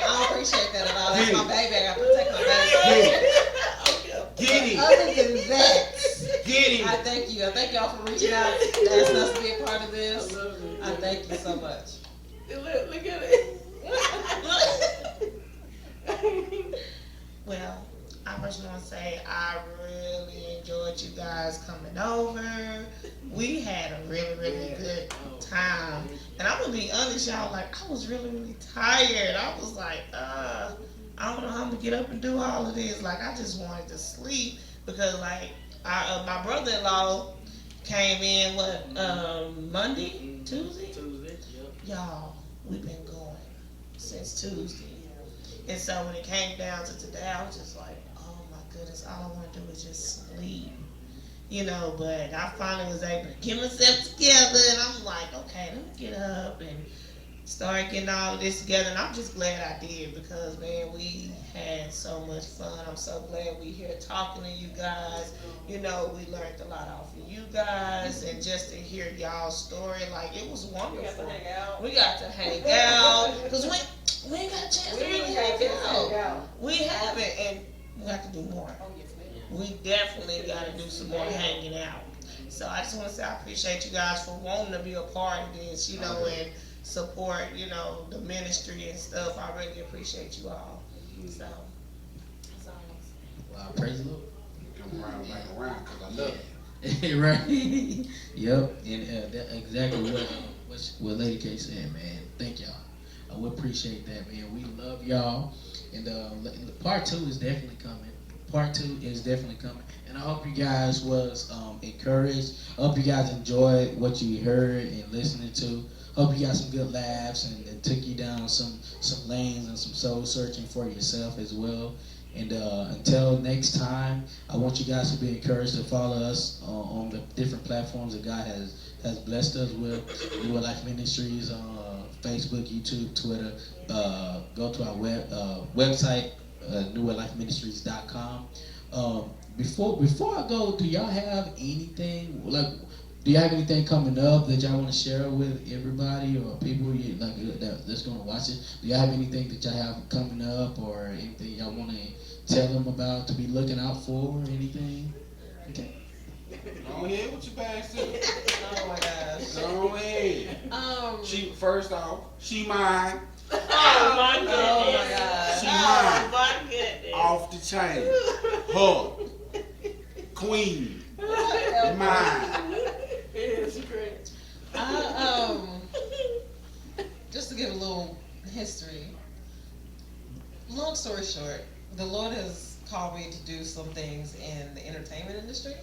don't appreciate that at all. That's my baby. I gotta protect my baby. Get it. Other than that, Get it. I thank you. I thank y'all for reaching out, asking us to be a part of this. I thank you so much. Look at it. Well, I just want to say I really enjoyed you guys coming over. We had a really, really good time. And I'm going to be honest, y'all, like, I was really, really tired. I was like, I don't know how I'm going to get up and do all of this. Like, I just wanted to sleep because, like, my brother-in-law came in, Monday? Tuesday? Y'all, we've been going since Tuesday. And so when it came down to today, I was just like, oh my goodness, all I want to do is just sleep. But I finally was able to get myself together, and I'm like, okay, let me get up and start getting all of this together. And I'm just glad I did because, man, we had so much fun. I'm so glad we here talking to you guys. We learned a lot off of you guys, and just to hear y'all's story, like, it was wonderful. We got to hang out because we ain't got a chance to really hang out. We haven't, and we have to do more. We definitely got to do some more hanging out. So I just want to say I appreciate you guys for wanting to be a part of this, and support, the ministry and stuff. I really appreciate you all. So, that's all. Wow, praise the Lord. Come around, because I love it. Right. Yep. And that's exactly what Lady K said, man. Thank y'all. We appreciate that, man. We love y'all. And part 2 is definitely coming. Part 2 is definitely coming. And I hope you guys was encouraged. I hope you guys enjoyed what you heard and listening to. Hope you got some good laughs and took you down some lanes and some soul searching for yourself as well. And until next time, I want you guys to be encouraged to follow us on the different platforms that God has blessed us with. New Life Ministries on Facebook, YouTube, Twitter. Go to our website, newlifeministries.com. Before I go, do y'all have anything do you have anything coming up that y'all want to share with everybody or people that's going to watch it? Do y'all have anything that y'all have coming up or anything y'all want to tell them about to be looking out for or anything? Okay. Go ahead with your bag, sis. Oh my gosh. Go ahead. She first off, she mine. Oh my goodness. Oh my gosh. She Oh mine. my goodness. Off the chain. Her. Queen. Mine. It's great. Just to give a little history. Long story short, the Lord has called me to do some things in the entertainment industry.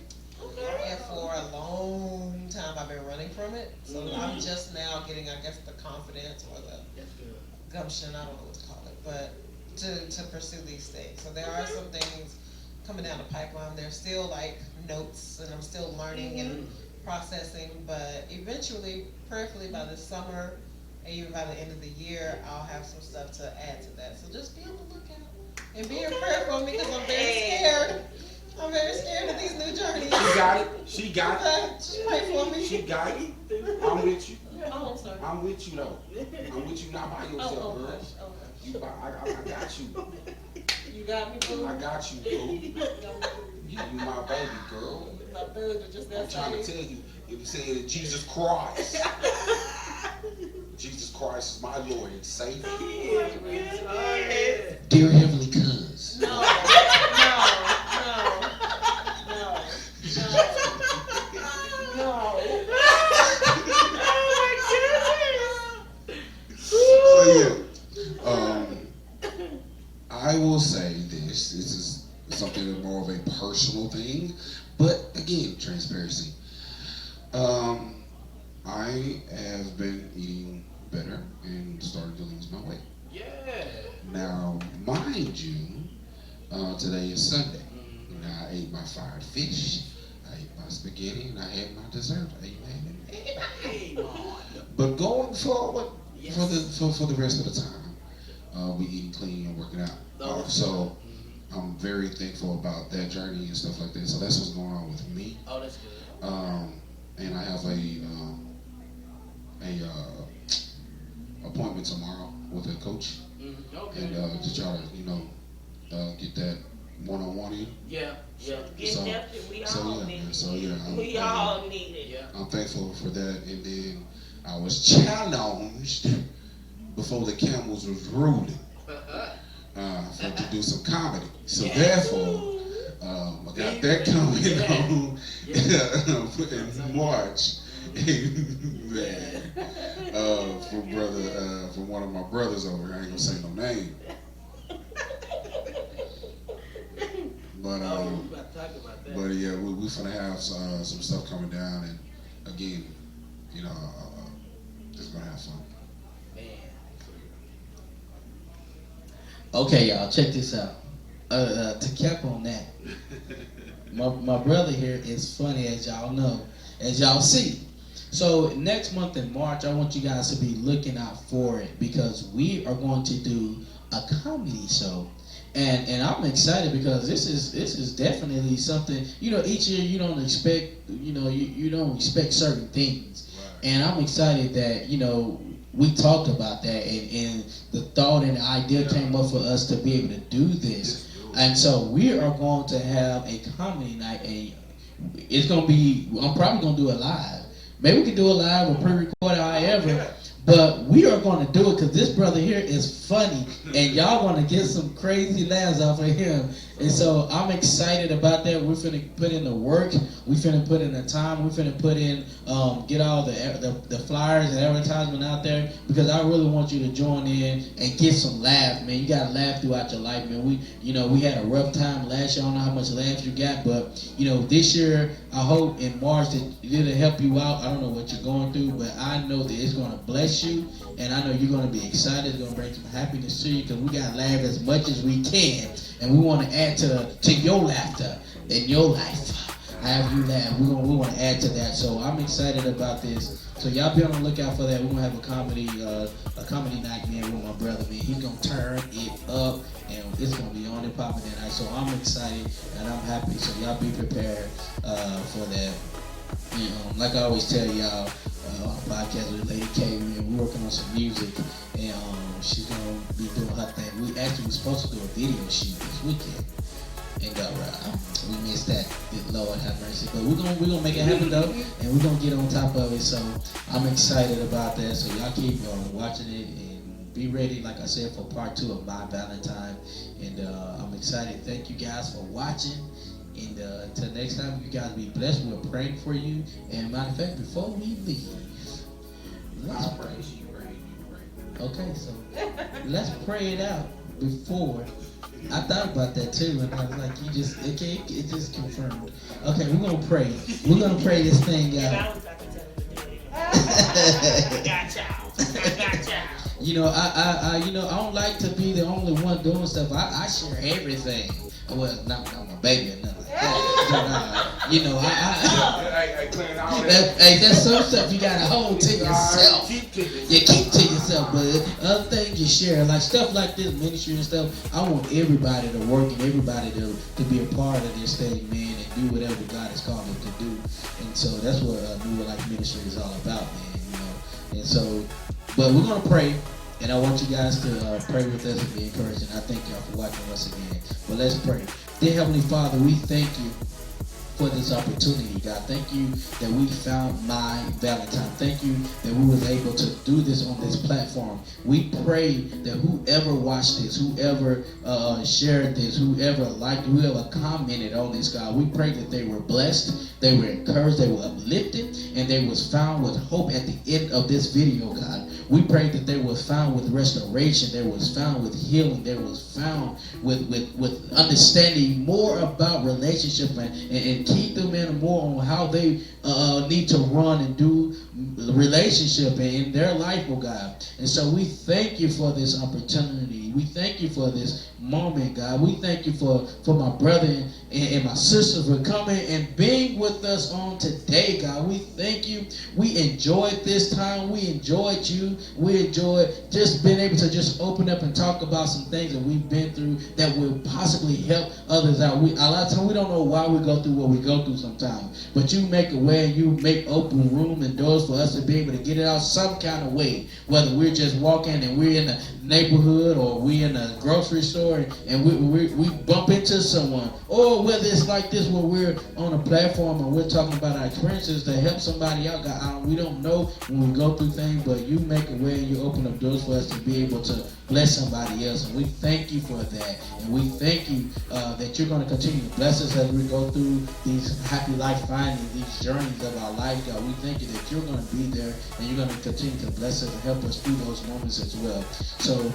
And for a long time I've been running from it. So I'm just now getting, I guess, the confidence or the gumption, I don't know what to call it, but to pursue these things. So there are some things coming down the pipeline. There's still like notes and I'm still learning and processing, but eventually, prayerfully by this summer, and even by the end of the year, I'll have some stuff to add to that. So just be on the lookout and be in prayer for me because I'm very scared. I'm very scared of these new journeys. She got it. She got it. Just pray for me. She got it. I'm with you. Oh, I'm sorry. I'm with you though. I'm with you not by yourself, Oh, girl. gosh. Oh, gosh. You by, I got you. You got me, boo? I got you, boo. You my baby girl. My baby, just I'm that trying to tell you, if you say Jesus Christ, Jesus Christ is my Lord and Savior. Dear Heavenly Cuz. No. So yeah, I will say this. This is something more of a personal thing, but again, transparency. I have been eating better and started to lose my weight. Yeah. Now, mind you, today is Sunday. Now, I ate my fried fish, I ate my spaghetti, and I had my dessert. Amen. Hey, Lord. But going forward, Yes. for the rest of the time, we eating clean and working out. Oh, So I'm very thankful about that journey and stuff like that. So that's what's going on with me. Oh, that's good. And I have a appointment tomorrow with a coach, Okay. and to try to get that one-on-one in. Yeah. Get healthy. We So all yeah, need it. so yeah, We all need it. Yeah. I'm thankful for that. And then I was challenged before the Camels was ruling to do some comedy. So therefore, I got that coming on in March. Man, from one of my brothers over here. I ain't gonna say no name. But Oh, we about to talk about that. But yeah, we finna have some stuff coming down, and again, just gonna have fun. Man. Okay, y'all, check this out. To cap on that, my brother here is funny, as y'all know, as y'all see. So next month in March, I want you guys to be looking out for it because we are going to do a comedy show. And I'm excited because this is definitely something, each year you don't expect, you don't expect certain things. Right. And I'm excited that, we talked about that and the thought and the idea came up for us to be able to do this. And so we are going to have a comedy night, and it's going to be, I'm probably going to do it live. Maybe we can do it live or pre-record, however. But we are going to do it because this brother here is funny, and y'all want to get some crazy laughs off of him. And so I'm excited about that. We're finna put in the work. We finna put in the time. We finna put in, get all the flyers and advertisement out there because I really want you to join in and get some laughs, man. You gotta laugh throughout your life, man. We had a rough time last year. I don't know how much laughs you got, but this year I hope in March that it'll help you out. I don't know what you're going through, but I know that it's gonna bless you and I know you're going to be excited. It's going to bring some happiness to you because we got to laugh as much as we can, and we want to add to your laughter in your life. Have you laugh? We want to add to that. So I'm excited about this. So y'all be on the lookout for that. We're gonna have a comedy night, man, with my brother, man. He's gonna turn it up, and it's gonna be on and popping tonight. So I'm excited and I'm happy. So y'all be prepared for that. And, like I always tell y'all, on a podcast with Lady K, we're working on some music, and she's gonna be doing her thing. We actually were supposed to do a video shoot this weekend. And we missed that. Lord have mercy. But we're gonna make it happen though, and we're gonna get on top of it. So I'm excited about that. So y'all keep watching it and be ready, like I said, for part 2 of my Valentine. And I'm excited. Thank you guys for watching. And until next time, you guys be blessed. We're praying for you. And matter of fact, before we leave, let's pray. Okay, so let's pray it out before. I thought about that too, and I was like, it just confirmed. Okay, we're gonna pray. We're gonna pray this thing out. I got y'all. You know, I don't like to be the only one doing stuff. I share everything. Well, not my baby or nothing like that. But, hey, that's some stuff you gotta hold to yourself. You keep to yourself, but other things you share, like stuff like this ministry and stuff. I want everybody to work and everybody to be a part of this thing, man, and do whatever God has called them to do. And so that's what New Life Ministry is all about, man. You know, and so, but we're gonna pray. And I want you guys to pray with us and be encouraged. And I thank y'all for watching us again. But let's pray. Dear Heavenly Father, we thank you for this opportunity, God. Thank you that we found my Valentine. Thank you that we was able to do this on this platform. We pray that whoever watched this, whoever shared this, whoever liked, whoever commented on this, God, we pray that they were blessed, they were encouraged, they were uplifted, and they was found with hope at the end of this video, God. We pray that they was found with restoration, they was found with healing, they was found with understanding more about relationship and keep them in more on how they need to run and do relationship in their life, oh God. And so we thank you for this opportunity. We thank you for this moment, God. We thank you for my brother and my sister for coming and being with us on today, God. We thank you. We enjoyed this time. We enjoyed you. We enjoyed just being able to just open up and talk about some things that we've been through that will possibly help others out. A lot of times we don't know why we go through what we go through sometimes, but you make a way and you make open room and doors for us to be able to get it out some kind of way, whether we're just walking and we're in the neighborhood or we're in a grocery store and we bump into someone, or whether it's like this where we're on a platform and we're talking about our experiences to help somebody out. God, we don't know when we go through things, but you make a way and you open up doors for us to be able to bless somebody else, and we thank you for that. And we thank you that you're going to continue to bless us as we go through these happy life findings, these journeys of our life, God. We thank you that you're going to be there and you're going to continue to bless us and help us through those moments as well. So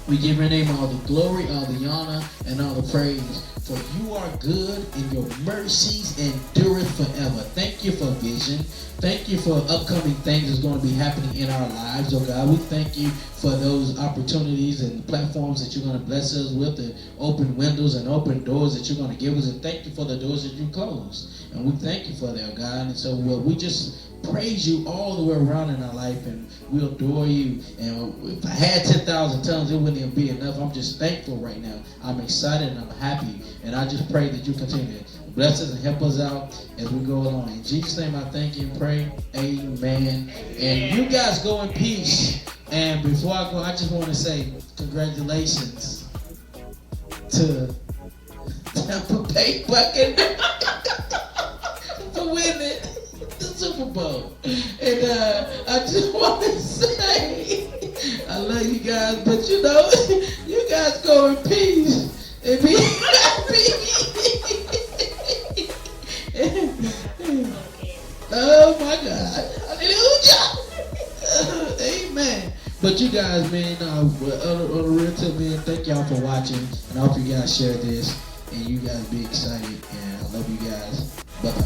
we give your name all the glory, all the honor, and all the praise. For you are good and your mercies endureth forever. Thank you for vision. Thank you for upcoming things that's going to be happening in our lives, oh God. We thank you for those opportunities and platforms that you're going to bless us with, and open windows and open doors that you're going to give us. And thank you for the doors that you close. And we thank you for that, God. And so we just praise you all the way around in our life, and we adore you. And if I had 10,000 tongues, it wouldn't even be enough. I'm just thankful right now. I'm excited and I'm happy. And I just pray that you continue to bless us and help us out as we go along. In Jesus' name I thank you and pray. Amen. And you guys go in peace. And before I go, I just want to say congratulations to Tampa Bay Buccaneers for winning the Super Bowl. And I just want to say I love you guys, but you know, you guys go in peace and be happy. Oh my God. Hallelujah. Amen. But you guys, man, on the real tip, man, thank y'all for watching. And I hope you guys share this and you guys be excited. And I love you guys. Bye-bye.